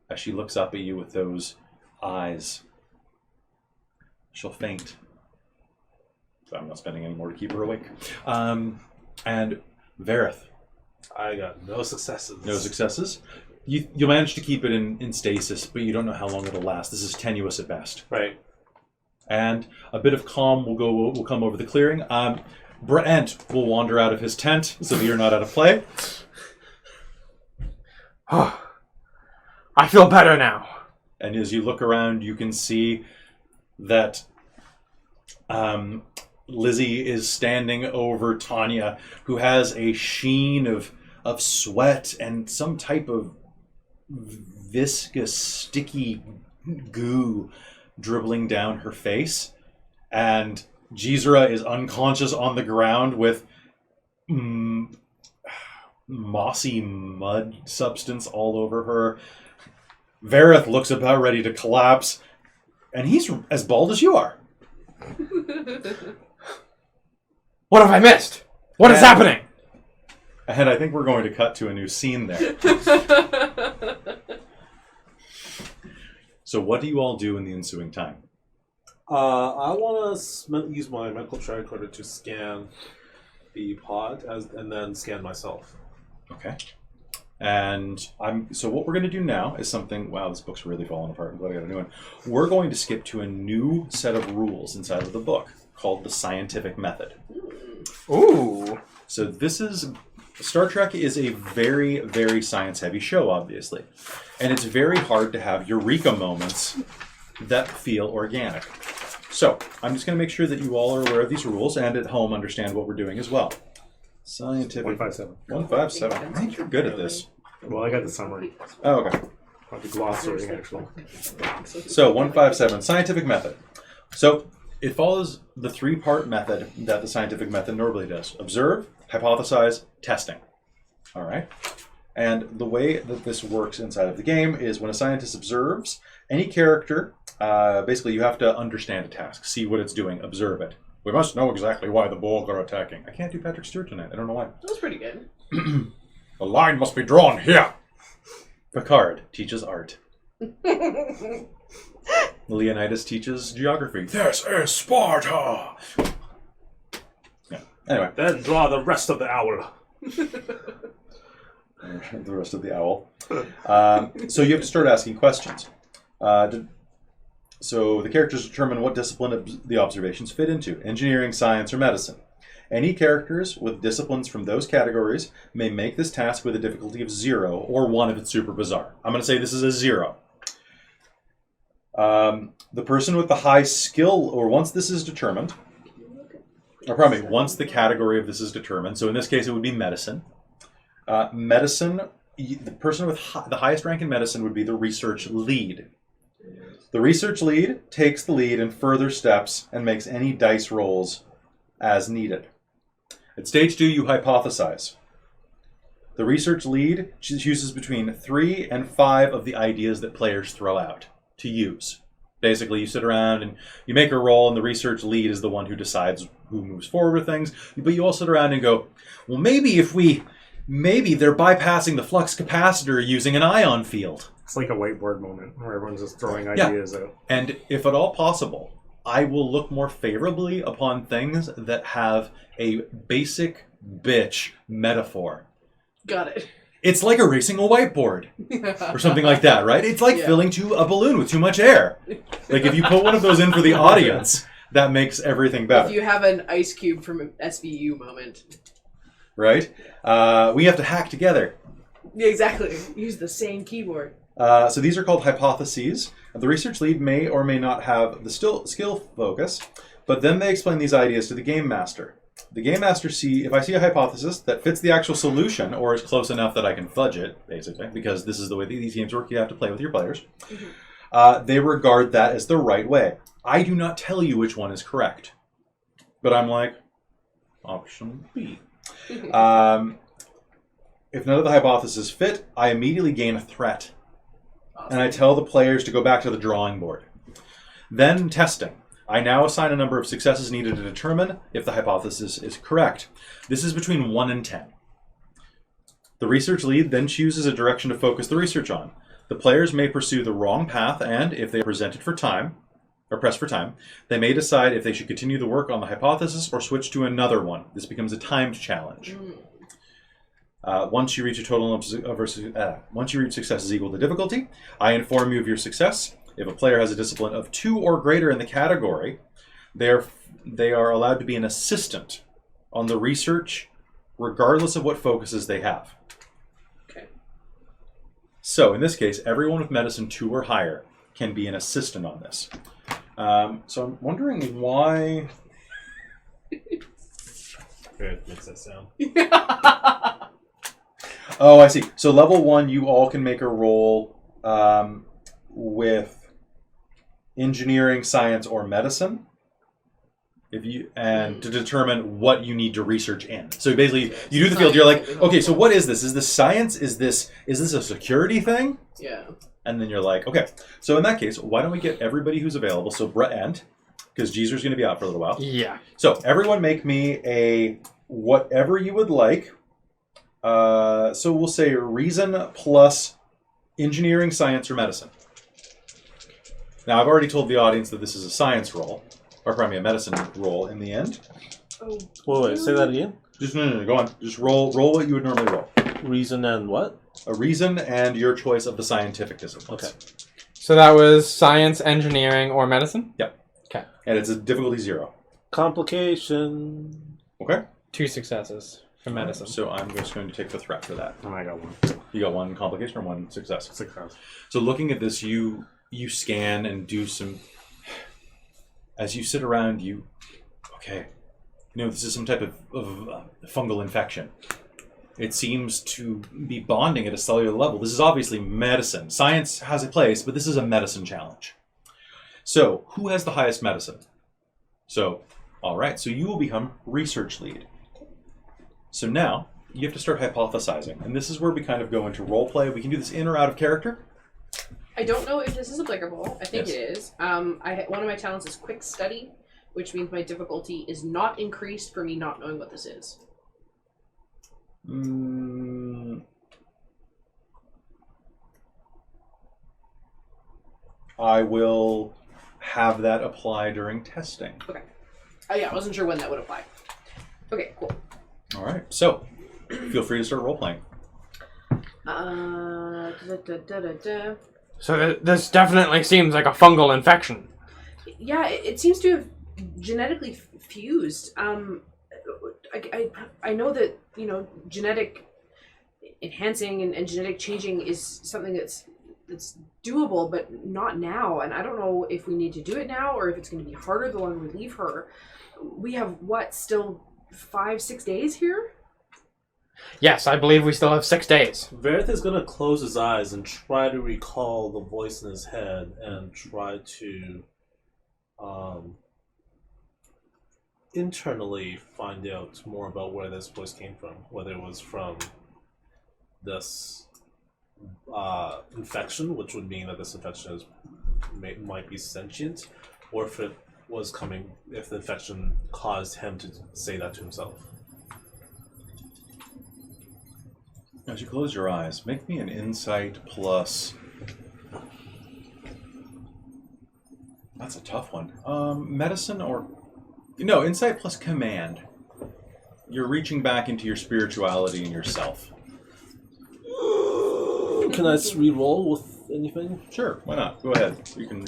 As she looks up at you with those eyes, she'll faint. So I'm not spending any more to keep her awake. And Vareth. I got no successes. No successes. You manage to keep it in stasis, but you don't know how long it'll last. This is tenuous at best. Right. And a bit of calm will come over the clearing. Brent will wander out of his tent so that you're not out of play. I feel better now. And as you look around, you can see that Lizzie is standing over Tanya, who has a sheen of sweat and some type of viscous, sticky goo dribbling down her face. And Jizra is unconscious on the ground with mossy mud substance all over her. Vareth looks about ready to collapse, and he's as bald as you are. What have I missed? What is happening? And I think we're going to cut to a new scene there. So what do you all do in the ensuing time? I want to use my medical tricorder to scan the pod and then scan myself. Okay. And so what we're going to do now is something... Wow, this book's really falling apart. I'm glad I got a new one. We're going to skip to a new set of rules inside of the book called the scientific method. Ooh. So this is... Star Trek is a very, very science-heavy show, obviously. And it's very hard to have eureka moments that feel organic. So, I'm just going to make sure that you all are aware of these rules and at home understand what we're doing as well. Scientific... 157. 157. I think you're good at this. Well, I got the summary. Oh, okay. Not the glossary, actually. So, 157, scientific method. So, it follows the three-part method that the scientific method normally does. Observe, hypothesize, testing. All right? And the way that this works inside of the game is when a scientist observes, any character, basically you have to understand a task, see what it's doing, observe it. We must know exactly why the Borg are attacking. I can't do Patrick Stewart tonight. I don't know why. That was pretty good. The line must be drawn here. Picard teaches art. Leonidas teaches geography. This is Sparta! Yeah. Anyway. Then draw the rest of the owl. The rest of the owl. So you have to start asking questions. So the characters determine what discipline the observations fit into, engineering, science, or medicine. Any characters with disciplines from those categories may make this task with a difficulty of 0 or 1 if it's super bizarre. I'm going to say this is a 0. The person with the high skill, or once this is determined, or pardon me, once the category of this is determined, so in this case it would be medicine. Medicine, the person with the highest rank in medicine would be the research lead. The research lead takes the lead in further steps and makes any dice rolls as needed. At stage 2, you hypothesize. The research lead chooses between 3 and 5 of the ideas that players throw out to use. Basically, you sit around and you make a roll, and the research lead is the one who decides who moves forward with things. But you all sit around and go, well, maybe they're bypassing the flux capacitor using an ion field. It's like a whiteboard moment where everyone's just throwing ideas out. And if at all possible, I will look more favorably upon things that have a basic bitch metaphor. Got it. It's like erasing a whiteboard or something like that, right? It's like filling a balloon with too much air. Like if you put one of those in for the audience, that makes everything better. If you have an ice cube from an SVU moment. Right? We have to hack together. Yeah, exactly. Use the same keyboard. So these are called hypotheses. The research lead may or may not have the skill focus, but then they explain these ideas to the game master. The game master if I see a hypothesis that fits the actual solution or is close enough that I can fudge it, basically, because this is the way these games work, you have to play with your players. They regard that as the right way. I do not tell you which one is correct, but I'm like, option B. If none of the hypotheses fit, I immediately gain a threat. And I tell the players to go back to the drawing board. Then testing. I now assign a number of successes needed to determine if the hypothesis is correct. This is between 1 and 10. The research lead then chooses a direction to focus the research on. The players may pursue the wrong path, and if they are presented for time, or pressed for time, they may decide if they should continue the work on the hypothesis or switch to another one. This becomes a timed challenge. Once you reach successes equal to difficulty, I inform you of your success. If a player has a discipline of 2 or greater in the category, they are allowed to be an assistant on the research, regardless of what focuses they have. Okay. So in this case, everyone with medicine 2 or higher can be an assistant on this. So I'm wondering why. Good, makes that sound. Oh, I see. So level 1, you all can make a roll with engineering, science, or medicine, to determine what you need to research in. So basically, you do the field. You're like, okay, so what is this? Is this science? Is this a security thing? Yeah. And then you're like, okay. So in that case, why don't we get everybody who's available? So Brett and, because Jeezer's going to be out for a little while. Yeah. So everyone make me a whatever you would like. So we'll say reason plus engineering, science, or medicine. Now, I've already told the audience that this is a science roll, or probably a medicine roll in the end. Oh, Wait, say that again? Just no, go on. Just roll what you would normally roll. Reason and what? A reason and your choice of the scientific disciplines. Okay. So that was science, engineering, or medicine? Yep. Okay. And it's a difficulty 0. Complication. Okay. 2 successes for medicine. So I'm just going to take the threat for that. And I got 1. You got 1 complication or 1 success? Success. So looking at this, you scan and do some. As you sit around, this is some type of fungal infection. It seems to be bonding at a cellular level. This is obviously medicine. Science has a place, but this is a medicine challenge. So, who has the highest medicine? So, all right. So you will become research lead. So now you have to start hypothesizing, and this is where we kind of go into role play. We can do this in or out of character. I don't know if this is applicable. I think Yes. it is. One of my talents is quick study, which means my difficulty is not increased for me not knowing what this is. I will have that apply during testing. Okay. Yeah, I wasn't sure when that would apply. Okay, cool. All right. So, feel free to start role playing. So this definitely seems like a fungal infection. Yeah, it seems to have genetically fused. I know that, genetic enhancing and genetic changing is something that's doable, but not now. And I don't know if we need to do it now or if it's going to be harder the longer we leave her. We have, still 5-6 days here? Yes, I believe we still have 6 days. Verith is going to close his eyes and try to recall the voice in his head and try to internally find out more about where this voice came from, whether it was from this infection, which would mean that this infection might be sentient, or if the infection caused him to say that to himself. As you close your eyes, make me an insight plus. That's a tough one. Medicine or. No, insight plus command. You're reaching back into your spirituality and yourself. Can I re-roll with anything? Sure, why not? Go ahead. You can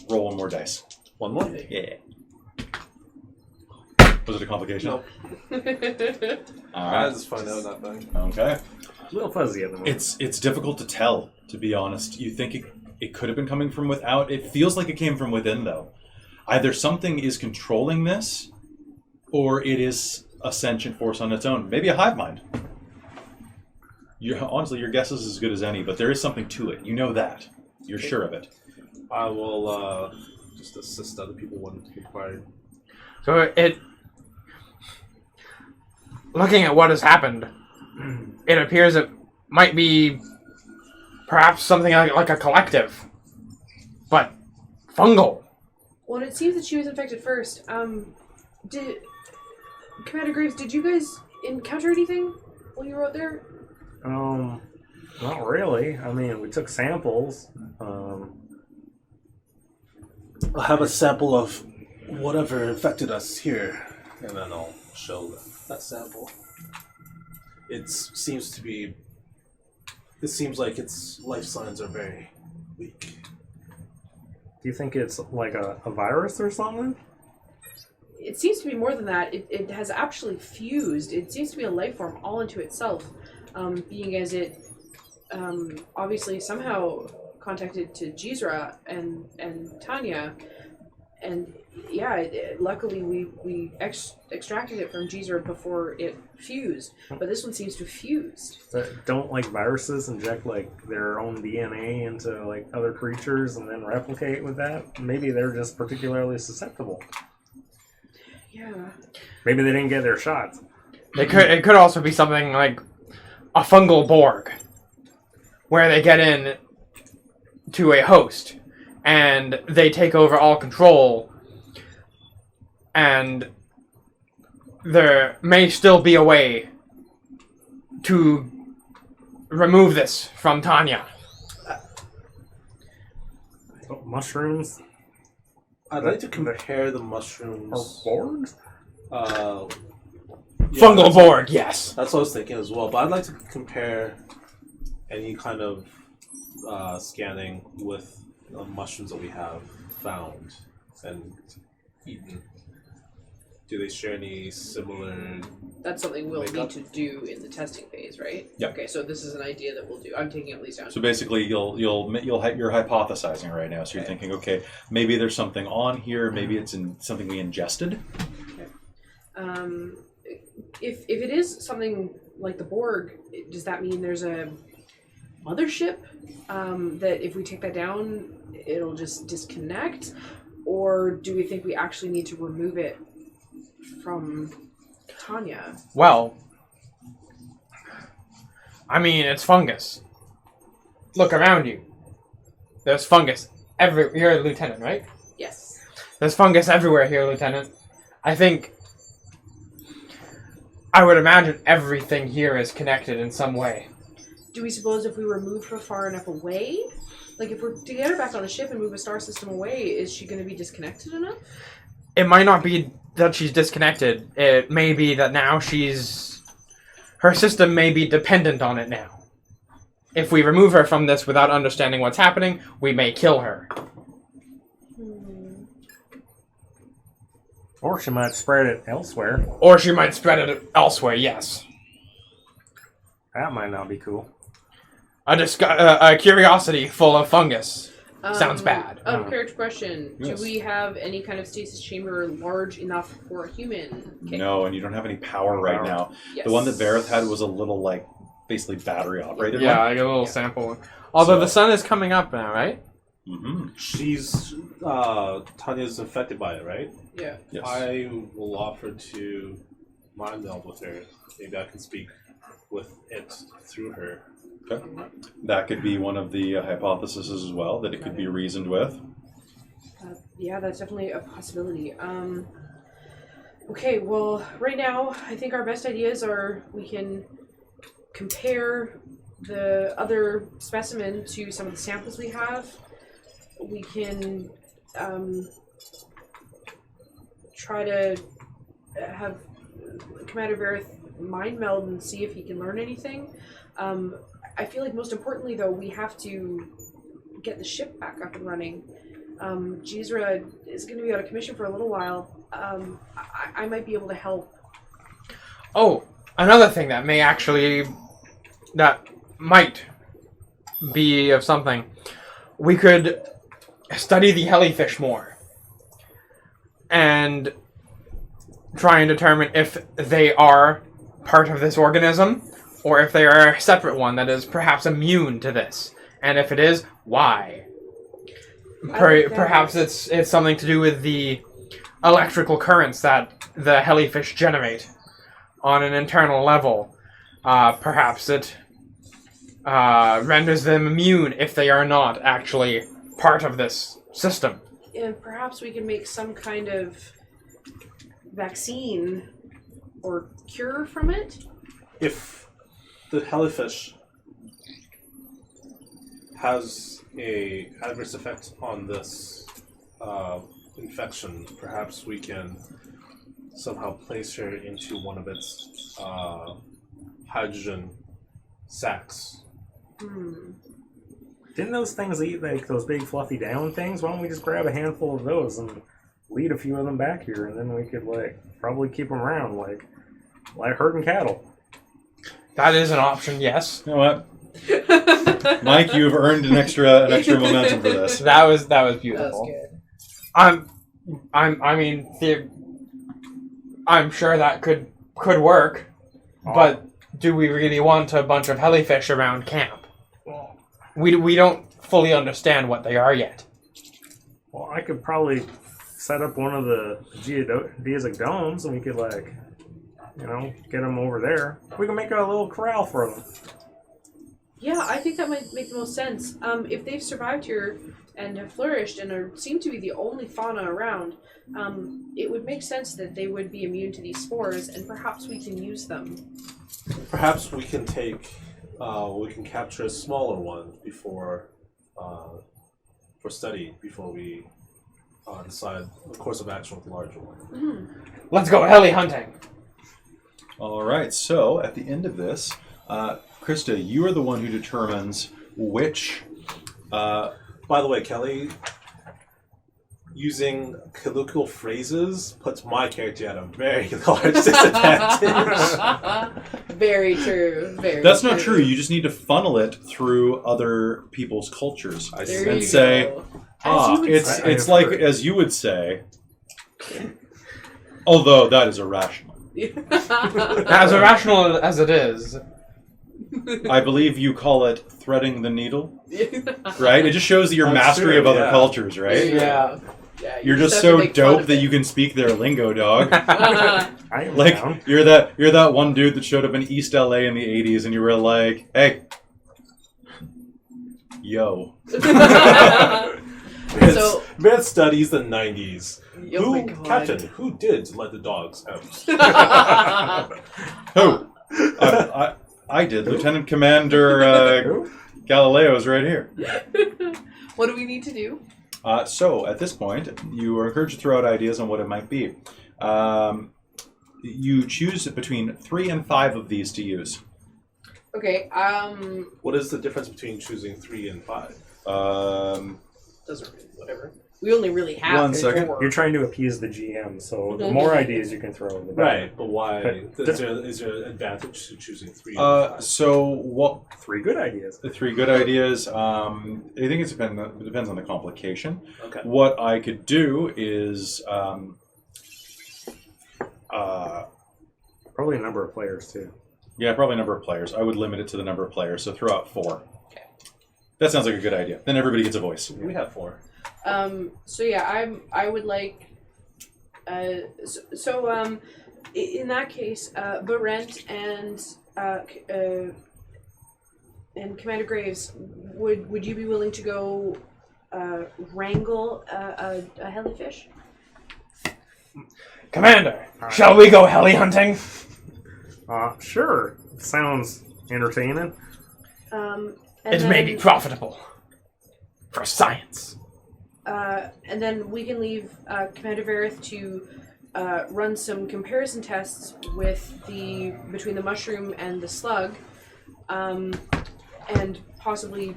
roll 1 more dice. One more? Yeah. Was it a complication? Nope. All right. just find out that thing. Okay. A little fuzzy at the moment. It's difficult to tell, to be honest. You think it could have been coming from without. It feels like it came from within, though. Either something is controlling this, or it is a sentient force on its own. Maybe a hive mind. Honestly, your guess is as good as any, but there is something to it. You know that. You're sure of it. I will just assist other people when required. So looking at what has happened, it appears it might be perhaps something like a collective, but fungal. Well, it seems that she was infected first. Commander Graves, did you guys encounter anything while you were out there? Not really. I mean, we took samples. I'll have a sample of whatever infected us here, and then I'll show that sample. It seems like its life signs are very weak. Do you think it's like a virus or something? It seems to be more than that. It has actually fused. It seems to be a life form all into itself, being as it obviously somehow contacted to Jizra and Tanya, and yeah, luckily we extracted it from Jizra before it fused, but this one seems to have fused. Don't like viruses inject like their own DNA into like other creatures and then replicate with that? Maybe they're just particularly susceptible. Yeah. Maybe they didn't get their shots. It could also be something like a fungal Borg, where they get in to a host and they take over all control, and there may still be a way to remove this from Tanya. Mushrooms? I'd like to compare the mushrooms. Or Borgs? Fungal Borg, yes. That's what I was thinking as well. But I'd like to compare any kind of scanning with the mushrooms that we have found and eaten. Do they share any similar? That's something we'll makeup? need to do in the testing phase, right? Yeah. Okay, so this is an idea that we'll do. I'm taking it at least down. So basically, you're hypothesizing right now. So you're thinking, okay, maybe there's something on here. Maybe it's in something we ingested. Okay. If it is something like the Borg, does that mean there's a mothership that if we take that down, it'll just disconnect, or do we think we actually need to remove it from Tanya? Well, I mean, it's fungus. Look around you. There's fungus everywhere. You're a lieutenant, right? Yes. There's fungus everywhere here, Lieutenant. I would imagine everything here is connected in some way. Do we suppose if we remove her far enough away, like if we're to get her back on the ship and move a star system away, is she going to be disconnected enough? It might not be that she's disconnected. It may be that now her system may be dependent on it now. If we remove her from this without understanding what's happening, we may kill her. Or she might spread it elsewhere. Or she might spread it elsewhere, yes. That might not be cool. A curiosity full of fungus. Sounds bad. Character question. Yes. Do we have any kind of stasis chamber large enough for a human? Okay. No, and you don't have any power right now. Yes. The one that Vareth had was a little, basically battery operated Yeah, one. I get a little sample. Although the sun is coming up now, right? Mm-hmm. She's Tanya's infected by it, right? Yeah. Yes. I will offer to mind meld with her. Maybe I can speak with it through her. Okay. That could be one of the hypotheses as well, that it could be reasoned with. Yeah, that's definitely a possibility. Okay, well, right now, I think our best ideas are we can compare the other specimen to some of the samples we have. We can try to have Commander Vareth mind meld and see if he can learn anything. I feel like most importantly, though, we have to get the ship back up and running. Jizra is going to be out of commission for a little while. I might be able to help. Oh, another thing that may actually that might be of something. We could study the jellyfish more and try and determine if they are part of this organism or if they are a separate one that is perhaps immune to this. And if it is, why? Perhaps it's something to do with the electrical currents that the jellyfish generate on an internal level. Perhaps it renders them immune if they are not actually part of this system. And perhaps we can make some kind of vaccine or cure from it? If the jellyfish has a adverse effect on this infection, perhaps we can somehow place her into one of its hydrogen sacs. Didn't those things eat like those big fluffy down things? Why don't we just grab a handful of those and lead a few of them back here, and then we could like probably keep them around like herding cattle. That is an option, yes. You know what? Mike, you've earned an extra momentum for this. That was That beautiful. was good. I'm sure that could work, but do we really want a bunch of jellyfish around camp? We don't fully understand what they are yet. Well, I could probably set up one of the geodesic domes, and we could get them over there. We can make a little corral for them. Yeah, I think that might make the most sense. If they've survived here and have flourished and seem to be the only fauna around, it would make sense that they would be immune to these spores, and perhaps we can use them. Perhaps we can capture a smaller one for study before we decide the course of action with the larger one. Mm-hmm. Let's go heli hunting. All right, so at the end of this, Krista, you are the one who determines which... By the way, Kelly, using colloquial phrases puts my character at a very large disadvantage. Very true. That's not true. You just need to funnel it through other people's cultures There and you say, go. it's like, as you would say, although that is irrational. As irrational as it is. I believe you call it threading the needle, right? It just shows your That's mastery true, of other yeah. cultures, right? Yeah. You're just so dope that you can speak their lingo, dog. I am Like down. you're that one dude that showed up in East LA in the 80s and you were like, "Hey, yo." So, Med studies the 90s. oh my God. Captain, who did let the dogs out? Who? I did. Lieutenant Commander Galileo is right here. What do we need to do? So, at this point, you are encouraged to throw out ideas on what it might be. You choose between 3 and 5 of these to use. Okay, What is the difference between choosing 3 and 5? doesn't really, whatever. We only really have 1 second. 4. You're trying to appease the GM, so the more ideas you can throw, the better. Right, but why? But- Is there an advantage to choosing 3 and 5? So, what? 3 good ideas. The 3 good ideas. I think it depends on the complication. Okay. What I could do is, Probably a number of players too. yeah, probably number of players. I would limit it to the number of players. So throw out 4. Okay. That sounds like a good idea. Then everybody gets a voice. We have 4. So yeah, I would like, in that case, Barent and Commander Graves, would you be willing to go wrangle a jellyfish? Commander, shall we go heli hunting? Sure. Sounds entertaining. It may be profitable. For science. And then we can leave Commander Verith to run some comparison tests between the mushroom and the slug, and possibly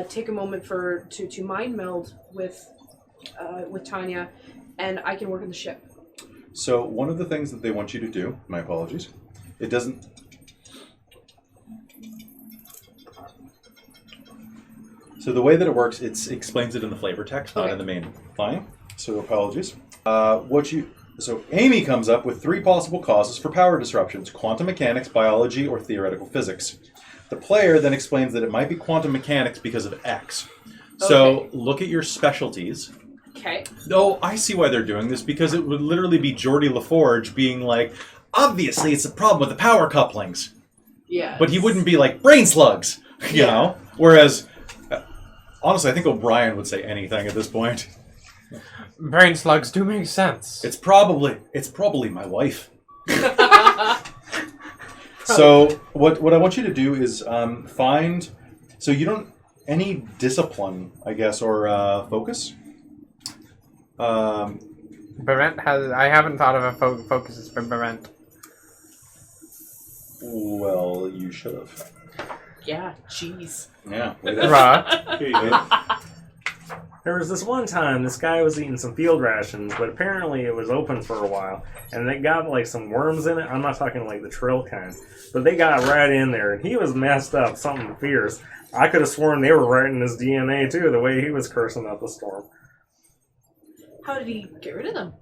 take a moment to mind meld with Tanya, and I can work on the ship. So one of the things that they want you to do, my apologies, it doesn't... So the way that it works, it explains it in the flavor text, not in the main line. So apologies. So Amy comes up with 3 possible causes for power disruptions: quantum mechanics, biology, or theoretical physics. The player then explains that it might be quantum mechanics because of X. So look at your specialties. Okay. Oh, I see why they're doing this, because it would literally be Geordie LaForge being like, obviously it's a problem with the power couplings. Yeah. But he wouldn't be like, brain slugs, you know? Whereas, honestly, I think O'Brien would say anything at this point. Brain slugs do make sense. It's probably my wife. So what I want you to do is find, so you don't, any discipline, I guess, or focus. Barent has. I haven't thought of a focuses for Barent. Well, you should have. Yeah, jeez. Yeah. Bruh. Here you go. There was this one time this guy was eating some field rations, but apparently it was open for a while, and they got like some worms in it. I'm not talking like the trill kind, but they got right in there, and he was messed up, something fierce. I could have sworn they were writing his DNA too, the way he was cursing up the storm. How did he get rid of them?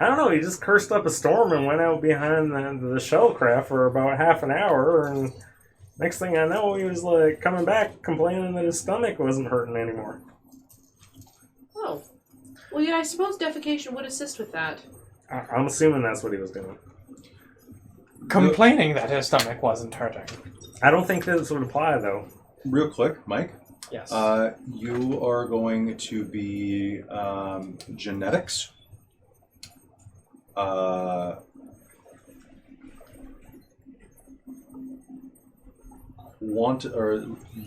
I don't know, he just cursed up a storm and went out behind the shellcraft for about half an hour, and next thing I know, he was like coming back complaining that his stomach wasn't hurting anymore. Oh. Well, yeah, I suppose defecation would assist with that. I'm assuming that's what he was doing. Complaining that his stomach wasn't hurting. I don't think this would apply, though. Real quick, Mike. Yes. You are going to be genetics.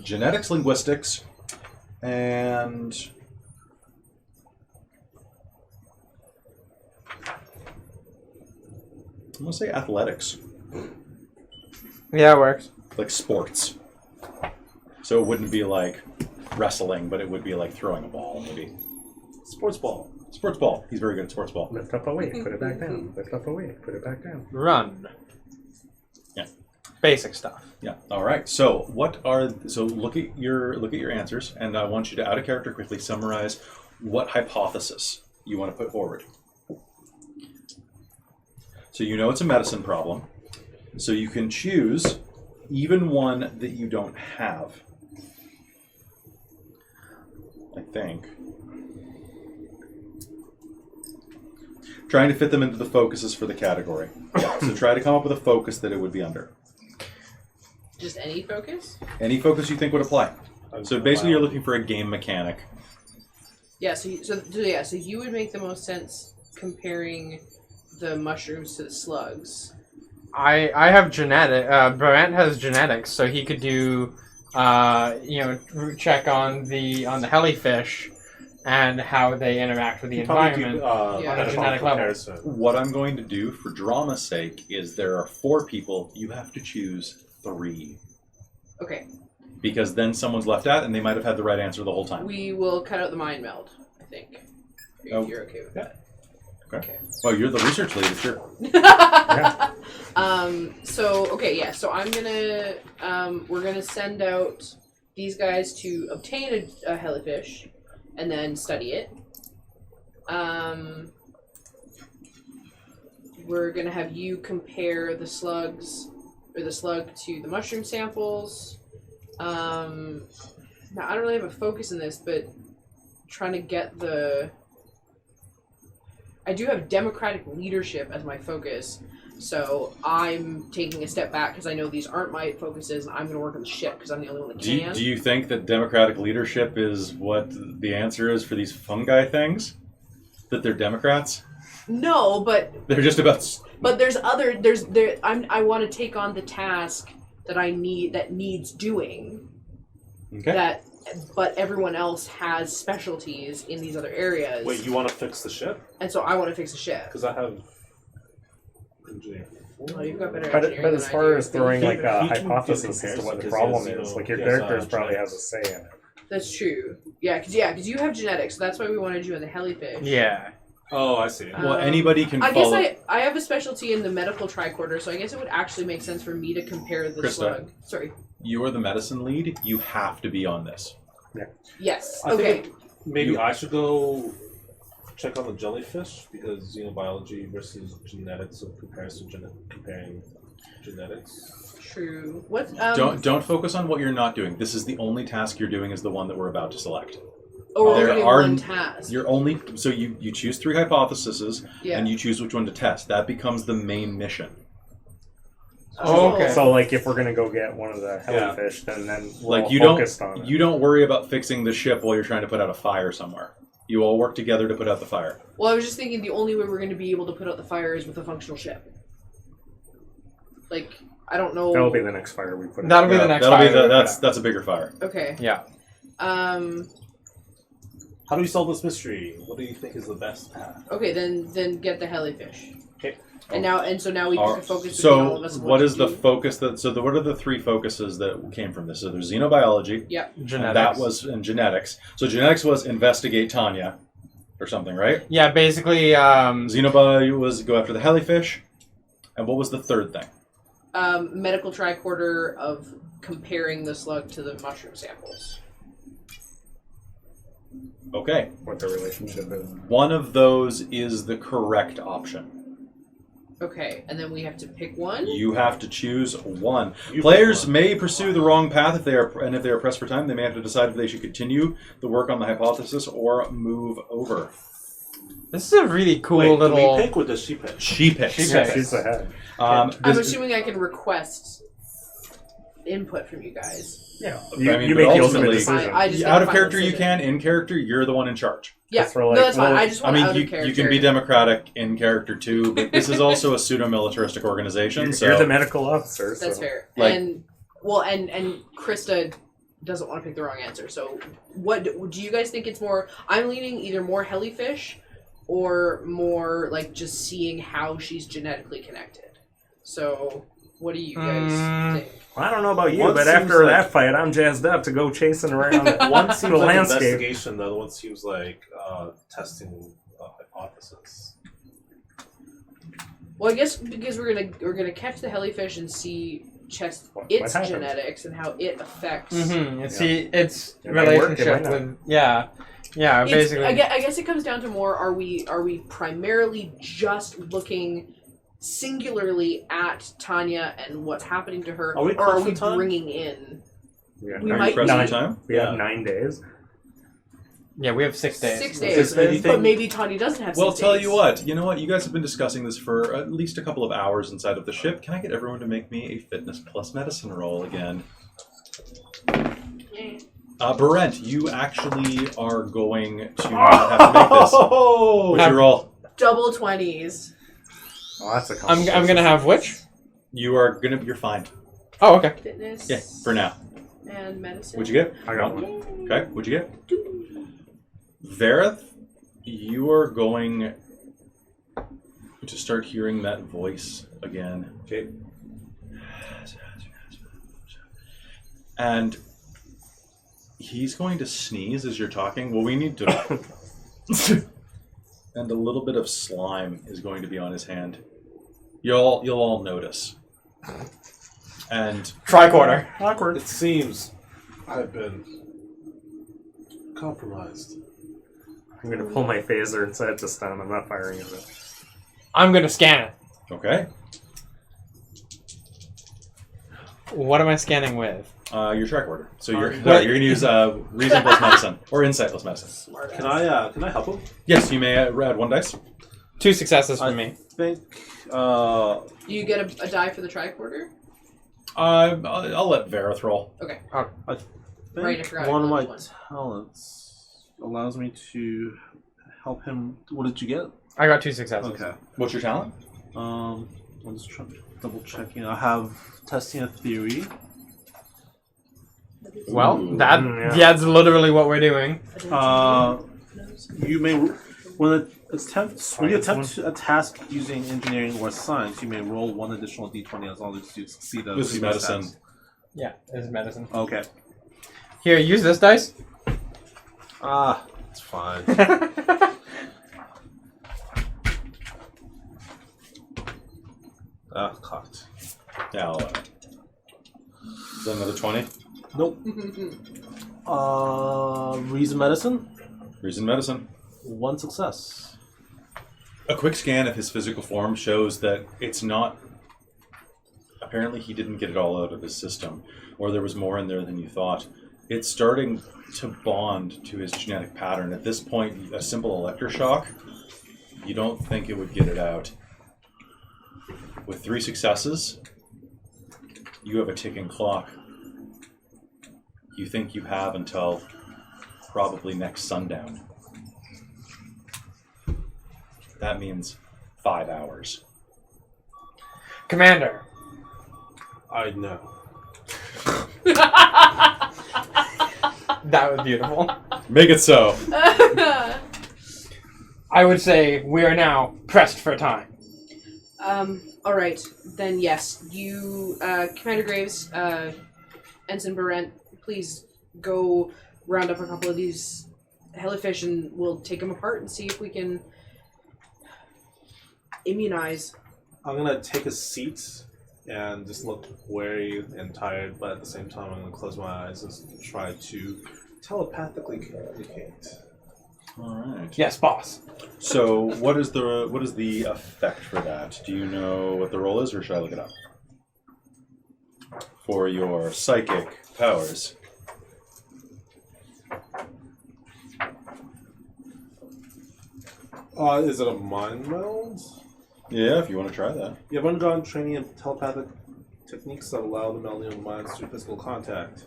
Genetics, linguistics, and I'm gonna say athletics, Yeah, it works. like sports. So it wouldn't be like wrestling, but it would be like throwing a ball, maybe. Sports ball. Sports ball. He's very good at sports ball. Lift up a weight, put it back down. Lift up a weight, put it back down. Run. Yeah. Basic stuff. Yeah. All right. So look at your answers, and I want you to, out of character, quickly summarize what hypothesis you want to put forward. So you know it's a medicine problem. So you can choose even one that you don't have. I think. Trying to fit them into the focuses for the category. Yeah. So try to come up with a focus that it would be under. Just any focus? Any focus you think would apply. So basically you're looking for a game mechanic. Yeah, so you would make the most sense comparing the mushrooms to the slugs. I have genetic. Barent has genetics, so he could do, root check on the jellyfish and how they interact with the environment on a genetic level. What I'm going to do for drama's sake is there are 4 people. You have to choose 3. Okay. Because then someone's left out and they might have had the right answer the whole time. We will cut out the mind meld, I think. Oh. You're okay with that? Okay. Well, you're the research lead, sure. So I'm gonna, we're gonna send out these guys to obtain a jellyfish and then study it. We're gonna have you compare the slugs, or the slug to the mushroom samples. Now I don't really have a focus in this, but trying to get I do have democratic leadership as my focus, so I'm taking a step back because I know these aren't my focuses, and I'm going to work on the ship because I'm the only one that can. Do you think that democratic leadership is what the answer is for these fungi things? That they're Democrats? No, but They're just about... But I want to take on the task that needs doing. Okay. But everyone else has specialties in these other areas. Wait, you want to fix the ship? And so I want to fix the ship. Because I have engineer. Oh, you've got better But engineering as than far I as do. throwing He- like a he can hypothesis give as to what the comparison problem because, you is, know, like your he has, characters probably genetics. has a say in it. That's true. Yeah, because you have genetics, so that's why we wanted you on the jellyfish. Yeah. Oh, I see. Well, anybody can I follow. guess I have a specialty in the medical tricorder, so I guess it would actually make sense for me to compare the Krista. slug. Sorry. You are the medicine lead. You have to be on this. Yes. I Okay. think maybe I should go check on the jellyfish because xenobiology versus genetics of comparing genetics. True. What? Don't focus on what you're not doing. This is the only task you're doing. Is the one that we're about to select. Oh, we're there only doing are- one task. You're only so you choose 3 hypotheses Yeah. and you choose which one to test. That becomes the main mission. Oh, okay. So, like, if we're gonna go get one of the Yeah. jellyfish, then we're Like all you focused on it. don't worry about fixing the ship while you're trying to put out a fire somewhere. You all work together to put out the fire. Well, I was just thinking the only way we're going to be able to put out the fire is with a functional ship. Like, I don't know. That'll be the next fire we put. in. That'll be the next That'll be fire. that's a bigger fire. Okay. Yeah. How do we solve this mystery? What do you think is the best path? Okay, then get the helifish. Okay. So now we can focus between all of us. So on what to is the do. focus what are the 3 focuses that came from this? So there's xenobiology. Yeah. And Genetics. that was in genetics. So genetics was investigate Tanya, or something, right? Yeah, basically. Xenobiology was go after the helifish. And what was the third thing? Medical tricorder of comparing the slug to the mushroom samples. Okay. What the relationship is. One of those is the correct option. Okay, and then we have to pick one. You have to choose one. You Players pick one. may pursue the wrong path if they are pressed for time. They may have to decide if they should continue the work on the hypothesis or move over. This is a really cool Wait, little. do we pick or does she pick? She picks. She Yeah, picks. she's ahead. I'm this- assuming I can request input from you guys. Yeah. I You, mean, you but make the ultimate ultimately- decision. I just out got of a character final you decision. can. In character, you're the one in charge. Yeah, That's where, no, like, that's fine. well, I just I want out mean, of you character. can be democratic in character too, but this is also a pseudo-militaristic organization. So You're the medical officer. That's so. fair. Like- and Krista doesn't want to pick the wrong answer. So, what do you guys think? It's more. I'm leaning either more helifish, or more like just seeing how she's genetically connected. So, what do you guys think? I don't know about you, One but seems after like- that fight, I'm jazzed up to go chasing around One seems the like landscape. investigation, the other one seems like testing a hypothesis. Well, I guess because we're gonna catch the helifish and see What its happens? genetics and how it affects. Mm-hmm. See, its It might work, it relationship might not. with. Yeah. Yeah, It's- basically. I guess it comes down to more: are we primarily just looking singularly at Tanya and what's happening to her, Are we or are close we for time? bringing in? We got We are might you pressed be- for time? We have Yeah. 9 days. Yeah, we have 6 days. 6 Is days, anything- but maybe Tanya doesn't have. Well, 6 tell days. you what. You know what? You guys have been discussing this for at least a couple of hours inside of the ship. Can I get everyone to make me a fitness plus medicine roll again? Yeah. Berent, you actually are going to have to make this. Oh! What's your roll? Double 20s. Oh, that's a I'm complication. gonna have which? You're fine. Oh, okay. Fitness. Yeah, for now. And medicine. What'd you get? I got one. Okay, what'd you get? Verith, you are going to start hearing that voice again. Okay. And he's going to sneeze as you're talking. Well, we need to... and a little bit of slime is going to be on his hand. You'll all notice. And Tricorder. Awkward. It seems I've been compromised. I'm gonna pull my phaser and set it to stun. I'm not firing at it. I'm gonna scan it. okay, What am I scanning with? your track order. So you're What? you're gonna use reason plus medicine or insight plus medicine. Smart Can ass. I help him? Yes, you may add 1 dice. 2 successes for I me. think Do you get a die for the tricorder? I'll let Verith roll. Okay. I think Right, I forgot one of my one. talents allows me to help him. What did you get? I got 2 successes. Okay. What's your talent? I'm just double checking. I have testing a theory. Well, Ooh. that's literally what we're doing. You may when you attempt Science a task using engineering or science, you may roll 1 additional d20 as long as you succeed. This is medicine. Yeah, this is medicine. Okay. Here, use this dice. It's fine. Cocked. Yeah, is that another 20? Nope. Reason medicine. Reason medicine. 1 success. A quick scan of his physical form shows that it's not... Apparently he didn't get it all out of his system, or there was more in there than you thought. It's starting to bond to his genetic pattern. At this point, a simple electroshock, you don't think it would get it out. With 3 successes, you have a ticking clock. You think you have until probably next sundown. That means 5 hours. Commander. I know. That was beautiful. Make it so. I would say we are now pressed for time. All right, then yes, you, Commander Graves, Ensign Barrent, please go round up a couple of these hellifish and we'll take them apart and see if we can immunize. I'm gonna take a seat and just look weary and tired, but at the same time I'm gonna close my eyes and try to telepathically communicate. All right. Yes, boss. So, what is the effect for that? Do you know what the roll is, or should I look it up? For your psychic powers. Is it a mind meld? Yeah, if you want to try that. You have undergone training in telepathic techniques that allow the melding of minds through physical contact.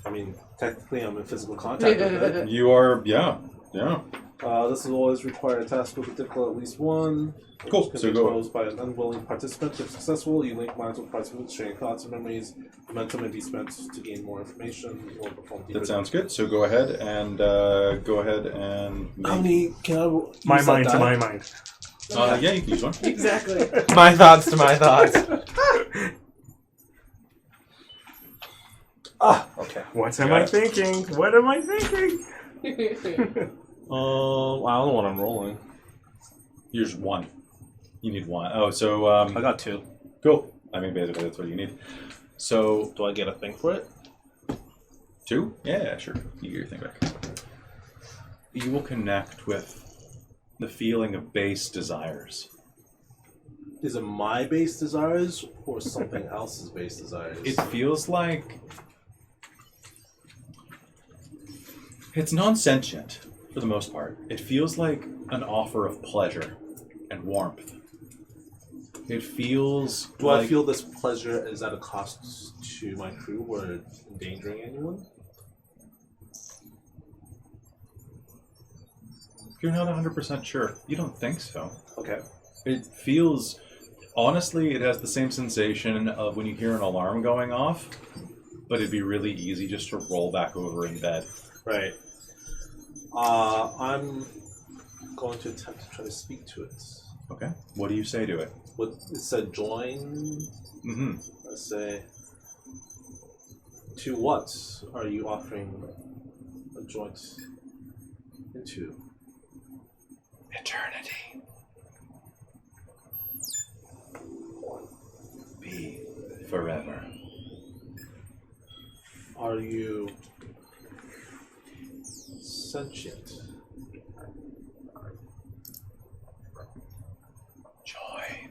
I mean, technically I'm in physical contact with it. You are, yeah. This will always require a task with a difficult at least 1. Cool, Which can so be go. posed by an unwilling participant. If successful, you link minds with participants, sharing thoughts and memories. Momentum may be spent to gain more information or perform deeper. That sounds good. So go ahead and How many can I use My that mind to die? my mind. yeah, you can use one. Exactly. My thoughts to my thoughts. Okay. What am I thinking? What am I thinking? I don't know what I'm rolling. Here's 1. You need 1. Oh, so I got 2. cool. I mean, basically that's what you need. So Do I get a thing for it? 2? Yeah, sure. You get your thing back. You will connect with the feeling of base desires. Is it my base desires or something else's base desires? It feels like it's non-sentient for the most part. It feels like an offer of pleasure and warmth. It feels Do like... I feel this pleasure is at a cost to my crew or endangering anyone? You're not 100% sure. You don't think so. Okay. It feels... Honestly, it has the same sensation of when you hear an alarm going off, but it'd be really easy just to roll back over in bed. Right. I'm going to attempt to try to speak to it. Okay. What do you say to it? What it said join. Mm-hmm. I say, to what are you offering a joint into? Eternity. Be forever. Are you sentient? Joy.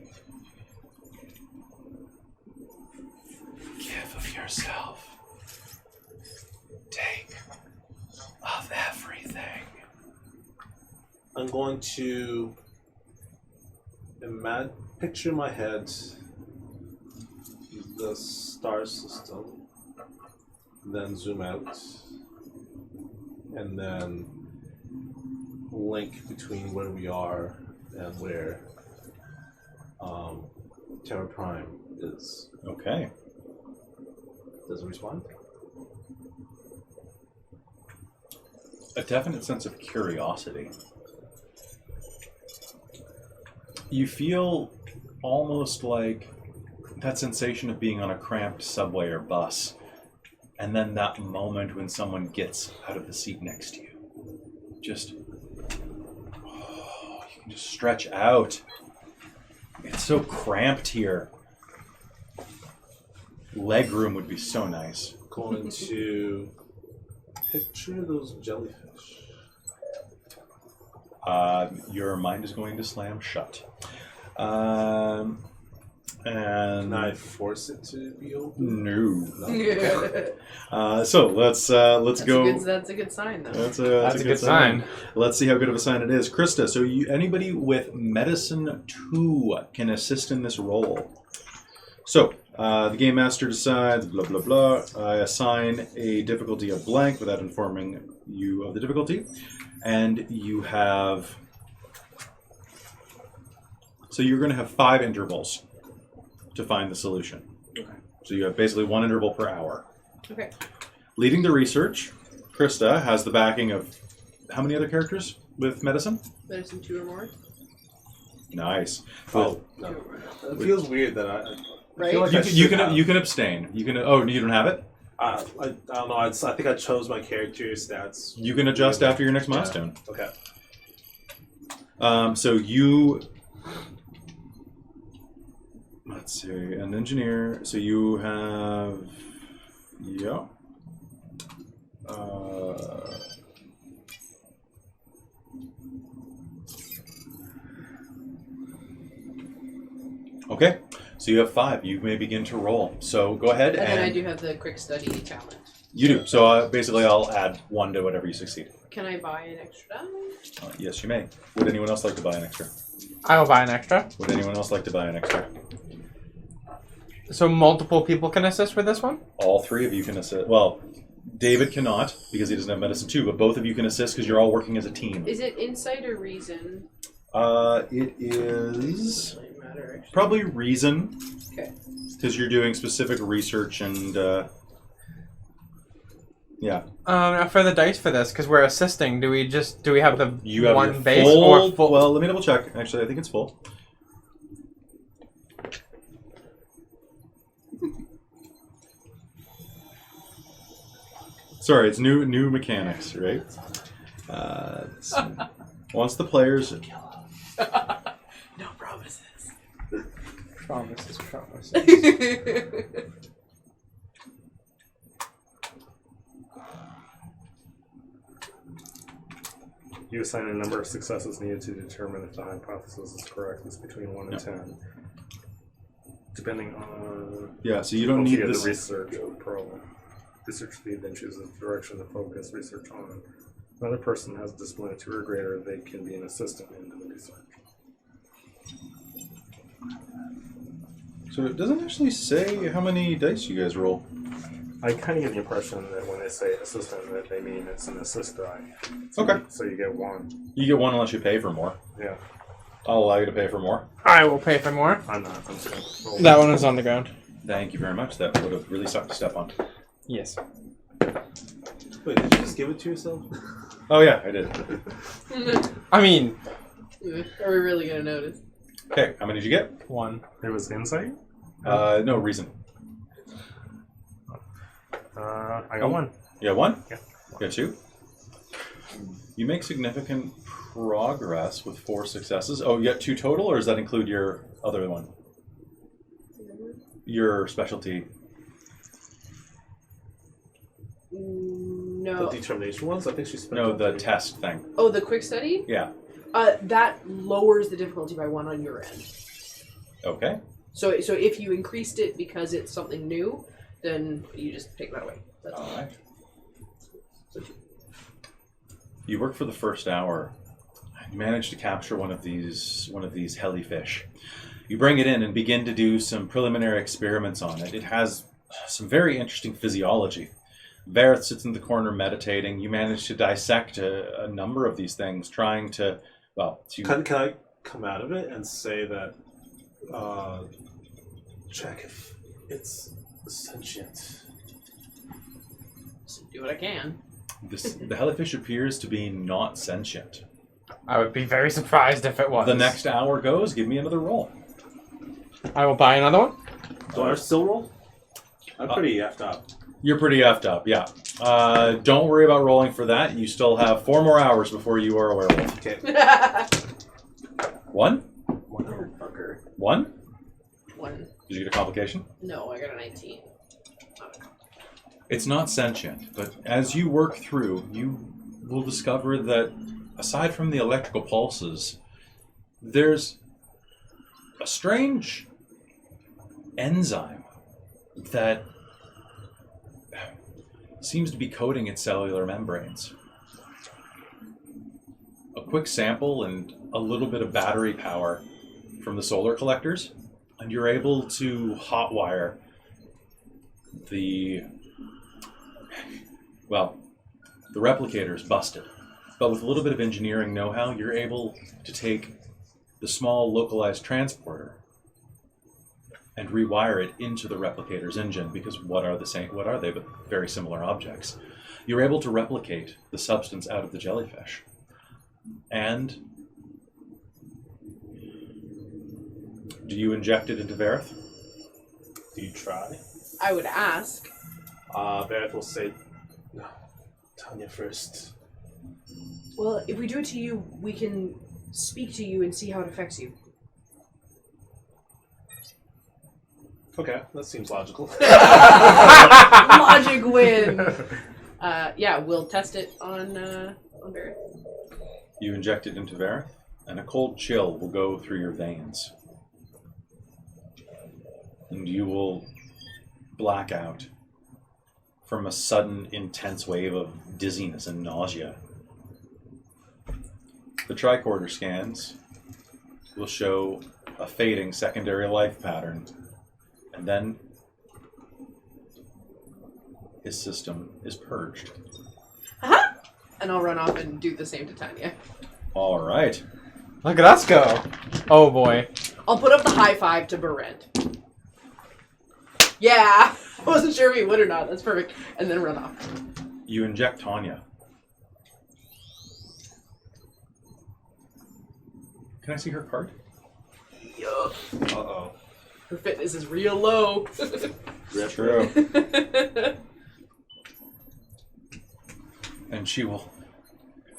Give of yourself. Take of everything. I'm going to picture in my head the star system, then zoom out, and then link between where we are and where Terra Prime is. Okay. Does it respond? A definite sense of curiosity. You feel almost like that sensation of being on a cramped subway or bus, and then that moment when someone gets out of the seat next to you. You can just stretch out. It's so cramped here. Leg room would be so nice. Going to picture those jellyfish. Your mind is going to slam shut. And Can I force it to be open? no. So let's go. That's a good sign, though. That's a good sign. Let's see how good of a sign it is. Krista, so anybody with medicine 2 can assist in this roll. So the game master decides, blah, blah, blah. I assign a difficulty of blank without informing you of the difficulty. And you have... So you're going to have 5 intervals to find the solution. Okay. So you have basically 1 interval per hour. Okay. Leading the research, Krista has the backing of how many other characters with medicine? Medicine 2 or more. Nice. Oh, no. It feels weird that I Right? feel like You can abstain. You can. Oh, you don't have it. I don't know. I think I chose my character stats. You can adjust after your next milestone. Okay. So you. Let's see, an engineer. So you have. Yeah. Okay, so you have 5. You may begin to roll. So go ahead And then I and do have the quick study talent. you do. So basically, I'll add 1 to whatever you succeed. Can I buy an extra die? Yes, you may. Would anyone else like to buy an extra? I will buy an extra. Would anyone else like to buy an extra? So multiple people can assist with this one? All 3 of you can assist. Well, David cannot because he doesn't have medicine 2, but both of you can assist because you're all working as a team. Is it insight or reason? It is Doesn't matter, actually. probably reason Okay. because you're doing specific research and yeah. For the dice for this, because we're assisting, do we have the You have one your base full, or full? Well, let me double check. Actually, I think it's full. Sorry, it's new mechanics, right? So once the players No promises. Promises. You assign a number of successes needed to determine if the hypothesis is correct. It's between 1 and 10. Depending on yeah, so you don't need the this. research problem. Research lead then chooses the direction to focus research on. Another person has a discipline of 2 or greater, they can be an assistant in the research. So it doesn't actually say how many dice you guys roll. I kind of get the impression that when they say assistant, that they mean it's an assist die. Okay. So you get 1. You get 1 unless you pay for more. Yeah. I'll allow you to pay for more. I will pay for more. I'm not. I'm just gonna roll. That one is on the ground. Thank you very much. That would have really sucked to step on. Yes. Wait, did you just give it to yourself? Oh yeah, I did. I mean, Are we really gonna notice? Okay, how many did you get? 1. It was insight? No, reason. I got 1. You got 1? Yeah. You got 2? You make significant progress with 4 successes. Oh, you got 2 total, or does that include your other one? Your specialty. No. The determination ones? I think she spent. No, the 3. test thing. Oh, the quick study? Yeah. That lowers the difficulty by 1 on your end. Okay. So if you increased it because it's something new, then you just take that away. That's All right. You work for the first hour. You manage to capture one of these hellyfish. You bring it in and begin to do some preliminary experiments on it. It has some very interesting physiology. Vareth sits in the corner meditating. You manage to dissect a number of these things, trying to, Can I come out of it and say that, check if it's sentient? do what I can. the hellyfish appears to be not sentient. I would be very surprised if it was. The next hour goes. Give me another roll. I will buy another one. Do I still roll? I'm pretty effed up. You're pretty effed up, yeah. Don't worry about rolling for that. You still have 4 more hours before you are a werewolf. Okay. 1? 1. 1? 1. Did you get a complication? No, I got a 19. It's not sentient, but as you work through, you will discover that aside from the electrical pulses, there's a strange enzyme that seems to be coating its cellular membranes. A quick sample and a little bit of battery power from the solar collectors, and you're able to hotwire the replicator's busted. But with a little bit of engineering know-how, you're able to take the small localized transporter and rewire it into the replicator's engine, because what are they but very similar objects. You're able to replicate the substance out of the jellyfish. And do you inject it into Vareth? Do you try? I would ask. Vareth will say, no, Tanya first. Well, if we do it to you, we can speak to you and see how it affects you. Okay, that seems logical. Logic win! Yeah, we'll test it on Barrett. You inject it into Vareth, and a cold chill will go through your veins. And you will black out from a sudden, intense wave of dizziness and nausea. The tricorder scans will show a fading secondary life pattern, and then his system is purged. And I'll run off and do the same to Tanya. All right. Look at us go. Oh boy. I'll put up the high five to Berent. Yeah! I wasn't sure if he would or not. That's perfect. And then run off. You inject Tanya. Can I see her card? Yuck. Uh-oh. Her fitness is real low. True. And she will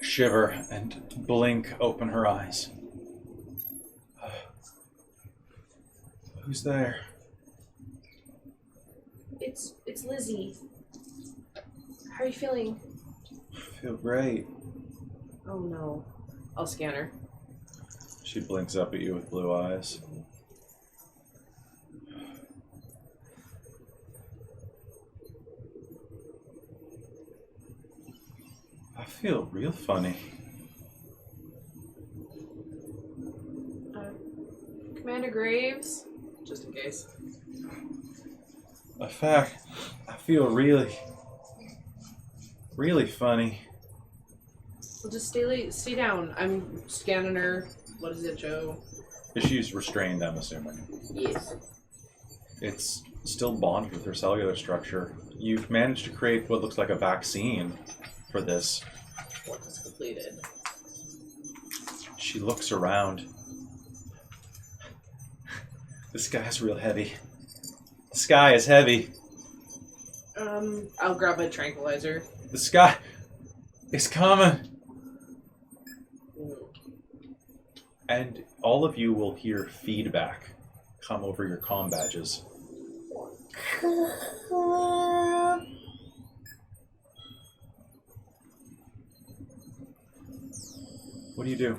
shiver and blink open her eyes. Who's there? It's Lizzie. How are you feeling? I feel great. Oh no. I'll scan her. She blinks up at you with blue eyes. I feel real funny. Commander Graves? Just in case. In fact, I feel really funny. Well, just stay down. I'm scanning her. What does it show? She's restrained, I'm assuming. Yes. It's still bonded with her cellular structure. You've managed to create what looks like a vaccine for this. Work is completed. She looks around. The sky's real heavy. The sky is heavy. I'll grab a tranquilizer. The sky is coming. And all of you will hear feedback come over your comm badges. What do you do?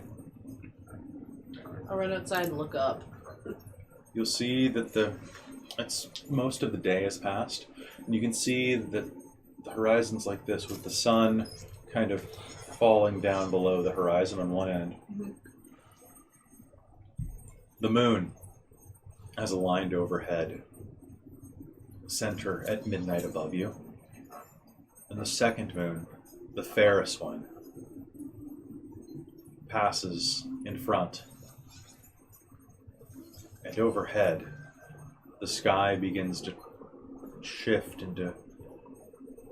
I'll run outside and look up. You'll see that most of the day has passed, and you can see that the horizon's like this, with the sun kind of falling down below the horizon on one end. Mm-hmm. The moon has aligned overhead, center at midnight above you. And the second moon, the fairest one, passes in front. And overhead, the sky begins to shift into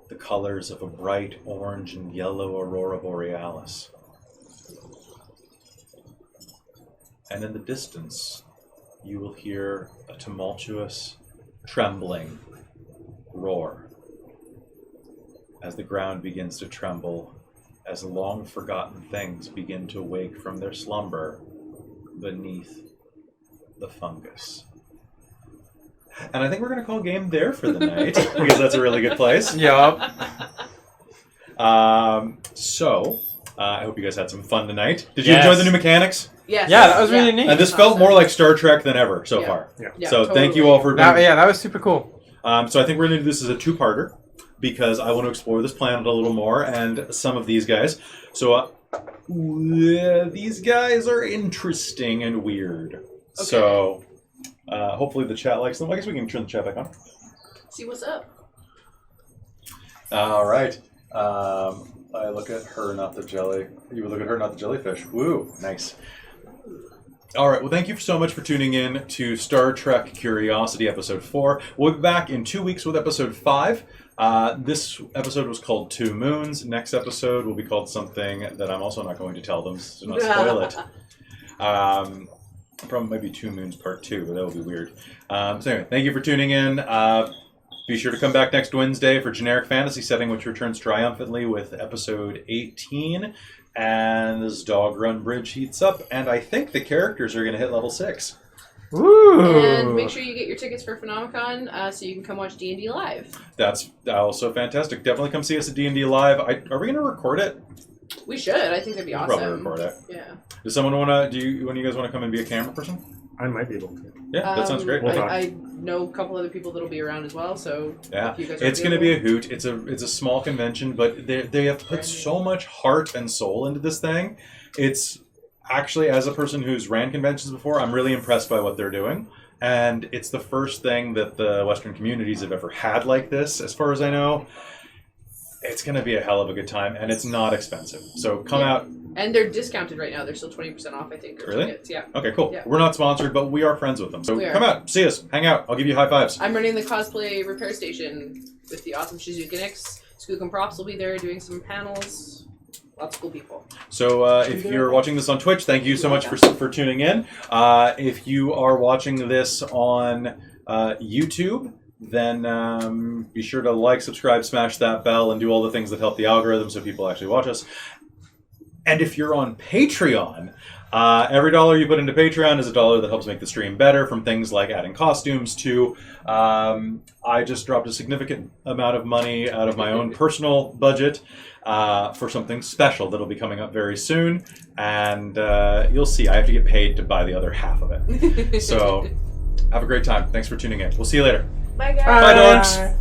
the colors of a bright orange and yellow aurora borealis. And in the distance, you will hear a tumultuous, trembling roar as the ground begins to tremble, as long-forgotten things begin to wake from their slumber beneath the fungus. And I think we're going to call game there for the night because that's a really good place. Yup. So, I hope you guys had some fun tonight. Did you Yes. enjoy the new mechanics? Yes. Yeah, that was really neat. And this felt more like Star Trek than ever so far. Yeah, So thank you totally. all for being That was super cool. So I think we're going to do this as a two-parter because I want to explore this planet a little more and some of these guys. So these guys are interesting and weird. So hopefully the chat likes them. I guess we can turn the chat back on. See what's up. All right. I look at her, not the jelly. You look at her, not the jellyfish. Woo, nice. All right. Well, thank you so much for tuning in to Star Trek Curiosity Episode 4. We'll be back in 2 weeks with Episode 5. This episode was called 2 Moons. Next episode will be called something that I'm also not going to tell them, so not spoil it. Probably maybe 2 Moons Part 2, but that would be weird. So anyway, thank you for tuning in. Be sure to come back next Wednesday for Generic Fantasy Setting, which returns triumphantly with Episode 18. And this Dog Run Bridge heats up, and I think the characters are going to hit level 6. Ooh. And make sure you get your tickets for Phenomicon so you can come watch D&D live. That's also fantastic. Definitely come see us at D&D Live. Are we going to record it? We should. I think that'd be We'll awesome. probably record it. Yeah. Does someone want to? One of you guys want to come and be a camera person? I might be able to. Yeah, that sounds great. We'll talk. I know a couple other people that'll be around as well, so Yeah, if you guys are it's going to be a available. hoot. It's a small convention, but they have put so much heart and soul into this thing. It's actually, as a person who's ran conventions before, I'm really impressed by what they're doing. And it's the first thing that the Western communities have ever had like this, as far as I know. It's going to be a hell of a good time, and it's not expensive. So come out. And they're discounted right now. They're still 20% off, I think. Really? Tickets. Yeah. Okay, cool. Yeah. We're not sponsored, but we are friends with them. So We are. come out, see us, hang out. I'll give you high fives. I'm running the cosplay repair station with the awesome Shizuka Nix. Skook and Props will be there doing some panels. Lots of cool people. So if you're watching this on Twitch, thank you so much for tuning in. If you are watching this on YouTube, then be sure to like, subscribe, smash that bell, and do all the things that help the algorithm so people actually watch us. And if you're on Patreon, every dollar you put into Patreon is a dollar that helps make the stream better, from things like adding costumes to I just dropped a significant amount of money out of my own personal budget for something special that'll be coming up very soon. And you'll see, I have to get paid to buy the other half of it. So have a great time. Thanks for tuning in. We'll see you later. Bye, guys. Bye, dorks.